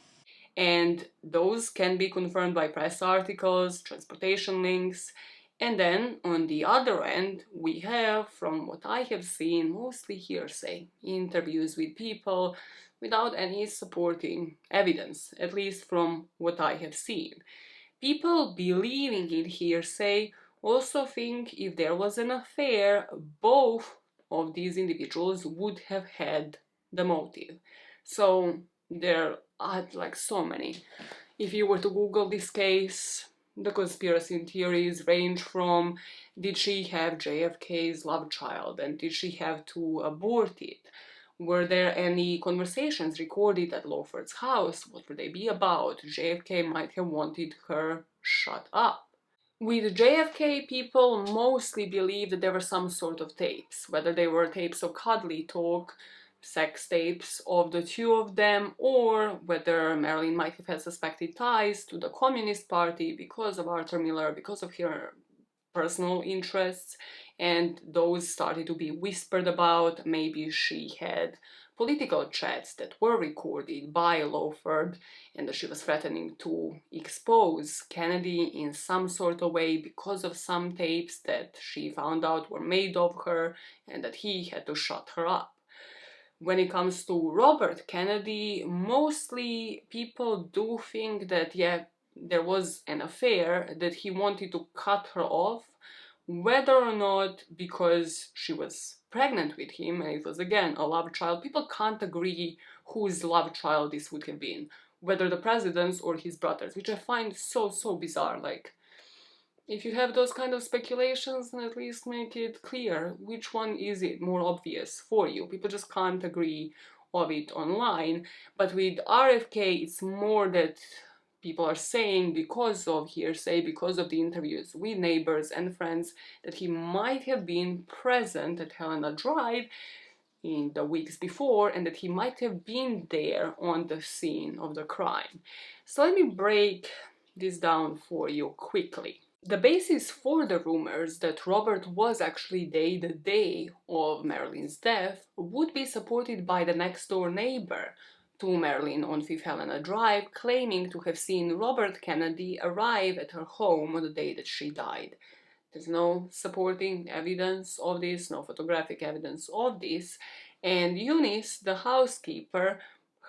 And those can be confirmed by press articles, transportation links, and then on the other end we have, from what I have seen, mostly hearsay, interviews with people, without any supporting evidence, at least from what I have seen. People believing in hearsay also think if there was an affair, both of these individuals would have had the motive. So there are like so many. If you were to Google this case, the conspiracy theories range from did she have JFK's love child and did she have to abort it? Were there any conversations recorded at Lawford's house? What would they be about? JFK might have wanted her shut up. With JFK, people mostly believe that there were some sort of tapes, whether they were tapes of cuddly talk, sex tapes of the two of them, or whether Marilyn might have had suspected ties to the Communist Party because of Arthur Miller, because of her personal interests, and those started to be whispered about. Maybe she had political chats that were recorded by Lawford and that she was threatening to expose Kennedy in some sort of way because of some tapes that she found out were made of her and that he had to shut her up. When it comes to Robert Kennedy, mostly people do think that, yeah, there was an affair, that he wanted to cut her off, whether or not because she was pregnant with him, and it was again a love child. People can't agree whose love child this would have been, whether the president's or his brother's, which I find so bizarre. Like, if you have those kind of speculations, then at least make it clear which one is it more obvious for you. People just can't agree of it online. But with RFK, it's more that people are saying, because of hearsay, because of the interviews with neighbors and friends, that he might have been present at Helena Drive in the weeks before and that he might have been there on the scene of the crime. So let me break this down for you quickly. The basis for the rumors that Robert was actually dead the day of Marilyn's death would be supported by the next-door neighbor to Marilyn on Fifth Helena Drive, claiming to have seen Robert Kennedy arrive at her home on the day that she died. There's no supporting evidence of this, no photographic evidence of this, and Eunice, the housekeeper,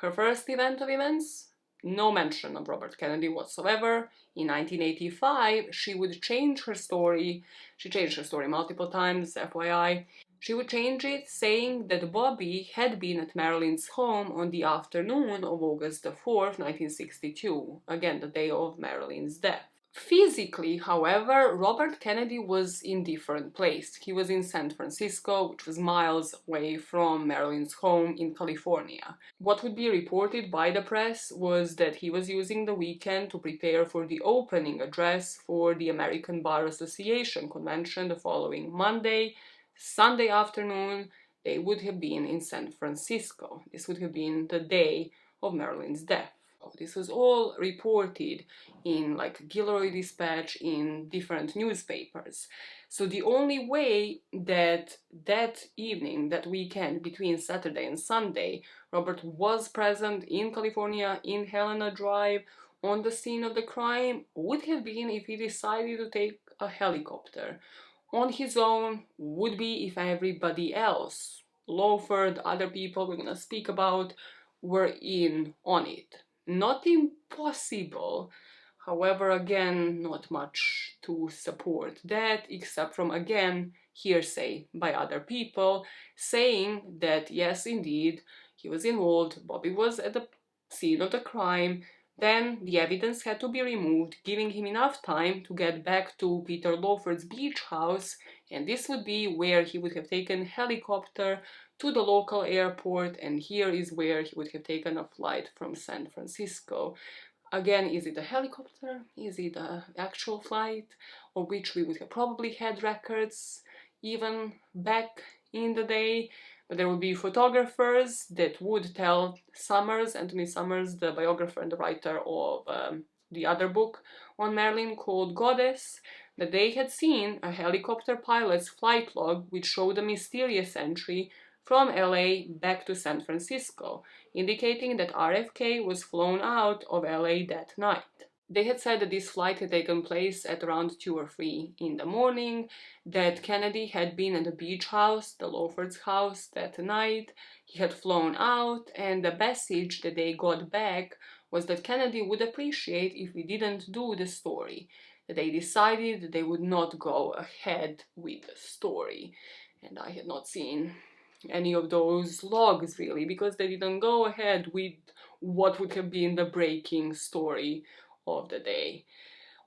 her first event of events, no mention of Robert Kennedy whatsoever. In 1985, she would change her story. She changed her story multiple times, FYI. She would change it, saying that Bobby had been at Marilyn's home on the afternoon of August the 4th, 1962, again the day of Marilyn's death. Physically, however, Robert Kennedy was in a different place. He was in San Francisco, which was miles away from Marilyn's home in California. What would be reported by the press was that he was using the weekend to prepare for the opening address for the American Bar Association convention the following Monday. Sunday afternoon, they would have been in San Francisco. This would have been the day of Marilyn's death. This was all reported in like Gilroy Dispatch, in different newspapers. So the only way that that evening, that weekend between Saturday and Sunday, Robert was present in California, in Helena Drive, on the scene of the crime, would have been if he decided to take a helicopter. On his own would be if everybody else, Lawford, other people we're gonna speak about, were in on it. Not impossible, however, again, not much to support that, except from, again, hearsay by other people, saying that, yes, indeed, he was involved, Bobby was at the scene of the crime. Then the evidence had to be removed, giving him enough time to get back to Peter Lawford's beach house, and this would be where he would have taken helicopter to the local airport, and here is where he would have taken a flight from San Francisco. Again, is it a helicopter? Is it an actual flight, of which we would have probably had records even back in the day? But there would be photographers that would tell Summers, Anthony Summers, the biographer and the writer of the other book on Marilyn called Goddess, that they had seen a helicopter pilot's flight log which showed a mysterious entry from LA back to San Francisco, indicating that RFK was flown out of LA that night. They had said that this flight had taken place at around 2 or 3 in the morning, that Kennedy had been at the beach house, the Lawford's house, that night. He had flown out, and the message that they got back was that Kennedy would appreciate if we didn't do the story. That they decided that they would not go ahead with the story. And I had not seen any of those logs really, because they didn't go ahead with what would have been the breaking story of the day.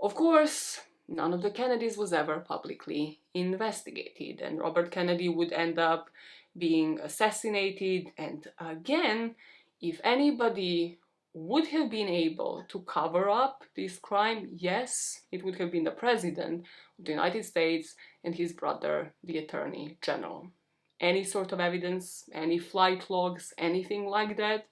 Of course, none of the Kennedys was ever publicly investigated, and Robert Kennedy would end up being assassinated. And again, if anybody would have been able to cover up this crime, yes, it would have been the President of the United States and his brother, the Attorney General. Any sort of evidence, any flight logs, anything like that,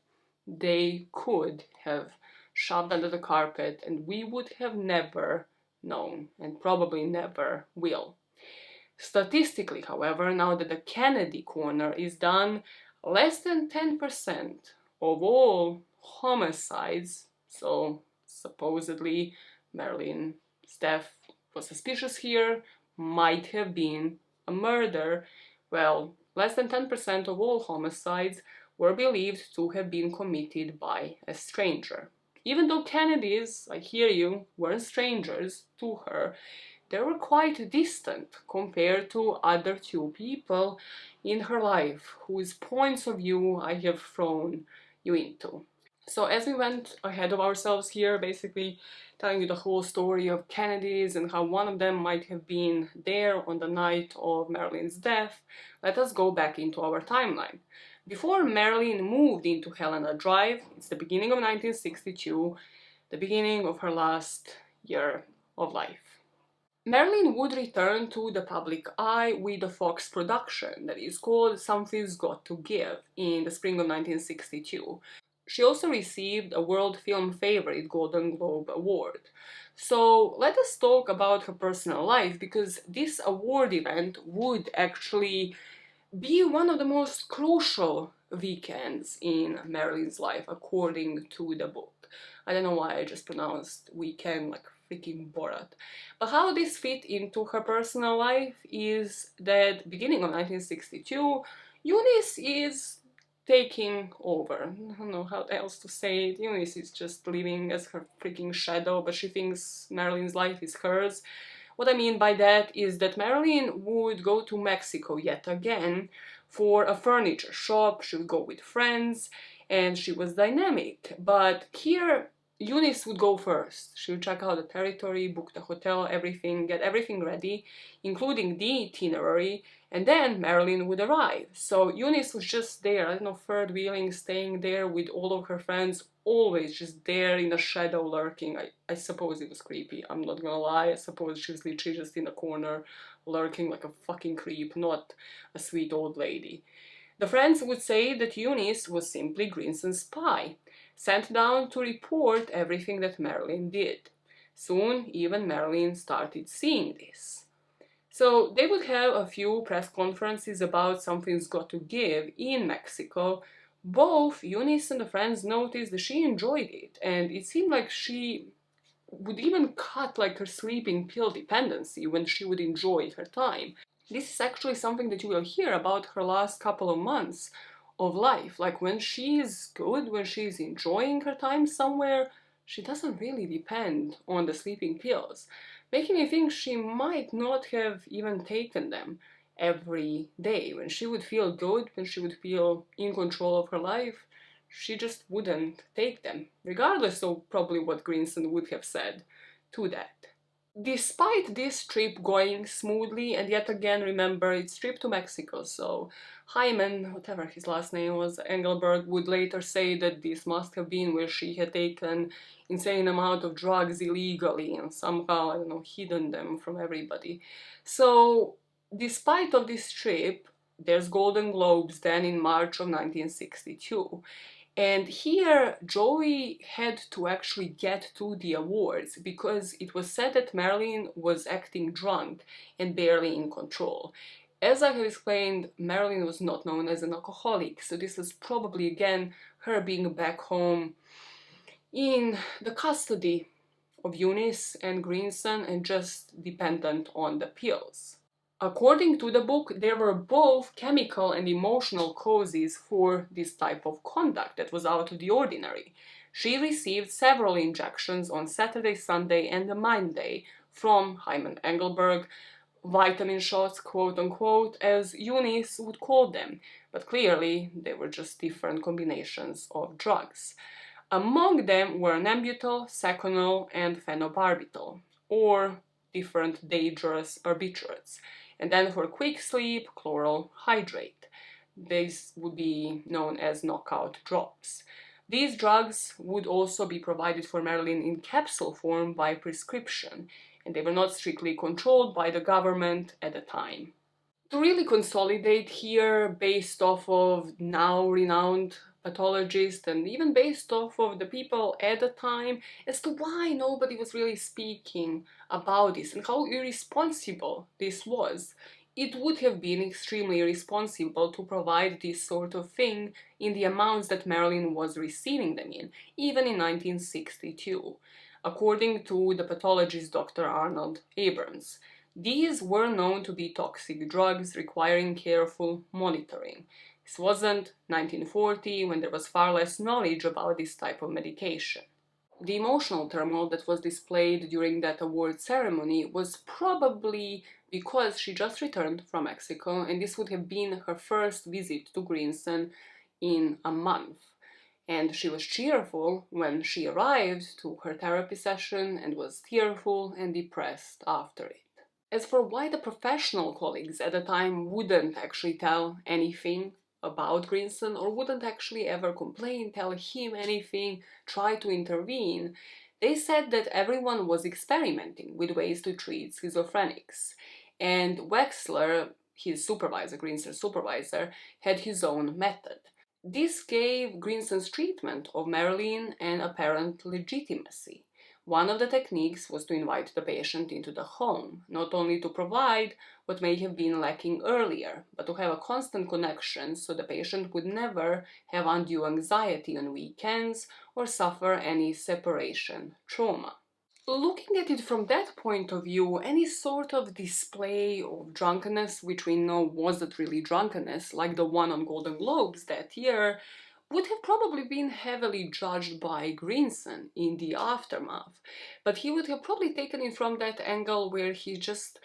they could have shoved under the carpet, and we would have never known, and probably never will. Statistically, however, now that the Kennedy corner is done, less than 10% of all homicides, so supposedly Marilyn's death was suspicious here, might have been a murder. Well, less than 10% of all homicides were believed to have been committed by a stranger. Even though Kennedys, I hear you, weren't strangers to her, they were quite distant compared to other two people in her life, whose points of view I have thrown you into. So as we went ahead of ourselves here, basically telling you the whole story of Kennedys and how one of them might have been there on the night of Marilyn's death, let us go back into our timeline. Before Marilyn moved into Helena Drive, it's the beginning of 1962, the beginning of her last year of life. Marilyn would return to the public eye with a Fox production that is called Something's Got to Give in the spring of 1962. She also received a World Film Favorite Golden Globe Award. So let us talk about her personal life, because this award event would actually be one of the most crucial weekends in Marilyn's life, according to the book. I don't know why I just pronounced weekend like freaking Borat. But how this fit into her personal life is that beginning of 1962, Eunice is taking over. I don't know how else to say it. Eunice is just living as her freaking shadow, but she thinks Marilyn's life is hers. What I mean by that is that Marilyn would go to Mexico yet again for a furniture shop. She would go with friends, and she was dynamic. But here, Eunice would go first. She would check out the territory, book the hotel, everything, get everything ready, including the itinerary, and then Marilyn would arrive. So Eunice was just there, I don't know, third wheeling, staying there with all of her friends, always just there in a shadow lurking. I suppose it was creepy, I'm not gonna lie. I suppose she was literally just in a corner lurking like a fucking creep, not a sweet old lady. The friends would say that Eunice was simply Greenson's spy, sent down to report everything that Marilyn did. Soon, even Marilyn started seeing this. So they would have a few press conferences about Something's Got to Give in Mexico. Both Eunice and the friends noticed that she enjoyed it, and it seemed like she would even cut like her sleeping pill dependency when she would enjoy her time. This is actually something that you will hear about her last couple of months of life. Like when she's good, when she's enjoying her time somewhere, she doesn't really depend on the sleeping pills, making me think she might not have even taken them every day. When she would feel good, when she would feel in control of her life, she just wouldn't take them, regardless of probably what Greenson would have said to that. Despite this trip going smoothly, and yet again remember it's trip to Mexico, so Hyman, whatever his last name was, Engelberg, would later say that this must have been where she had taken insane amount of drugs illegally and somehow, I don't know, hidden them from everybody. So despite of this trip, there's Golden Globes then in March of 1962. And here, Joey had to actually get to the awards because it was said that Marilyn was acting drunk and barely in control. As I have explained, Marilyn was not known as an alcoholic, so this was probably again her being back home in the custody of Eunice and Greenson and just dependent on the pills. According to the book, there were both chemical and emotional causes for this type of conduct that was out of the ordinary. She received several injections on Saturday, Sunday, and the Monday from Hyman Engelberg, vitamin shots, quote unquote, as Eunice would call them, but clearly they were just different combinations of drugs. Among them were Nembutal, Seconal, and phenobarbital, or different dangerous barbiturates. And then for quick sleep, chloral hydrate. These would be known as knockout drops. These drugs would also be provided for Marilyn in capsule form by prescription, and they were not strictly controlled by the government at the time. To really consolidate here, based off of now renowned pathologists and even based off of the people at the time, as to why nobody was really speaking about this and how irresponsible this was. It would have been extremely irresponsible to provide this sort of thing in the amounts that Marilyn was receiving them in, even in 1962, according to the pathologist Dr. Arnold Abrams. These were known to be toxic drugs requiring careful monitoring. This wasn't 1940, when there was far less knowledge about this type of medication. The emotional turmoil that was displayed during that award ceremony was probably because she just returned from Mexico, and this would have been her first visit to Greenson in a month. And she was cheerful when she arrived to her therapy session and was tearful and depressed after it. As for why the professional colleagues at the time wouldn't actually tell anything about Greenson, or wouldn't actually ever complain, tell him anything, try to intervene, they said that everyone was experimenting with ways to treat schizophrenics. And Wexler, his supervisor, Greenson's supervisor, had his own method. This gave Greenson's treatment of Marilyn an apparent legitimacy. One of the techniques was to invite the patient into the home, not only to provide what may have been lacking earlier, but to have a constant connection so the patient would never have undue anxiety on weekends or suffer any separation trauma. Looking at it from that point of view, any sort of display of drunkenness, which we know wasn't really drunkenness, like the one on Golden Globes that year, would have probably been heavily judged by Greenson in the aftermath. But he would have probably taken it from that angle where he just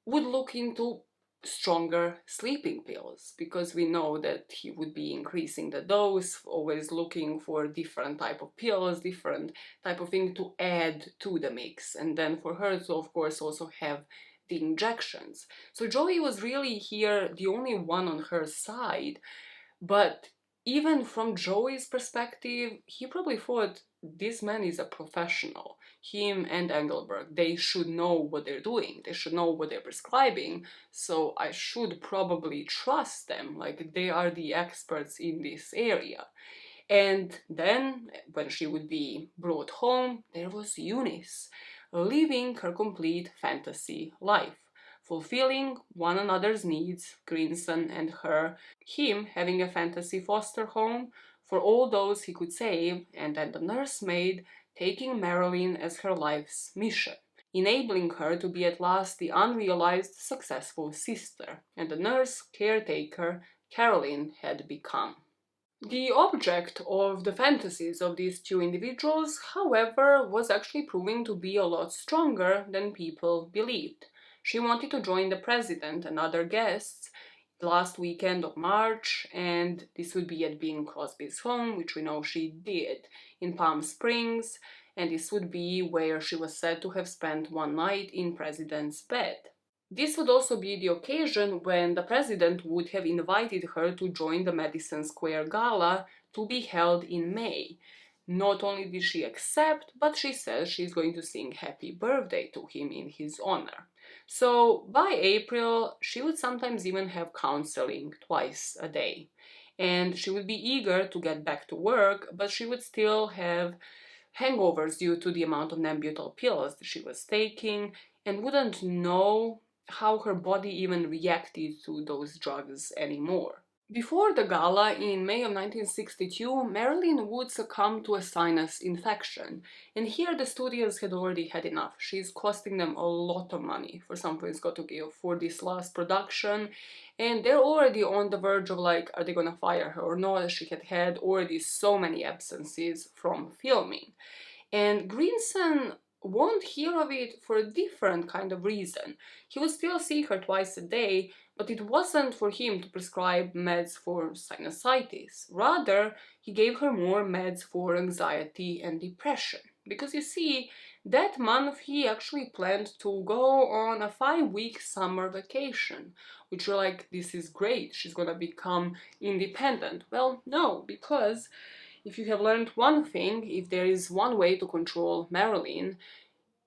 would look into stronger sleeping pills, because we know that he would be increasing the dose, always looking for different type of pills, different type of thing to add to the mix, and then for her to of course also have the injections. So Joey was really here the only one on her side, but even from Joey's perspective, he probably thought this man is a professional. Him and Engelberg, they should know what they're doing. They should know what they're prescribing. So I should probably trust them, like they are the experts in this area. And then, when she would be brought home, there was Eunice, living her complete fantasy life, fulfilling one another's needs, Greenson and her, him having a fantasy foster home for all those he could save, and then the nursemaid taking Marilyn as her life's mission, enabling her to be at last the unrealized successful sister, and the nurse caretaker Caroline had become. The object of the fantasies of these two individuals, however, was actually proving to be a lot stronger than people believed. She wanted to join the president and other guests last weekend of March, and this would be at Bing Crosby's home, which we know she did, in Palm Springs, and this would be where she was said to have spent one night in president's bed. This would also be the occasion when the president would have invited her to join the Madison Square Gala to be held in May. Not only did she accept, but she says she's going to sing happy birthday to him in his honor. So by April, she would sometimes even have counseling twice a day. And she would be eager to get back to work, but she would still have hangovers due to the amount of Nembutal pills that she was taking, and wouldn't know how her body even reacted to those drugs anymore. Before the gala in May of 1962, Marilyn would succumb to a sinus infection, and here the studios had already had enough. She's costing them a lot of money for something it's got to give for this last production, and they're already on the verge of like, are they gonna fire her or not? She had had already so many absences from filming. And Greenson won't hear of it for a different kind of reason. He would still see her twice a day, but it wasn't for him to prescribe meds for sinusitis. Rather, he gave her more meds for anxiety and depression. Because you see, that month he actually planned to go on a 5-week summer vacation, which you're like, this is great, she's gonna become independent. Well, no, because if you have learned one thing, if there is one way to control Marilyn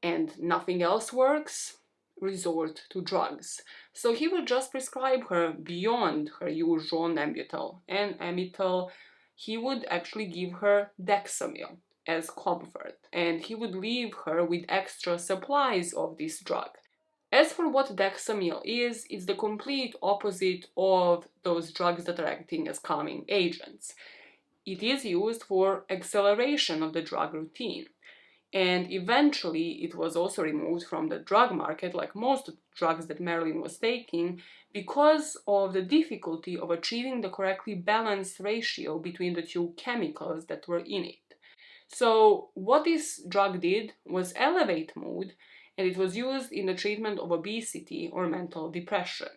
and nothing else works, resort to drugs. So he would just prescribe her beyond her usual Nembutal and Amital. He would actually give her Dexamyl as comfort, and he would leave her with extra supplies of this drug. As for what Dexamyl is, it's the complete opposite of those drugs that are acting as calming agents. It is used for acceleration of the drug routine, and eventually it was also removed from the drug market, like most of the drugs that Marilyn was taking, because of the difficulty of achieving the correctly balanced ratio between the two chemicals that were in it. So what this drug did was elevate mood, and it was used in the treatment of obesity or mental depression.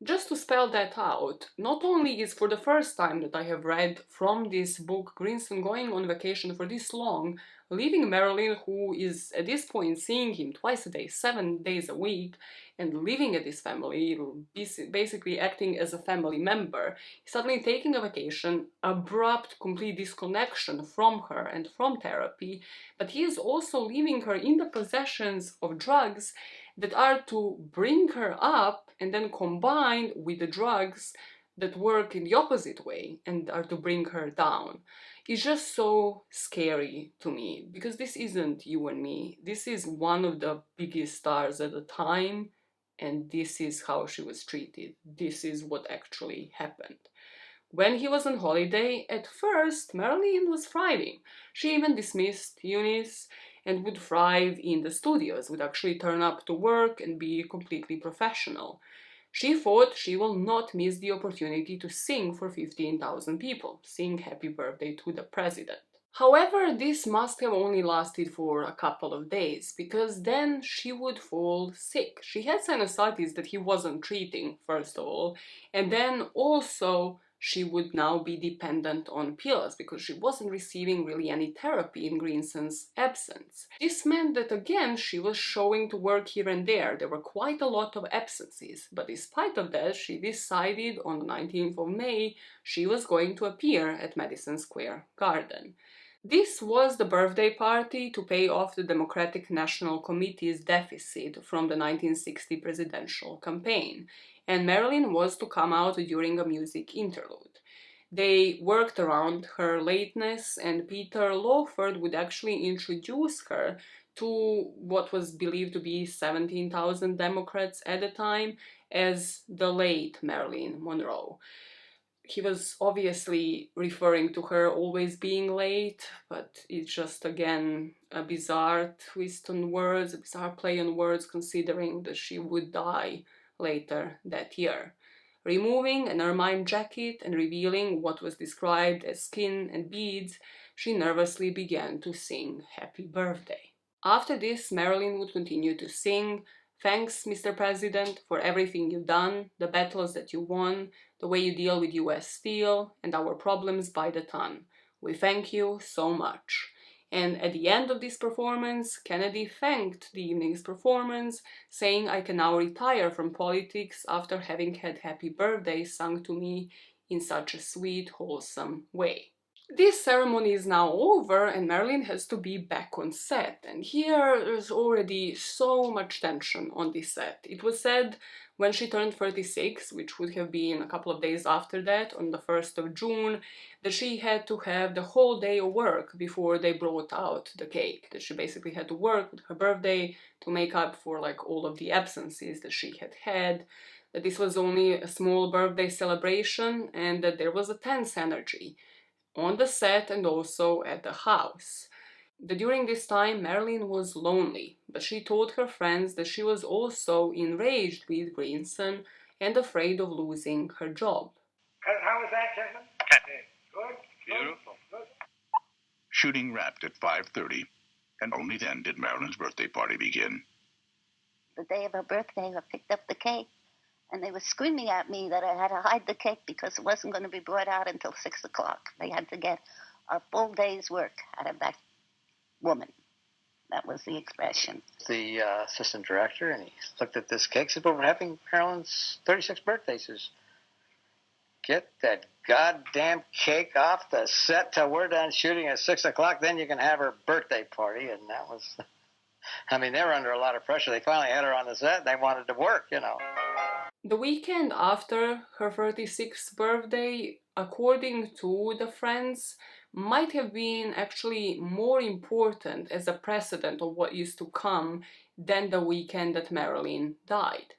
Just to spell that out, not only is for the first time that I have read from this book Greenson going on vacation for this long, leaving Marilyn, who is at this point seeing him twice a day, 7 days a week, and living at his family, basically acting as a family member, suddenly taking a vacation, abrupt, complete disconnection from her and from therapy, but he is also leaving her in the possessions of drugs that are to bring her up and then combined with the drugs that work in the opposite way and are to bring her down. It's just so scary to me, because this isn't you and me. This is one of the biggest stars at the time, and this is how she was treated. This is what actually happened. When he was on holiday, at first, Marilyn was thriving. She even dismissed Eunice and would thrive in the studios, would actually turn up to work and be completely professional. She thought she will not miss the opportunity to sing for 15,000 people, sing Happy Birthday to the President. However, this must have only lasted for a couple of days, because then she would fall sick. She had sinusitis that he wasn't treating, first of all, and then also she would now be dependent on pills because she wasn't receiving really any therapy in Greenson's absence. This meant that again she was showing to work here and there. There were quite a lot of absences, but despite of that, she decided on the 19th of May she was going to appear at Madison Square Garden. This was the birthday party to pay off the Democratic National Committee's deficit from the 1960 presidential campaign, and Marilyn was to come out during a music interlude. They worked around her lateness, and Peter Lawford would actually introduce her to what was believed to be 17,000 Democrats at the time as the late Marilyn Monroe. He was obviously referring to her always being late, but it's just, again, a bizarre twist on words, a bizarre play on words, considering that she would die later that year. Removing an ermine jacket and revealing what was described as skin and beads, she nervously began to sing Happy Birthday. After this, Marilyn would continue to sing, "Thanks, Mr. President, for everything you've done, the battles that you won, the way you deal with US Steel, and our problems by the ton. We thank you so much." And at the end of this performance, Kennedy thanked the evening's performance, saying, "I can now retire from politics after having had Happy Birthday sung to me in such a sweet, wholesome way." This ceremony is now over and Marilyn has to be back on set, and here there's already so much tension on this set. It was said when she turned 36, which would have been a couple of days after that, on the 1st of June, that she had to have the whole day of work before they brought out the cake, that she basically had to work with her birthday to make up for like all of the absences that she had had. that this was only a small birthday celebration and that there was a tense energy on the set and also at the house. That during this time Marilyn was lonely, but she told her friends that she was also enraged with Greenson and afraid of losing her job. How was that, gentlemen? Good. Beautiful. Good. Shooting wrapped at 5:30, and only then did Marilyn's birthday party begin. The day of her birthday, I picked up the cake, and they were screaming at me that I had to hide the cake because it wasn't going to be brought out until 6 o'clock. They had to get a full day's work out of that woman. That was the expression. The assistant director, and he looked at this cake, said, "But we're having Marilyn's 36th birthday." He says, "Get that goddamn cake off the set till we're done shooting at 6 o'clock, then you can have her birthday party." And that was, I mean, they were under a lot of pressure. They finally had her on the set, and they wanted to work, you know. The weekend after her 36th birthday, according to the friends, might have been actually more important as a precedent of what used to come than the weekend that Marilyn died.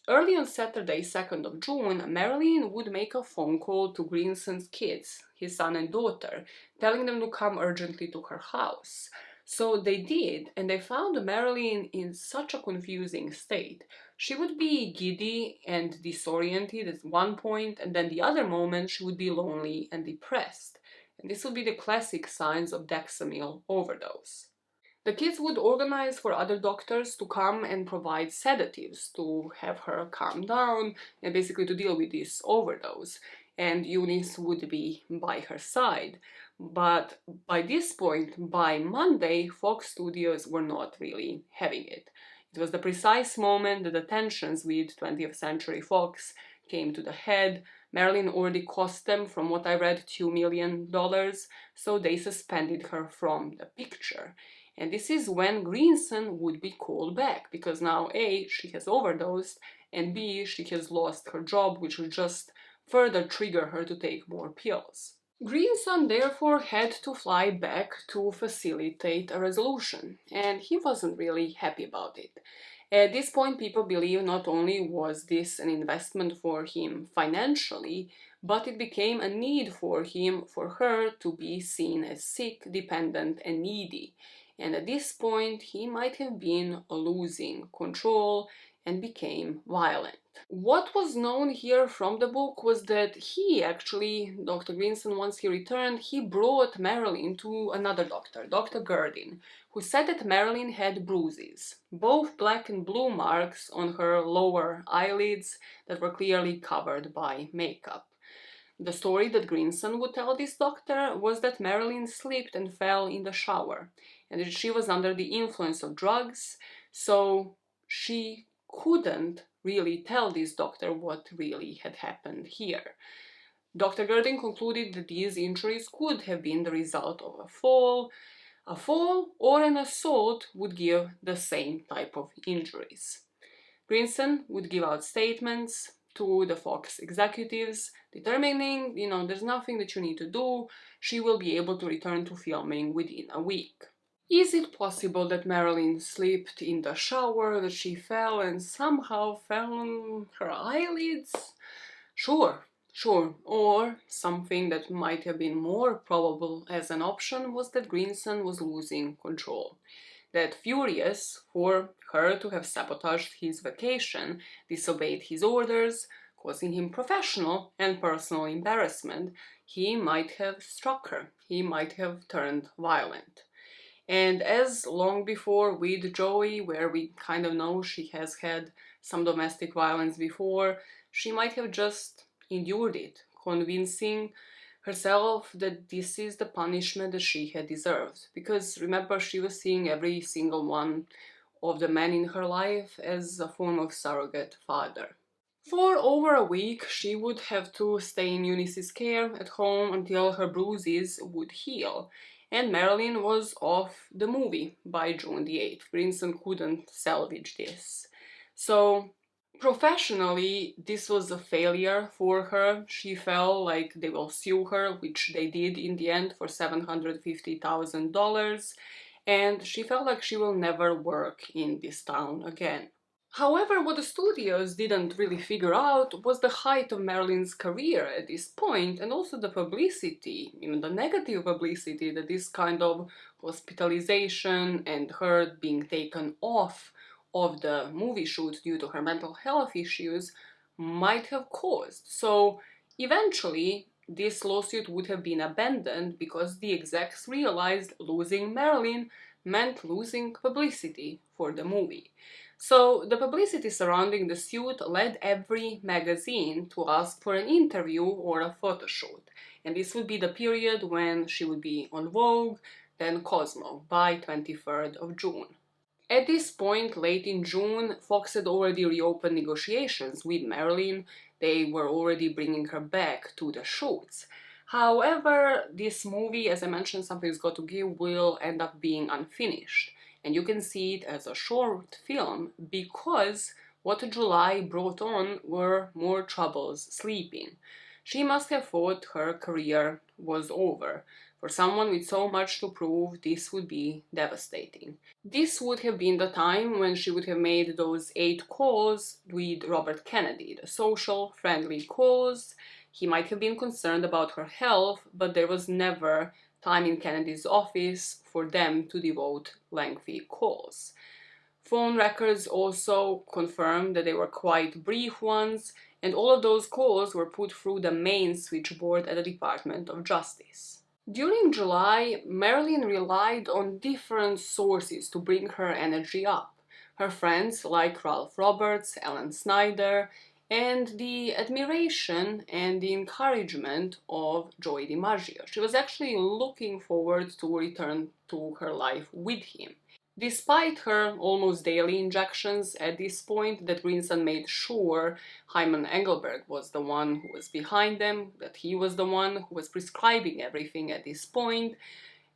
Early on Saturday, 2nd of June, Marilyn would make a phone call to Greenson's kids, his son and daughter, telling them to come urgently to her house. So they did, and they found Marilyn in such a confusing state. She would be giddy and disoriented at one point, and then the other moment she would be lonely and depressed. And this would be the classic signs of Dexamyl overdose. The kids would organize for other doctors to come and provide sedatives to have her calm down and basically to deal with this overdose. And Eunice would be by her side. But by this point, by Monday, Fox Studios were not really having it. It was the precise moment that the tensions with 20th Century Fox came to the head. Marilyn already cost them, from what I read, $2 million, so they suspended her from the picture. And this is when Greenson would be called back, because now A, she has overdosed, and B, she has lost her job, which would just further trigger her to take more pills. Greenson therefore had to fly back to facilitate a resolution, and he wasn't really happy about it. At this point, people believe not only was this an investment for him financially, but it became a need for him, for her, to be seen as sick, dependent, and needy. And at this point, he might have been losing control and became violent. What was known here from the book was that he actually, Dr. Greenson, once he returned, he brought Marilyn to another doctor, Dr. Gurdin, who said that Marilyn had bruises, both black and blue marks on her lower eyelids that were clearly covered by makeup. The story that Greenson would tell this doctor was that Marilyn slipped and fell in the shower, and that she was under the influence of drugs, so she couldn't really tell this doctor what really had happened here. Dr. Gurdin concluded that these injuries could have been the result of a fall. A fall or an assault would give the same type of injuries. Greenson would give out statements to the Fox executives, determining, there's nothing that you need to do, she will be able to return to filming within a week. Is it possible that Marilyn slipped in the shower, that she fell and somehow fell on her eyelids? Sure. Or something that might have been more probable as an option was that Greenson was losing control. That furious for her to have sabotaged his vacation, disobeyed his orders, causing him professional and personal embarrassment, he might have struck her, he might have turned violent. And as long before with Joey, where we kind of know she has had some domestic violence before, she might have just endured it, convincing herself that this is the punishment that she had deserved. Because remember, she was seeing every single one of the men in her life as a form of surrogate father. For over a week, she would have to stay in Eunice's care at home until her bruises would heal. And Marilyn was off the movie by June the 8th. Greenson couldn't salvage this. So professionally, this was a failure for her. She felt like they will sue her, which they did in the end for $750,000. And she felt like she will never work in this town again. However, what the studios didn't really figure out was the height of Marilyn's career at this point, and also the publicity, even the negative publicity that this kind of hospitalization and her being taken off of the movie shoot due to her mental health issues might have caused. So eventually, this lawsuit would have been abandoned because the execs realized losing Marilyn meant losing publicity for the movie. So the publicity surrounding the suit led every magazine to ask for an interview or a photo shoot. And this would be the period when she would be on Vogue, then Cosmo, by 23rd of June. At this point, late in June, Fox had already reopened negotiations with Marilyn. They were already bringing her back to the shoots. However, this movie, as I mentioned, Something's Got to Give, will end up being unfinished. And you can see it as a short film because what July brought on were more troubles sleeping. She must have thought her career was over. For someone with so much to prove, this would be devastating. This would have been the time when she would have made those 8 calls with Robert Kennedy, the social, friendly calls. He might have been concerned about her health, but there was never time in Kennedy's office for them to devote lengthy calls. Phone records also confirmed that they were quite brief ones, and all of those calls were put through the main switchboard at the Department of Justice. During July, Marilyn relied on different sources to bring her energy up. Her friends like Ralph Roberts, Ellen Snyder, and the admiration and the encouragement of Joey DiMaggio. She was actually looking forward to return to her life with him. Despite her almost daily injections at this point, that Greenson made sure Hyman Engelberg was the one who was behind them, that he was the one who was prescribing everything at this point.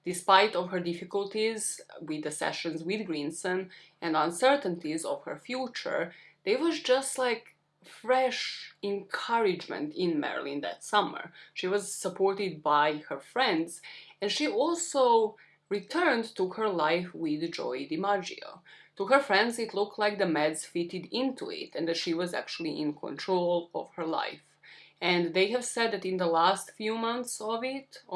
Despite of her difficulties with the sessions with Greenson and uncertainties of her future, there was just like fresh encouragement in Marilyn that summer. She was supported by her friends, and she also returned to her life with Joey DiMaggio. To her friends, it looked like the meds fitted into it and that she was actually in control of her life. And they have said that in the last few months of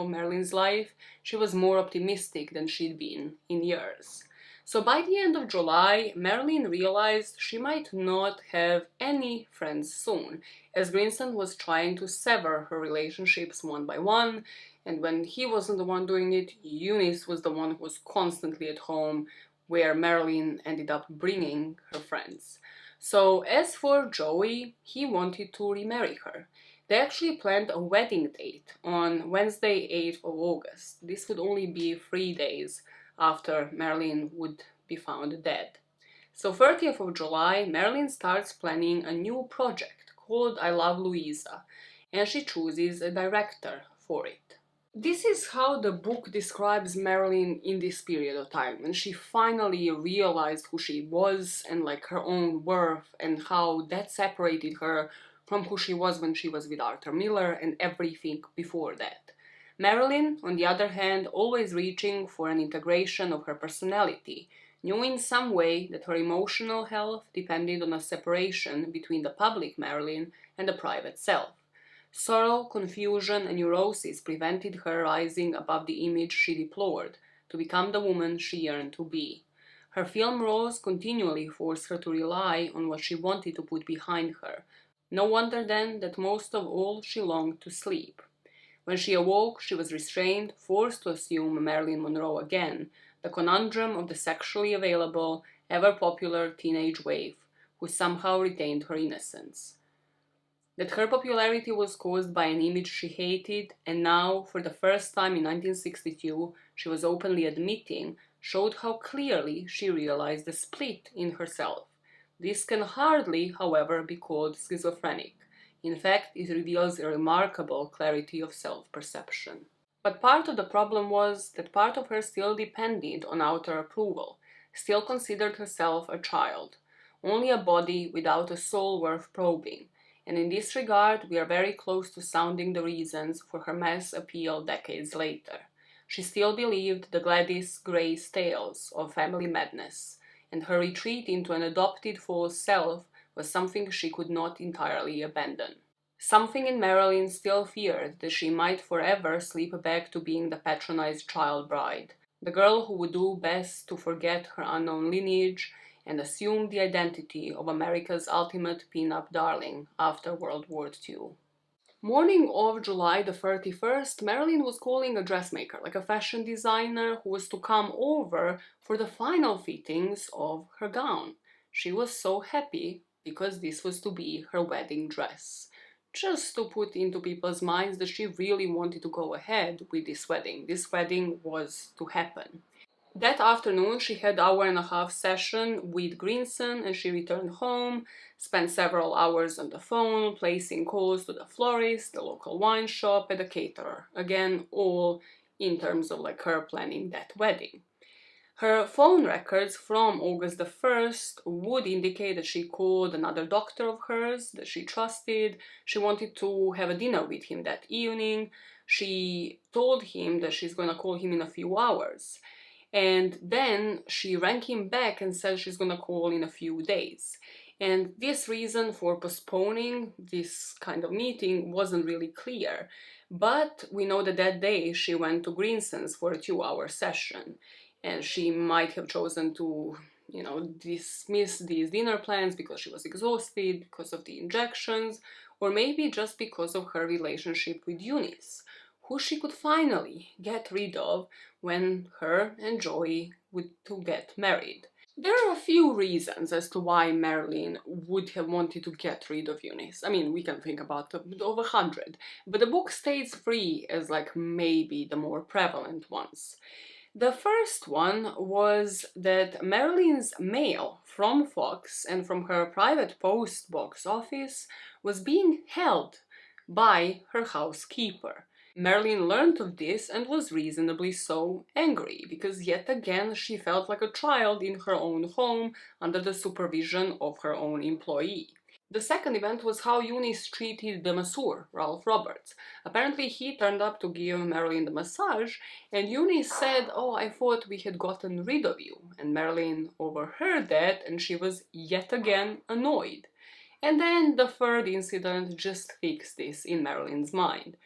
Marilyn's life, she was more optimistic than she'd been in years. So by the end of July, Marilyn realized she might not have any friends soon, as Greenson was trying to sever her relationships one by one, and when he wasn't the one doing it, Eunice was the one who was constantly at home, where Marilyn ended up bringing her friends. So as for Joey, he wanted to remarry her. They actually planned a wedding date on Wednesday, 8th of August. This would only be 3 days after Marilyn would be found dead. So 30th of July, Marilyn starts planning a new project called I Love Louisa, and she chooses a director for it. This is how the book describes Marilyn in this period of time, when she finally realized who she was and like her own worth, and how that separated her from who she was when she was with Arthur Miller and everything before that. Marilyn, on the other hand, always reaching for an integration of her personality, knew in some way that her emotional health depended on a separation between the public Marilyn and the private self. Sorrow, confusion, and neurosis prevented her rising above the image she deplored, to become the woman she yearned to be. Her film roles continually forced her to rely on what she wanted to put behind her. No wonder then that most of all she longed to sleep. When she awoke, she was restrained, forced to assume Marilyn Monroe again, the conundrum of the sexually available, ever-popular teenage waif, who somehow retained her innocence. That her popularity was caused by an image she hated, and now, for the first time in 1962, she was openly admitting, showed how clearly she realized the split in herself. This can hardly, however, be called schizophrenic. In fact, it reveals a remarkable clarity of self-perception. But part of the problem was that part of her still depended on outer approval, still considered herself a child, only a body without a soul worth probing, and in this regard we are very close to sounding the reasons for her mass appeal decades later. She still believed the Gladys Grace tales of family madness, and her retreat into an adopted false self was something she could not entirely abandon. Something in Marilyn still feared that she might forever slip back to being the patronized child bride, the girl who would do best to forget her unknown lineage and assume the identity of America's ultimate pin-up darling after World War II. Morning of July the 31st, Marilyn was calling a dressmaker, like a fashion designer who was to come over for the final fittings of her gown. She was so happy because this was to be her wedding dress. Just to put into people's minds that she really wanted to go ahead with this wedding. This wedding was to happen. That afternoon, she had an hour-and-a-half session with Greenson and she returned home, spent several hours on the phone, placing calls to the florist, the local wine shop, and the caterer. Again, all in terms of like her planning that wedding. Her phone records from August the 1st would indicate that she called another doctor of hers that she trusted. She wanted to have a dinner with him that evening. She told him that she's going to call him in a few hours. And then she rang him back and said she's gonna call in a few days. And this reason for postponing this kind of meeting wasn't really clear. But we know that that day she went to Greenson's for a 2-hour session. And she might have chosen to, dismiss these dinner plans because she was exhausted, because of the injections, or maybe just because of her relationship with Eunice, who she could finally get rid of when her and Joey would to get married. There are a few reasons as to why Marilyn would have wanted to get rid of Eunice. I mean, we can think about over 100, but the book states 3 as like maybe the more prevalent ones. The first one was that Marilyn's mail from Fox and from her private post box office was being held by her housekeeper. Marilyn learned of this and was reasonably so angry, because yet again she felt like a child in her own home under the supervision of her own employee. The second event was how Eunice treated the masseur, Ralph Roberts. Apparently he turned up to give Marilyn the massage, and Eunice said, "Oh, I thought we had gotten rid of you." And Marilyn overheard that, and she was yet again annoyed. And then the third incident just fixed this in Marilyn's mind.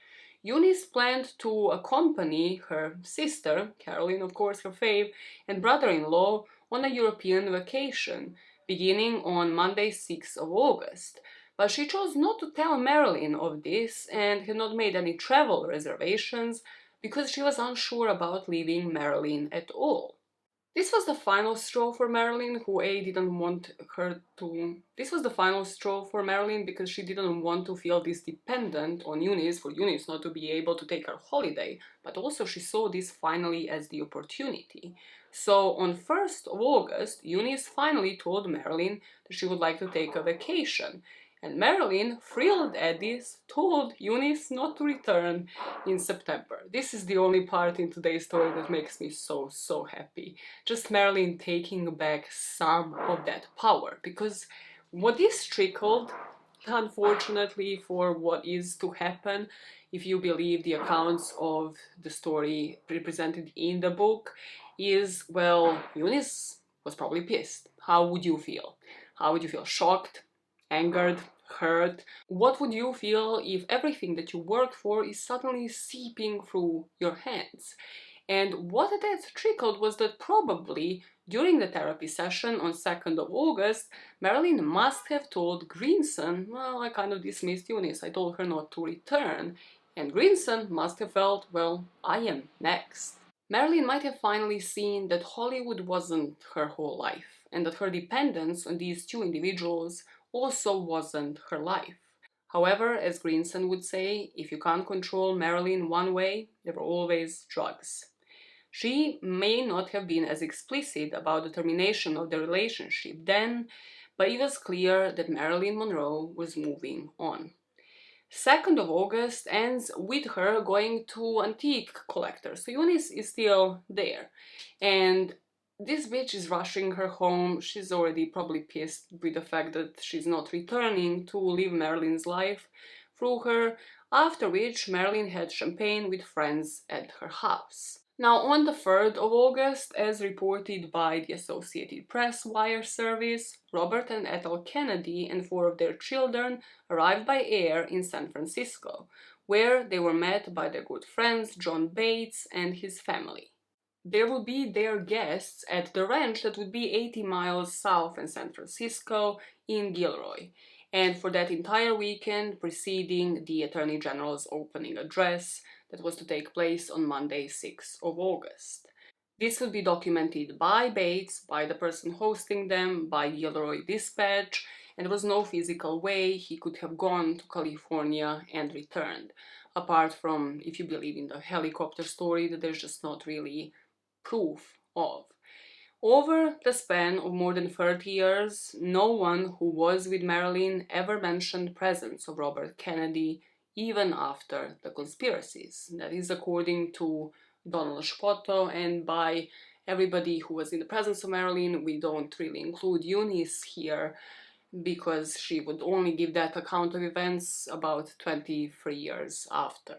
Eunice planned to accompany her sister, Caroline of course her fave, and brother-in-law on a European vacation, beginning on Monday 6th of August. But she chose not to tell Marilyn of this and had not made any travel reservations because she was unsure about leaving Marilyn at all. This was the final straw for Marilyn, This was the final straw for Marilyn because she didn't want to feel this dependent on Eunice, for Eunice not to be able to take her holiday, but also she saw this finally as the opportunity. So on 1st of August, Eunice finally told Marilyn that she would like to take a vacation. And Marilyn, thrilled at this, told Eunice not to return in September. This is the only part in today's story that makes me so happy. Just Marilyn taking back some of that power. Because what this trickled, unfortunately, for what is to happen, if you believe the accounts of the story represented in the book, is, well, Eunice was probably pissed. How would you feel? How would you feel? Shocked? Angered, hurt? What would you feel if everything that you worked for is suddenly seeping through your hands? And what that trickled was that probably during the therapy session on 2nd of August, Marilyn must have told Greenson, "Well, I kind of dismissed Eunice, I told her not to return." And Greenson must have felt, well, I am next. Marilyn might have finally seen that Hollywood wasn't her whole life, and that her dependence on these two individuals also wasn't her life. However, as Greenson would say, if you can't control Marilyn one way, there were always drugs. She may not have been as explicit about the termination of the relationship then, but it was clear that Marilyn Monroe was moving on. 2nd of August ends with her going to antique collectors. So Eunice is still there. And this bitch is rushing her home. She's already probably pissed with the fact that she's not returning to live Marilyn's life through her, after which Marilyn had champagne with friends at her house. Now, on the 3rd of August, as reported by the Associated Press wire service, Robert and Ethel Kennedy and 4 of their children arrived by air in San Francisco, where they were met by their good friends John Bates and his family. They would be their guests at the ranch that would be 80 miles south in San Francisco in Gilroy, and for that entire weekend preceding the Attorney General's opening address that was to take place on Monday, 6th of August. This would be documented by Bates, by the person hosting them, by Gilroy Dispatch, and there was no physical way he could have gone to California and returned, apart from, if you believe in the helicopter story, that there's just not really proof of. Over the span of more than 30 years, no one who was with Marilyn ever mentioned presence of Robert Kennedy, even after the conspiracies. That is according to Donald Spoto, and by everybody who was in the presence of Marilyn. We don't really include Eunice here, because she would only give that account of events about 23 years after.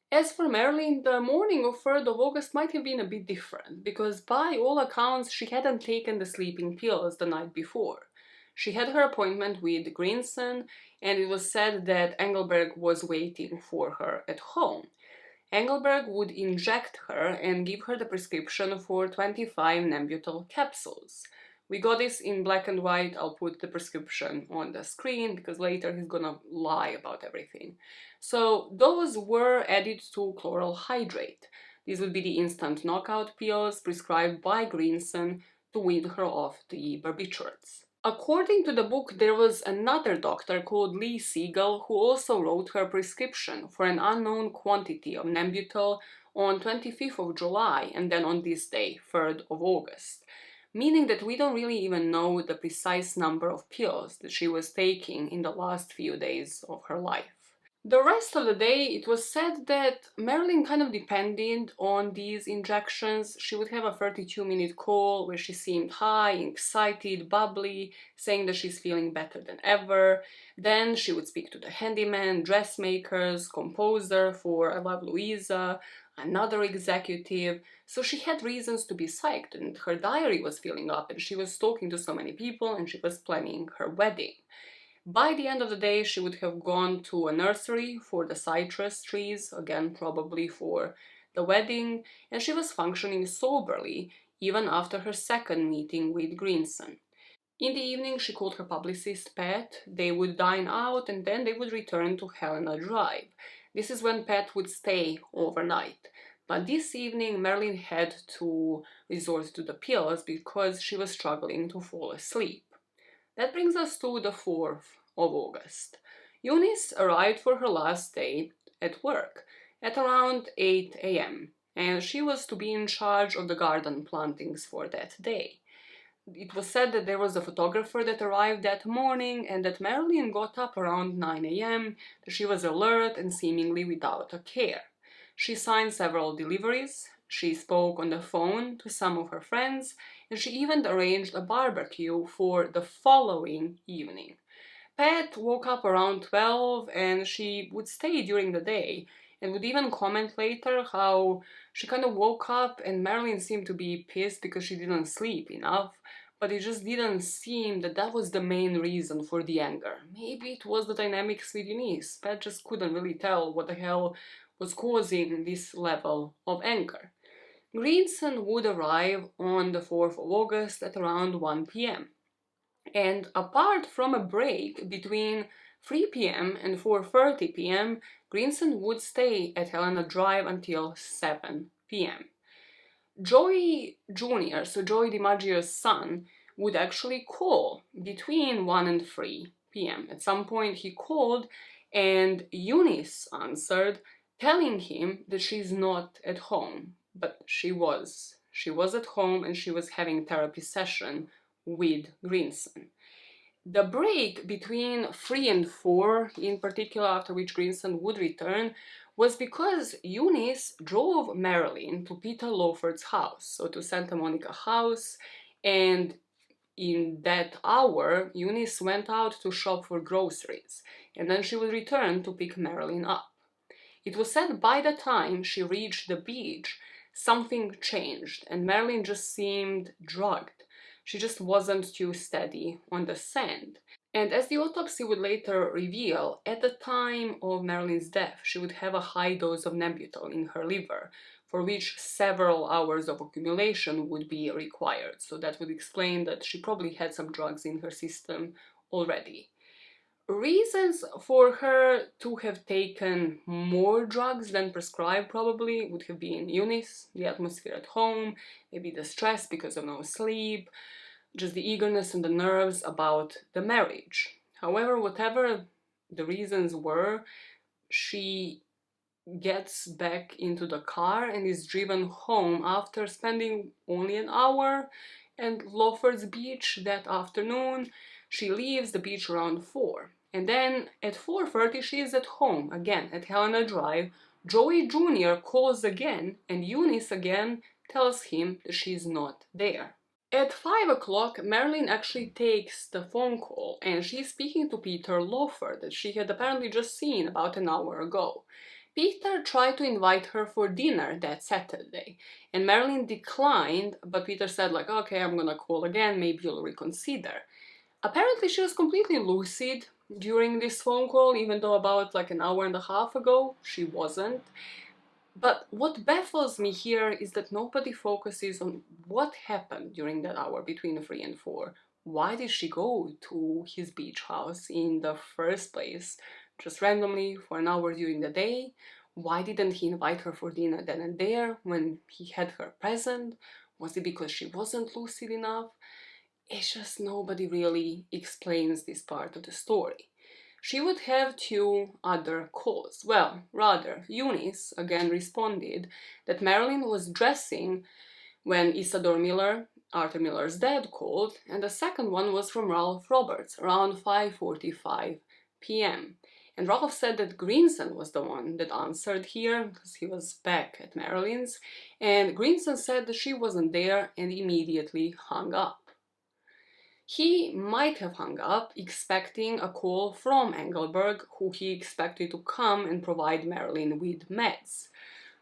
As for Marilyn, the morning of 3rd of August might have been a bit different, because by all accounts she hadn't taken the sleeping pills the night before. She had her appointment with Greenson, and it was said that Engelberg was waiting for her at home. Engelberg would inject her and give her the prescription for 25 Nembutal capsules. We got this in black and white. I'll put the prescription on the screen because later he's gonna lie about everything. So those were added to chloral hydrate. These would be the instant knockout pills prescribed by Greenson to wean her off the barbiturates. According to the book, there was another doctor called Lee Siegel who also wrote her prescription for an unknown quantity of Nembutal on 25th of July and then on this day, 3rd of August. Meaning that we don't really even know the precise number of pills that she was taking in the last few days of her life. The rest of the day, it was said that Marilyn kind of depended on these injections. She would have a 32-minute call where she seemed high, excited, bubbly, saying that she's feeling better than ever. Then she would speak to the handyman, dressmakers, composer for I Love Louisa, another executive. So she had reasons to be psyched, and her diary was filling up, and she was talking to so many people, and she was planning her wedding. By the end of the day, she would have gone to a nursery for the citrus trees, again probably for the wedding, and she was functioning soberly even after her second meeting with Greenson. In the evening, she called her publicist Pat. They would dine out and then they would return to Helena Drive. This is when Pat would stay overnight. But this evening, Marilyn had to resort to the pills because she was struggling to fall asleep. That brings us to the 4th of August. Eunice arrived for her last day at work at around 8 a.m. and she was to be in charge of the garden plantings for that day. It was said that there was a photographer that arrived that morning and that Marilyn got up around 9 a.m., that she was alert and seemingly without a care. She signed several deliveries, she spoke on the phone to some of her friends, and she even arranged a barbecue for the following evening. Pat woke up around 12 and she would stay during the day and would even comment later how she kind of woke up and Marilyn seemed to be pissed because she didn't sleep enough, but it just didn't seem that that was the main reason for the anger. Maybe it was the dynamics with Eunice. Pat just couldn't really tell what the hell was causing this level of anger. Greenson would arrive on the 4th of August at around 1 p.m. And apart from a break between 3 p.m. and 4:30 p.m., Greenson would stay at Helena Drive until 7 p.m. Joey Jr., so Joey DiMaggio's son, would actually call between 1 and 3 p.m. At some point he called and Eunice answered, telling him that she's not at home. But she was. She was at home and she was having therapy session with Greenson. The break between 3 and 4, in particular after which Greenson would return, was because Eunice drove Marilyn to Peter Lawford's house, so to Santa Monica House, and in that hour, Eunice went out to shop for groceries, and then she would return to pick Marilyn up. It was said by the time she reached the beach something changed, and Marilyn just seemed drugged. She just wasn't too steady on the scent. And as the autopsy would later reveal, at the time of Marilyn's death, she would have a high dose of Nembutal in her liver, for which several hours of accumulation would be required. So that would explain that she probably had some drugs in her system already. Reasons for her to have taken more drugs than prescribed probably would have been Eunice, the atmosphere at home, maybe the stress because of no sleep, just the eagerness and the nerves about the marriage. However, whatever the reasons were, she gets back into the car and is driven home after spending only an hour at Lawford's Beach that afternoon. She leaves the beach around 4. And then at 4:30 she is at home again at Helena Drive. Joey Jr. calls again and Eunice again tells him that she's not there. At 5 o'clock, Marilyn actually takes the phone call and she's speaking to Peter Lawford that she had apparently just seen about an hour ago. Peter tried to invite her for dinner that Saturday, and Marilyn declined, but Peter said like, okay, I'm gonna call again, maybe you'll reconsider. Apparently she was completely lucid during this phone call, even though about like an hour and a half ago she wasn't. But what baffles me here is that nobody focuses on what happened during that hour between 3 and 4. Why did she go to his beach house in the first place? Just randomly for an hour during the day? Why didn't he invite her for dinner then and there when he had her present? Was it because she wasn't lucid enough? It's just nobody really explains this part of the story. She would have 2 other calls. Well, rather, Eunice again responded that Marilyn was dressing when Isadore Miller, Arthur Miller's dad, called, and the second one was from Ralph Roberts around 5:45 p.m. And Ralph said that Greenson was the one that answered here because he was back at Marilyn's, and Greenson said that she wasn't there and immediately hung up. He might have hung up expecting a call from Engelberg, who he expected to come and provide Marilyn with meds.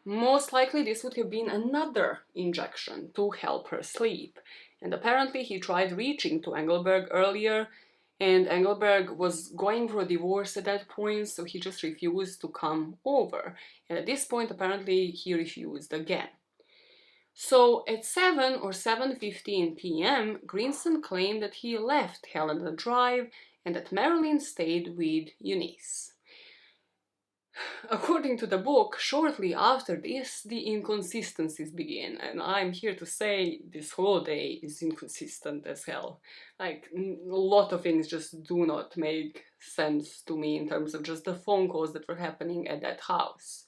Most likely this would have been another injection to help her sleep, and apparently he tried reaching to Engelberg earlier, and Engelberg was going for a divorce at that point, so he just refused to come over, and at this point apparently he refused again. So at 7 or 7:15 p.m., Greenson claimed that he left Helena Drive and that Marilyn stayed with Eunice. According to the book, shortly after this, the inconsistencies begin, and I'm here to say this whole day is inconsistent as hell. Like, a lot of things just do not make sense to me in terms of just the phone calls that were happening at that house.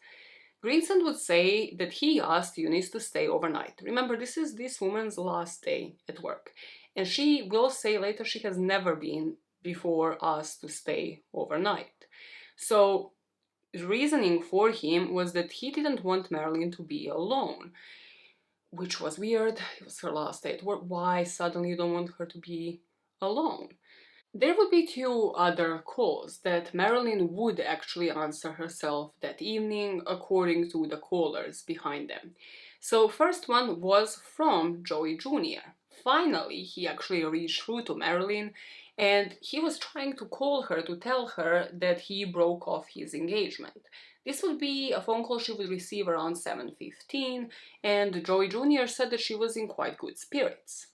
Greenson would say that he asked Eunice to stay overnight. Remember, this is this woman's last day at work, and she will say later she has never been before asked to stay overnight. So reasoning for him was that he didn't want Marilyn to be alone, which was weird. It was her last day at work. Why suddenly you don't want her to be alone? There would be 2 other calls that Marilyn would actually answer herself that evening, according to the callers behind them. So first one was from Joey Jr. Finally, he actually reached through to Marilyn, and he was trying to call her to tell her that he broke off his engagement. This would be a phone call she would receive around 7:15, and Joey Jr. said that she was in quite good spirits.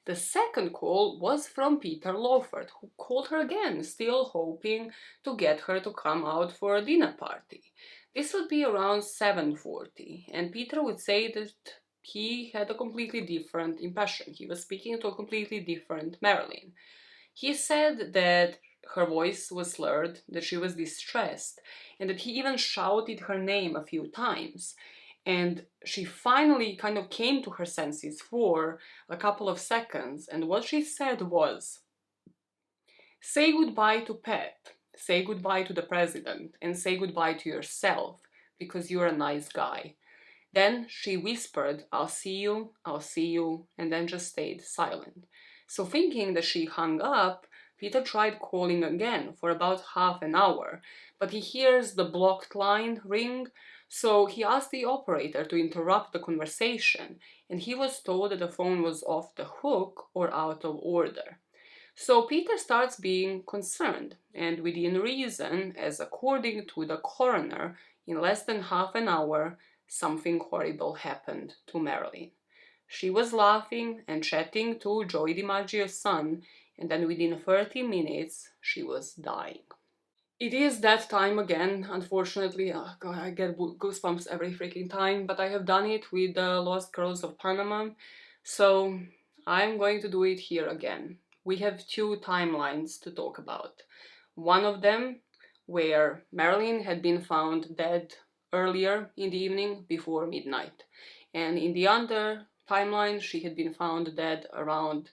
The second call was from Peter Lawford, who called her again, still hoping to get her to come out for a dinner party. This would be around 7:40, and Peter would say that he had a completely different impression. He was speaking to a completely different Marilyn. He said that her voice was slurred, that she was distressed, and that he even shouted her name a few times. And she finally kind of came to her senses for a couple of seconds, and what she said was, "Say goodbye to Pat, say goodbye to the president, and say goodbye to yourself, because you're a nice guy." Then she whispered, "I'll see you, and then just stayed silent. So thinking that she hung up, Peter tried calling again for about half an hour, but he hears the blocked line ring, So he asked the operator to interrupt the conversation, and he was told that the phone was off the hook or out of order. So Peter starts being concerned, and within reason, as according to the coroner, in less than half an hour, something horrible happened to Marilyn. She was laughing and chatting to Joey DiMaggio's son, and then within 30 minutes, she was dying. It is that time again, unfortunately. Oh God, I get goosebumps every freaking time, but I have done it with the Lost Girls of Panama, so I'm going to do it here again. We have two timelines to talk about. One of them where Marilyn had been found dead earlier in the evening before midnight, and in the other timeline she had been found dead around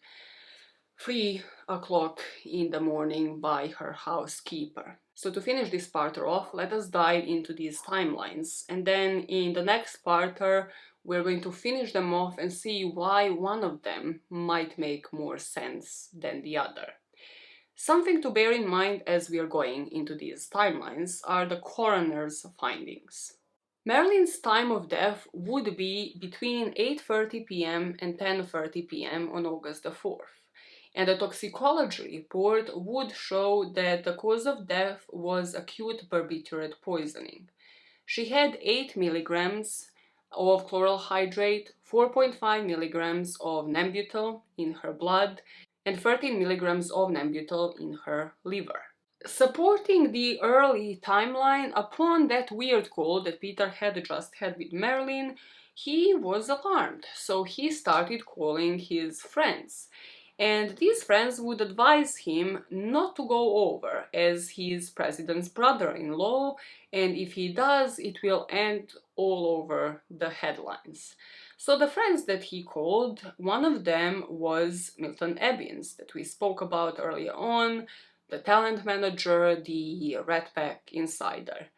3 o'clock in the morning by her housekeeper. So to finish this parter off, let us dive into these timelines, and then in the next parter we're going to finish them off and see why one of them might make more sense than the other. Something to bear in mind as we are going into these timelines are the coroner's findings. Marilyn's time of death would be between 8:30 p.m. and 10:30 p.m. on August the 4th. And the toxicology report would show that the cause of death was acute barbiturate poisoning. She had 8 milligrams of chloral hydrate, 4.5 milligrams of Nembutal in her blood, and 13 milligrams of Nembutal in her liver. Supporting the early timeline, upon that weird call that Peter had just had with Marilyn, he was alarmed, so he started calling his friends. And these friends would advise him not to go over, as he's president's brother-in-law, and if he does, it will end all over the headlines. So the friends that he called, one of them was Milton Ebbins, that we spoke about earlier on, the talent manager, the Red Pack insider.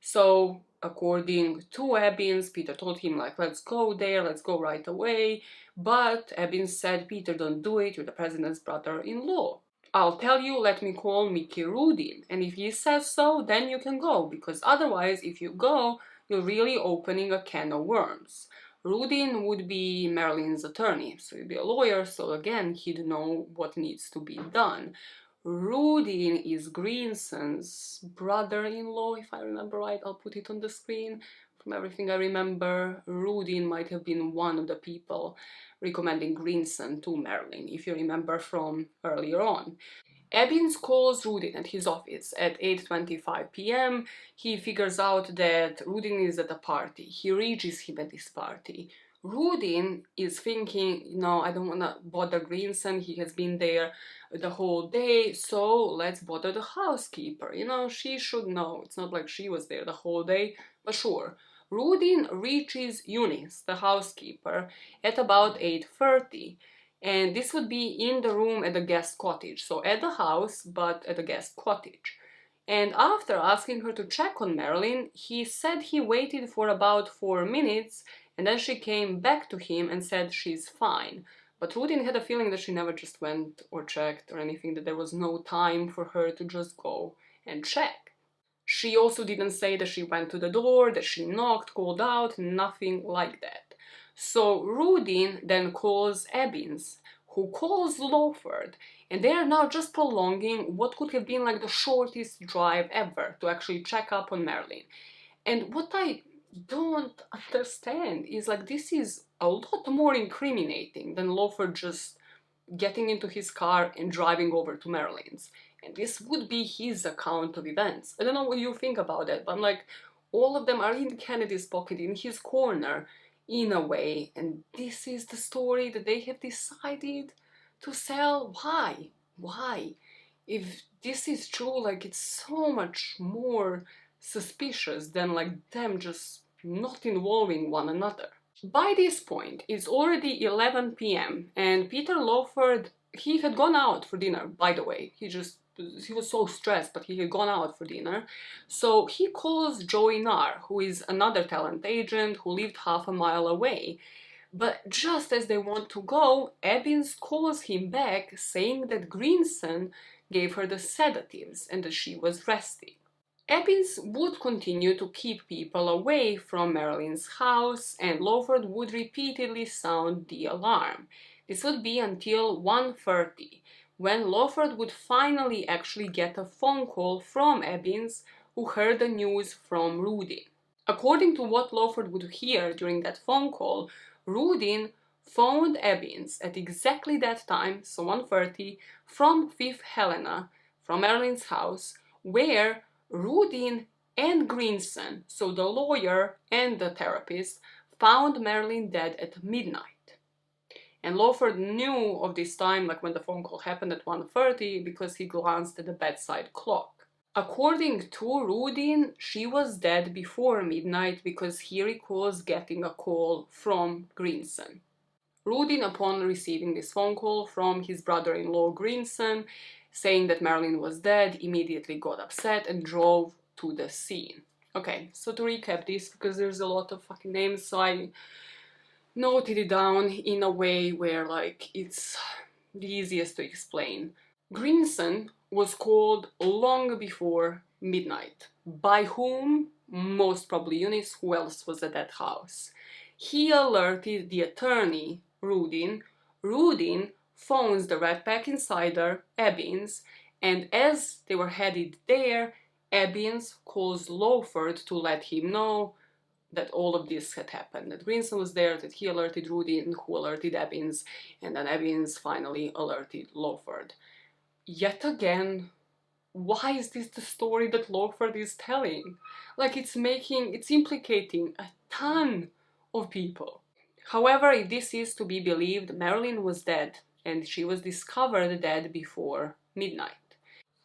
So according to Ebbins, Peter told him, like, let's go there, let's go right away. But Ebbins said, Peter, don't do it, you're the president's brother-in-law. I'll tell you, let me call Mickey Rudin, and if he says so, then you can go, because otherwise, if you go, you're really opening a can of worms. Rudin would be Marilyn's attorney, so he'd be a lawyer, so again, he'd know what needs to be done. Rudin is Greenson's brother-in-law, if I remember right. I'll put it on the screen. From everything I remember, Rudin might have been one of the people recommending Greenson to Marilyn, if you remember from earlier on. Ebbins calls Rudin at his office at 8:25 p.m. He figures out that Rudin is at a party. He reaches him at this party. Rudin is thinking, I don't want to bother Greenson, he has been there the whole day, so let's bother the housekeeper. She should know. It's not like she was there the whole day, but sure. Rudin reaches Eunice, the housekeeper, at about 8:30. And this would be in the room at the guest cottage, so at the house, but at the guest cottage. And after asking her to check on Marilyn, he said he waited for about 4 minutes, and then she came back to him and said she's fine. But Rudin had a feeling that she never just went or checked or anything, that there was no time for her to just go and check. She also didn't say that she went to the door, that she knocked, called out, nothing like that. So Rudin then calls Ebbins, who calls Lawford, and they are now just prolonging what could have been like the shortest drive ever to actually check up on Marilyn. And what I don't understand is, like, this is a lot more incriminating than Lawford just getting into his car and driving over to Marilyn's. And this would be his account of events. I don't know what you think about it, but I'm like, all of them are in Kennedy's pocket, in his corner, in a way, and this is the story that they have decided to sell. Why? If this is true, like, it's so much more suspicious than like them just not involving one another. By this point, it's already 11 p.m. and Peter Lawford, he had gone out for dinner, by the way. He was so stressed, but he had gone out for dinner. So he calls Joey Narr, who is another talent agent who lived half a mile away. But just as they want to go, Ebbins calls him back saying that Greenson gave her the sedatives and that she was resting. Ebbins would continue to keep people away from Marilyn's house, and Lawford would repeatedly sound the alarm. This would be until 1:30, when Lawford would finally actually get a phone call from Ebbins, who heard the news from Rudin. According to what Lawford would hear during that phone call, Rudin phoned Ebbins at exactly that time, so 1:30, from Fifth Helena, from Marilyn's house, where Rudin and Greenson, so the lawyer and the therapist, found Marilyn dead at midnight. And Lawford knew of this time, like when the phone call happened at 1:30, because he glanced at the bedside clock. According to Rudin, she was dead before midnight because he recalls getting a call from Greenson. Rudin, upon receiving this phone call from his brother-in-law Greenson, saying that Marilyn was dead, immediately got upset and drove to the scene. Okay, so to recap this, because there's a lot of fucking names, so I noted it down in a way where, like, it's the easiest to explain. Greenson was called long before midnight. By whom? Most probably Eunice. Who else was at that house? He alerted the attorney, Rudin. Rudin phones the Red Pack insider, Ebbins, and as they were headed there, Ebbins calls Lawford to let him know that all of this had happened, that Greenson was there, that he alerted Rudin, who alerted Ebbins, and then Ebbins finally alerted Lawford. Yet again, why is this the story that Lawford is telling? Like, it's implicating a ton of people. However, if this is to be believed, Marilyn was dead, and she was discovered dead before midnight.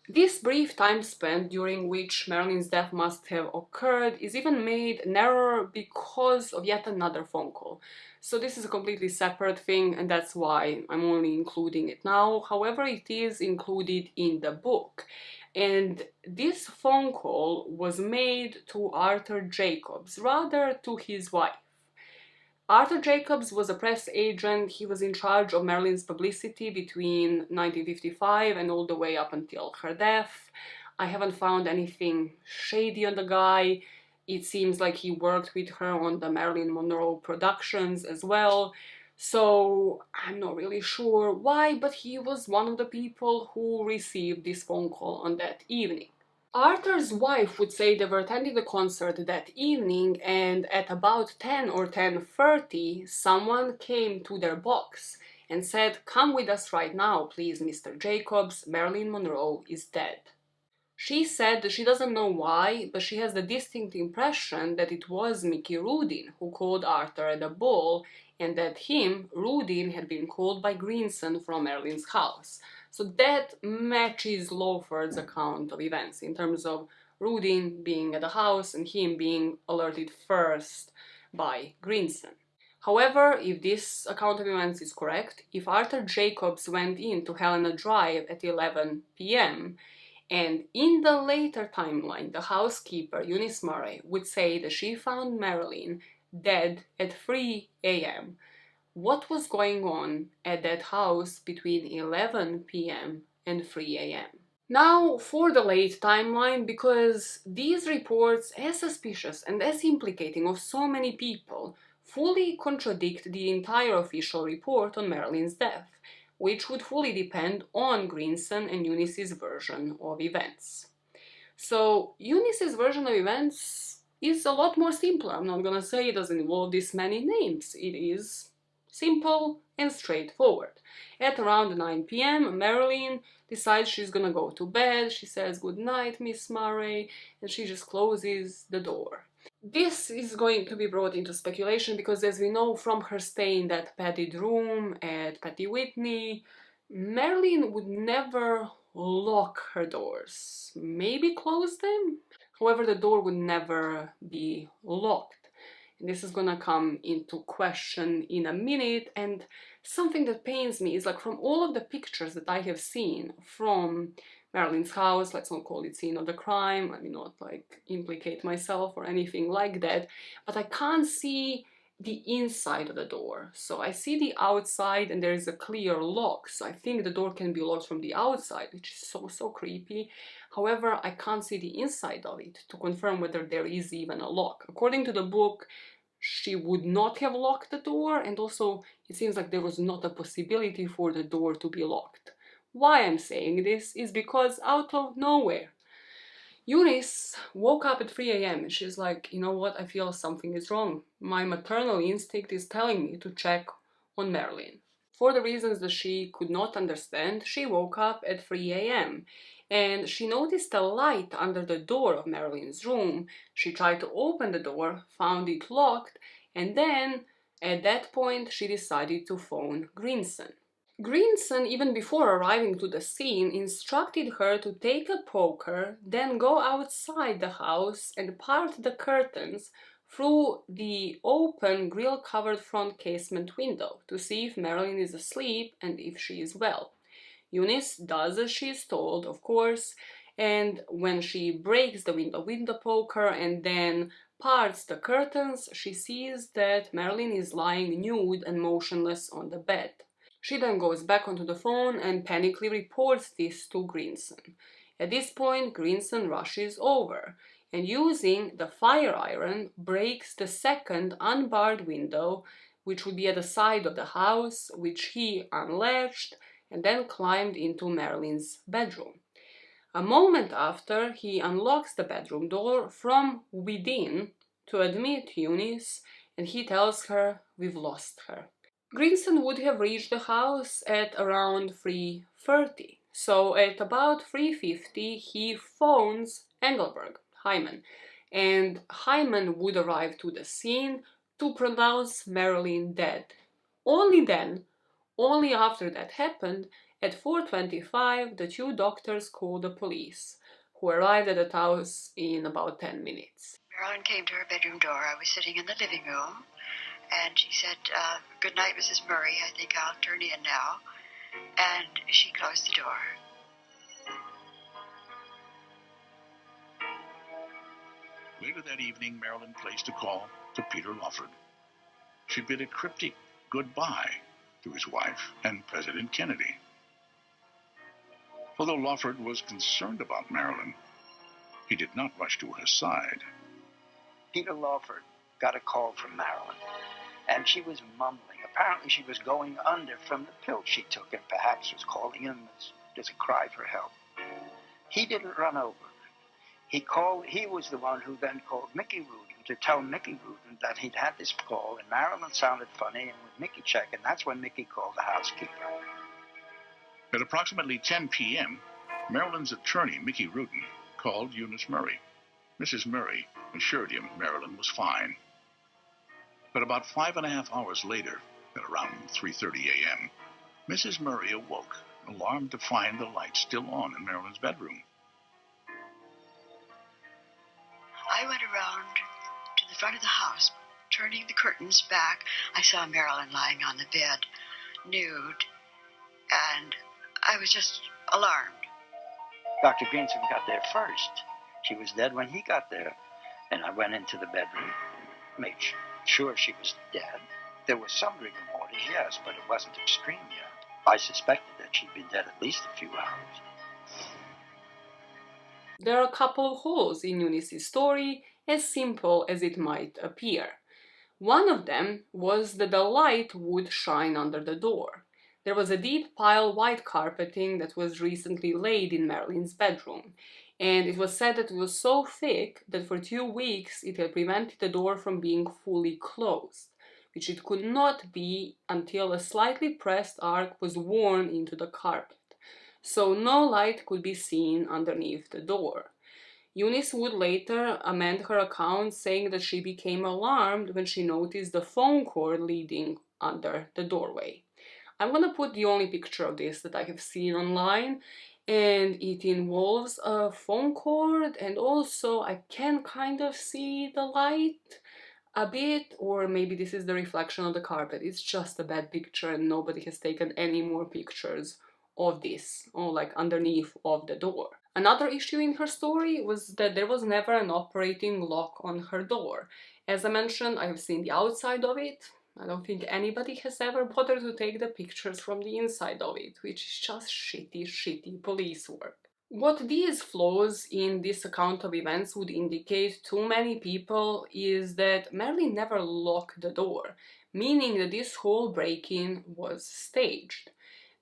This brief time spent during which Marilyn's death must have occurred is even made narrower because of yet another phone call. So this is a completely separate thing, and that's why I'm only including it now. However, it is included in the book. And this phone call was made to Arthur Jacobs, rather to his wife. Arthur Jacobs was a press agent. He was in charge of Marilyn's publicity between 1955 and all the way up until her death. I haven't found anything shady on the guy. It seems like he worked with her on the Marilyn Monroe productions as well. So I'm not really sure why, but he was one of the people who received this phone call on that evening. Arthur's wife would say they were attending the concert that evening, and at about 10 or 10:30, someone came to their box and said, "Come with us right now, please, Mr. Jacobs, Marilyn Monroe is dead." She said that she doesn't know why, but she has the distinct impression that it was Mickey Rudin who called Arthur at the ball, and that Rudin, had been called by Greenson from Marilyn's house. So that matches Lawford's account of events in terms of Rudin being at the house and him being alerted first by Greenson. However, if this account of events is correct, if Arthur Jacobs went in to Helena Drive at 11 p.m., and in the later timeline, the housekeeper, Eunice Murray, would say that she found Marilyn dead at 3 a.m., what was going on at that house between 11 p.m. and 3 a.m.? Now for the late timeline, because these reports, as suspicious and as implicating of so many people, fully contradict the entire official report on Marilyn's death, which would fully depend on Greenson and Eunice's version of events. So Eunice's version of events is a lot more simpler. I'm not gonna say it doesn't involve this many names. It is simple and straightforward. At around 9 p.m., Marilyn decides she's gonna go to bed. She says, "Good night, Miss Murray," and she just closes the door. This is going to be brought into speculation because, as we know from her stay in that padded room at Patty Whitney, Marilyn would never lock her doors. Maybe close them? However, the door would never be locked. This is gonna come into question in a minute, and something that pains me is, like, from all of the pictures that I have seen from Marilyn's house, let's not call it scene of the crime, let me not, like, implicate myself or anything like that, but I can't see the inside of the door. So I see the outside and there is a clear lock. So I think the door can be locked from the outside, which is so creepy. However, I can't see the inside of it to confirm whether there is even a lock. According to the book, she would not have locked the door, and also it seems like there was not a possibility for the door to be locked. Why I'm saying this is because out of nowhere, Eunice woke up at 3 a.m. and she's like, you know what, I feel something is wrong. My maternal instinct is telling me to check on Marilyn. For the reasons that she could not understand, she woke up at 3 a.m. and she noticed a light under the door of Marilyn's room. She tried to open the door, found it locked, and then at that point she decided to phone Greenson. Greenson, even before arriving to the scene, instructed her to take a poker, then go outside the house and part the curtains through the open grill-covered front casement window to see if Marilyn is asleep and if she is well. Eunice does as she is told, of course, and when she breaks the window with the poker and then parts the curtains, she sees that Marilyn is lying nude and motionless on the bed. She then goes back onto the phone and panically reports this to Greenson. At this point, Greenson rushes over and using the fire iron breaks the second unbarred window, which would be at the side of the house, which he unlatched and then climbed into Marilyn's bedroom. A moment after, he unlocks the bedroom door from within to admit Eunice, and he tells her, "We've lost her." Greenson would have reached the house at around 3:30. So at about 3:50 he phones Engelberg, Hyman, and Hyman would arrive to the scene to pronounce Marilyn dead. Only then, only after that happened, at 4:25 the two doctors called the police, who arrived at the house in about 10 minutes. Marilyn came to her bedroom door. I was sitting in the living room. And she said, "Good night, Mrs. Murray. I think I'll turn in now." And she closed the door. Later that evening, Marilyn placed a call to Peter Lawford. She bid a cryptic goodbye to his wife and President Kennedy. Although Lawford was concerned about Marilyn, he did not rush to her side. Peter Lawford got a call from Marilyn, and she was mumbling. Apparently she was going under from the pill she took and perhaps was calling him as a cry for help. He didn't run over. He was the one who then called Mickey Rudin to tell Mickey Rudin that he'd had this call, and Marilyn sounded funny, and with Mickey check, and that's when Mickey called the housekeeper. At approximately 10 p.m., Marilyn's attorney, Mickey Rudin, called Eunice Murray. Mrs. Murray assured him Marilyn was fine. But about 5.5 hours later, at around 3:30 a.m., Mrs. Murray awoke, alarmed to find the light still on in Marilyn's bedroom. I went around to the front of the house, turning the curtains back. I saw Marilyn lying on the bed, nude, and I was just alarmed. Dr. Greenson got there first. She was dead when he got there. And I went into the bedroom, made sure she was dead. There was some rigor mortis, yes, but it wasn't extreme yet. I suspected that she'd been dead at least a few hours. There are a couple of holes in Eunice's story, as simple as it might appear. One of them was that the light would shine under the door. There was a deep pile white carpeting that was recently laid in Marilyn's bedroom, and it was said that it was so thick that for 2 weeks it had prevented the door from being fully closed, which it could not be until a slightly pressed arc was worn into the carpet. So no light could be seen underneath the door. Eunice would later amend her account, saying that she became alarmed when she noticed the phone cord leading under the doorway. I'm going to put the only picture of this that I have seen online, and it involves a phone cord, and also I can kind of see the light a bit, or maybe this is the reflection of the carpet. It's just a bad picture and nobody has taken any more pictures of this, or like underneath of the door. Another issue in her story was that there was never an operating lock on her door, As I mentioned, I have seen the outside of it. I don't think anybody has ever bothered to take the pictures from the inside of it, which is just shitty police work. What these flaws in this account of events would indicate to many people is that Marilyn never locked the door, meaning that this whole break-in was staged.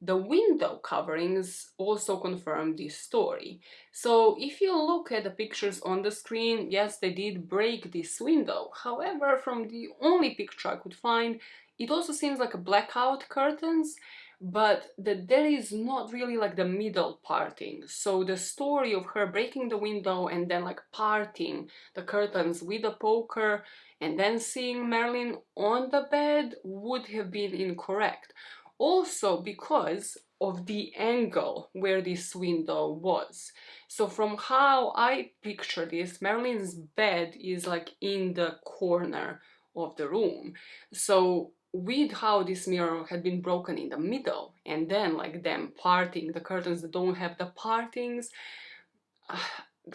The window coverings also confirm this story. So if you look at the pictures on the screen, yes, they did break this window. However, from the only picture I could find, it also seems like a blackout curtains, but that there is not really like the middle parting. So the story of her breaking the window and then like parting the curtains with a poker and then seeing Marilyn on the bed would have been incorrect. Also because of the angle where this window was. So from how I picture this, Marilyn's bed is like in the corner of the room. So with how this mirror had been broken in the middle and then like them parting the curtains that don't have the partings,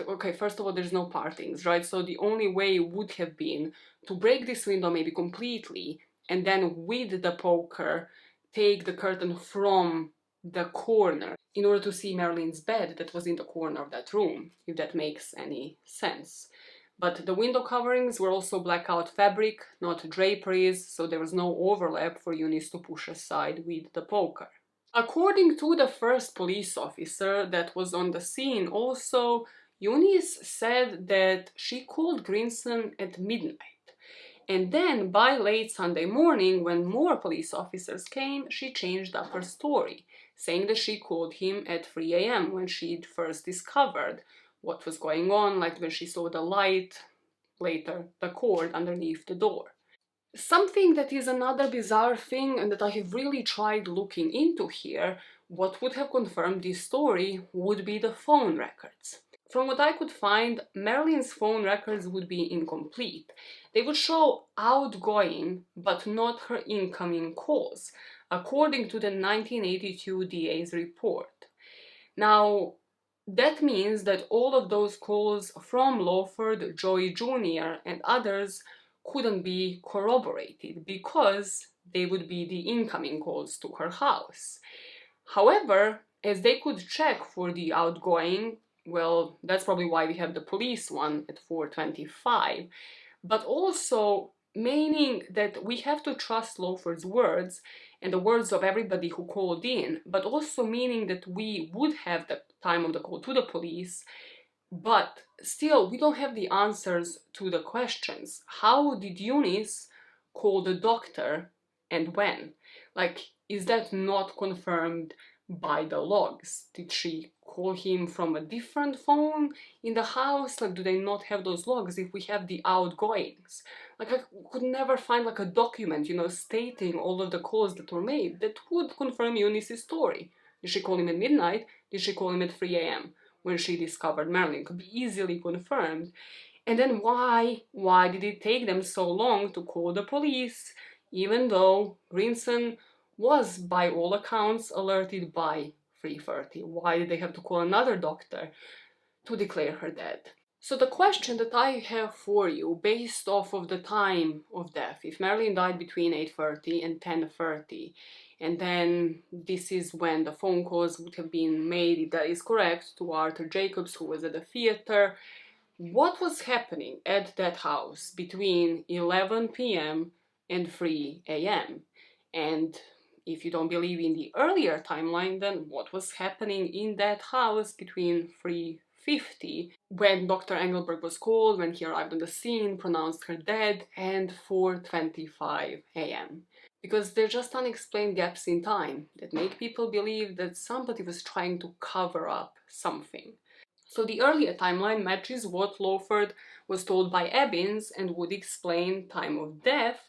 okay, first of all, there's no partings, right? So the only way would have been to break this window maybe completely and then with the poker take the curtain from the corner in order to see Marilyn's bed that was in the corner of that room, if that makes any sense. But the window coverings were also blackout fabric, not draperies, so there was no overlap for Eunice to push aside with the poker. According to the first police officer that was on the scene also, Eunice said that she called Greenson at midnight. And then by late Sunday morning, when more police officers came, she changed up her story, saying that she called him at 3 a.m. when she'd first discovered what was going on, like when she saw the light, later the cord underneath the door. Something that is another bizarre thing and that I have really tried looking into here, what would have confirmed this story would be the phone records. From what I could find, Marilyn's phone records would be incomplete. They would show outgoing, but not her incoming calls, according to the 1982 DA's report. Now, that means that all of those calls from Lawford, Joey Jr. and others couldn't be corroborated because they would be the incoming calls to her house. However, as they could check for the outgoing, well, that's probably why we have the police one at 4:25, but also meaning that we have to trust Lawford's words and the words of everybody who called in, but also meaning that we would have the time of the call to the police, but still we don't have the answers to the questions. How did Eunice call the doctor and when? Like, is that not confirmed by the logs? Did she call him from a different phone in the house? Like, do they not have those logs if we have the outgoings? Like, I could never find like a document, you know, stating all of the calls that were made that would confirm Eunice's story. Did she call him at midnight? Did she call him at 3 a.m. when she discovered Marilyn? Could be easily confirmed. And then why did it take them so long to call the police, even though Greenson was, by all accounts, alerted by 3:30? Why did they have to call another doctor to declare her dead? So the question that I have for you, based off of the time of death, if Marilyn died between 8:30 and 10:30, and then this is when the phone calls would have been made, if that is correct, to Arthur Jacobs, who was at the theater, what was happening at that house between 11 p.m. and 3 a.m.? And if you don't believe in the earlier timeline, then what was happening in that house between 3:50, when Dr. Engelberg was called, when he arrived on the scene, pronounced her dead, and 4:25 a.m.? Because they're just unexplained gaps in time that make people believe that somebody was trying to cover up something. So the earlier timeline matches what Lawford was told by Ebbins and would explain time of death,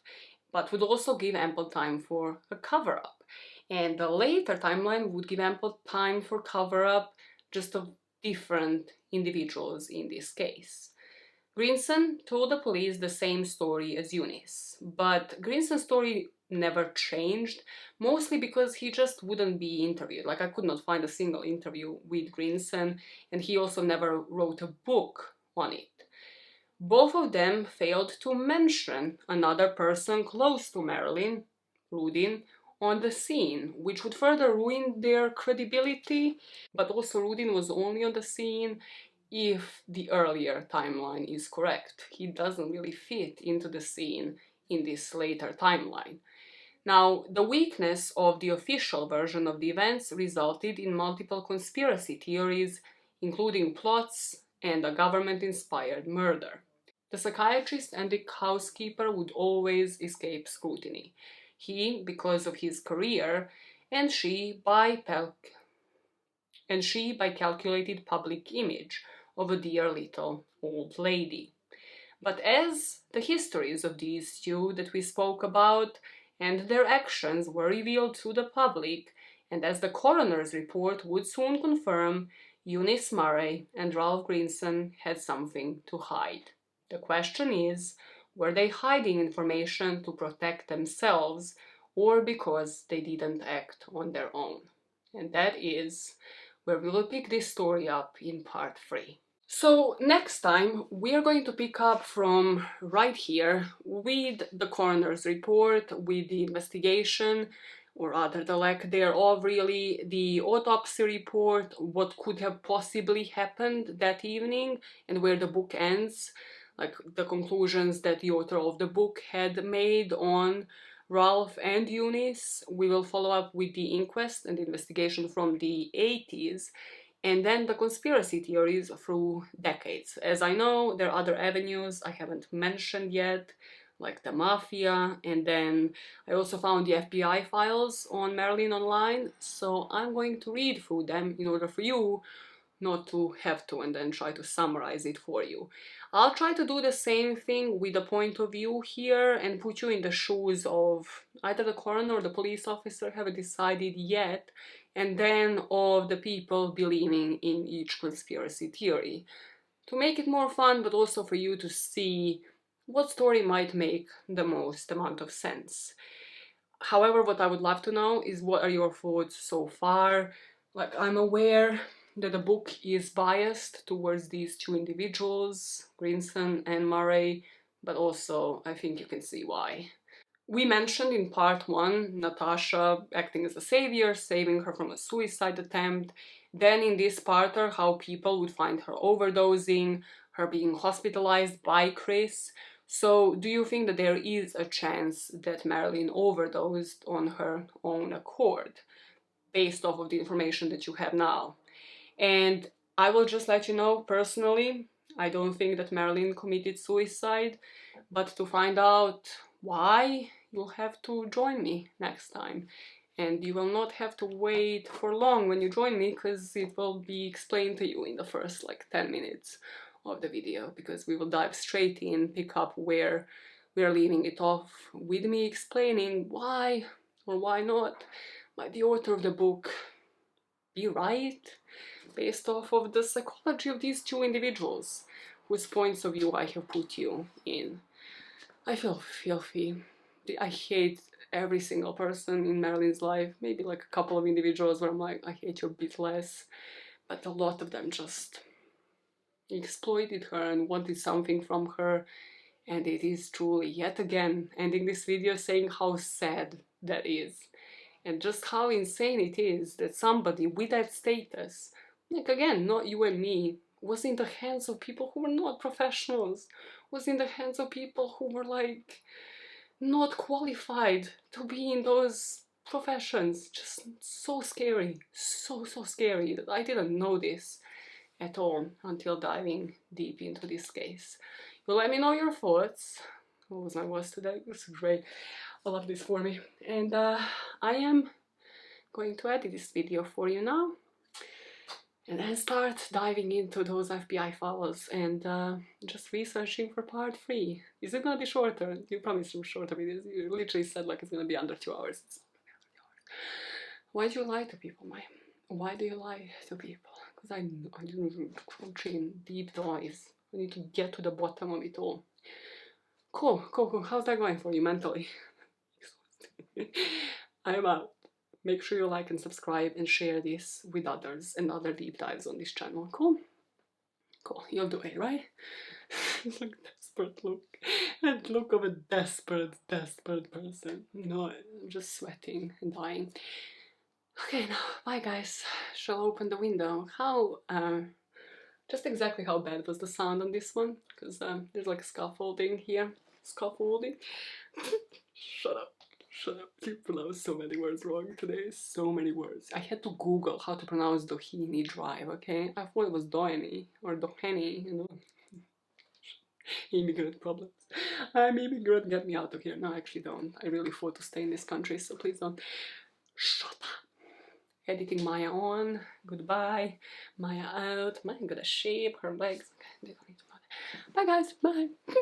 but would also give ample time for a cover-up. And the later timeline would give ample time for cover-up, just of different individuals in this case. Greenson told the police the same story as Eunice, but Greenson's story never changed, mostly because he just wouldn't be interviewed. Like, I could not find a single interview with Greenson, and he also never wrote a book on it. Both of them failed to mention another person close to Marilyn, Rudin, on the scene, which would further ruin their credibility, but also Rudin was only on the scene if the earlier timeline is correct. He doesn't really fit into the scene in this later timeline. Now, the weakness of the official version of the events resulted in multiple conspiracy theories, including plots and a government-inspired murder. The psychiatrist and the housekeeper would always escape scrutiny. He, because of his career, and she by calculated public image of a dear little old lady. But as the histories of these two that we spoke about and their actions were revealed to the public, and as the coroner's report would soon confirm, Eunice Murray and Ralph Greenson had something to hide. The question is, were they hiding information to protect themselves or because they didn't act on their own? And that is where we will pick this story up in part 3. So next time we are going to pick up from right here with the coroner's report, with the investigation, or rather the lack thereof really, the autopsy report, what could have possibly happened that evening, and where the book ends, like the conclusions that the author of the book had made on Ralph and Eunice. We will follow up with the inquest and the investigation from the 80s, and then the conspiracy theories through decades. As I know, there are other avenues I haven't mentioned yet, like the mafia, and then I also found the FBI files on Marilyn online, so I'm going to read through them in order for you not to have to and then try to summarize it for you. I'll try to do the same thing with a point of view here and put you in the shoes of either the coroner or the police officer, haven't decided yet, and then of the people believing in each conspiracy theory. To make it more fun, but also for you to see what story might make the most amount of sense. However, what I would love to know is what are your thoughts so far. Like, I'm aware that the book is biased towards these two individuals, Greenson and Murray, but also I think you can see why. We mentioned in part 1 Natasha acting as a savior, saving her from a suicide attempt. Then in this parter, how people would find her overdosing, her being hospitalized by Chris. So do you think that there is a chance that Marilyn overdosed on her own accord, based off of the information that you have now? And I will just let you know, personally, I don't think that Marilyn committed suicide, but to find out why, you'll have to join me next time. And you will not have to wait for long when you join me, because it will be explained to you in the first like 10 minutes of the video, because we will dive straight in, pick up where we are leaving it off, with me explaining why or why not might the author of the book be right, based off of the psychology of these two individuals, whose points of view I have put you in. I feel filthy. I hate every single person in Marilyn's life, maybe like a couple of individuals where I'm like, I hate you a bit less, but a lot of them just exploited her and wanted something from her, and it is truly, yet again, ending this video saying how sad that is, and just how insane it is that somebody with that status, like again, not you and me, was in the hands of people who were not professionals, was in the hands of people who were like not qualified to be in those professions. Just so scary, so scary that I didn't know this at all until diving deep into this case. Well, let me know your thoughts. What was my voice today? It's great. I love this for me. And I am going to edit this video for you now, and then start diving into those FBI files and just researching for part 3. Is it gonna be shorter? You promised some shorter videos. You literally said like it's gonna be under 2 hours. It's not gonna be under 2 hours. Why do you lie to people, Maya? Why do you lie to people? Because I didn't crouch in deep dives. I need to get to the bottom of it all. Cool. How's that going for you mentally? I'm out. Make sure you like and subscribe and share this with others and other deep dives on this channel. Cool? Cool. You'll do it, right? It's like desperate look. That look of a desperate person. No, I'm just sweating and dying. Okay, now, bye guys. Shall I open the window? How, just exactly how bad was the sound on this one? Because there's like scaffolding here. Scaffolding? Shut up. Shut up. You pronounce so many words wrong today. So many words. I had to Google how to pronounce Doheny Drive, okay? I thought it was Doheny or Doheny, you know. Immigrant problems. I'm immigrant, get me out of here. No, I actually don't. I really thought to stay in this country, so please don't. Shut up. Editing Maya on. Goodbye. Maya out. Maya got a shape, her legs. Okay, they don't need to know that. Bye guys. Bye.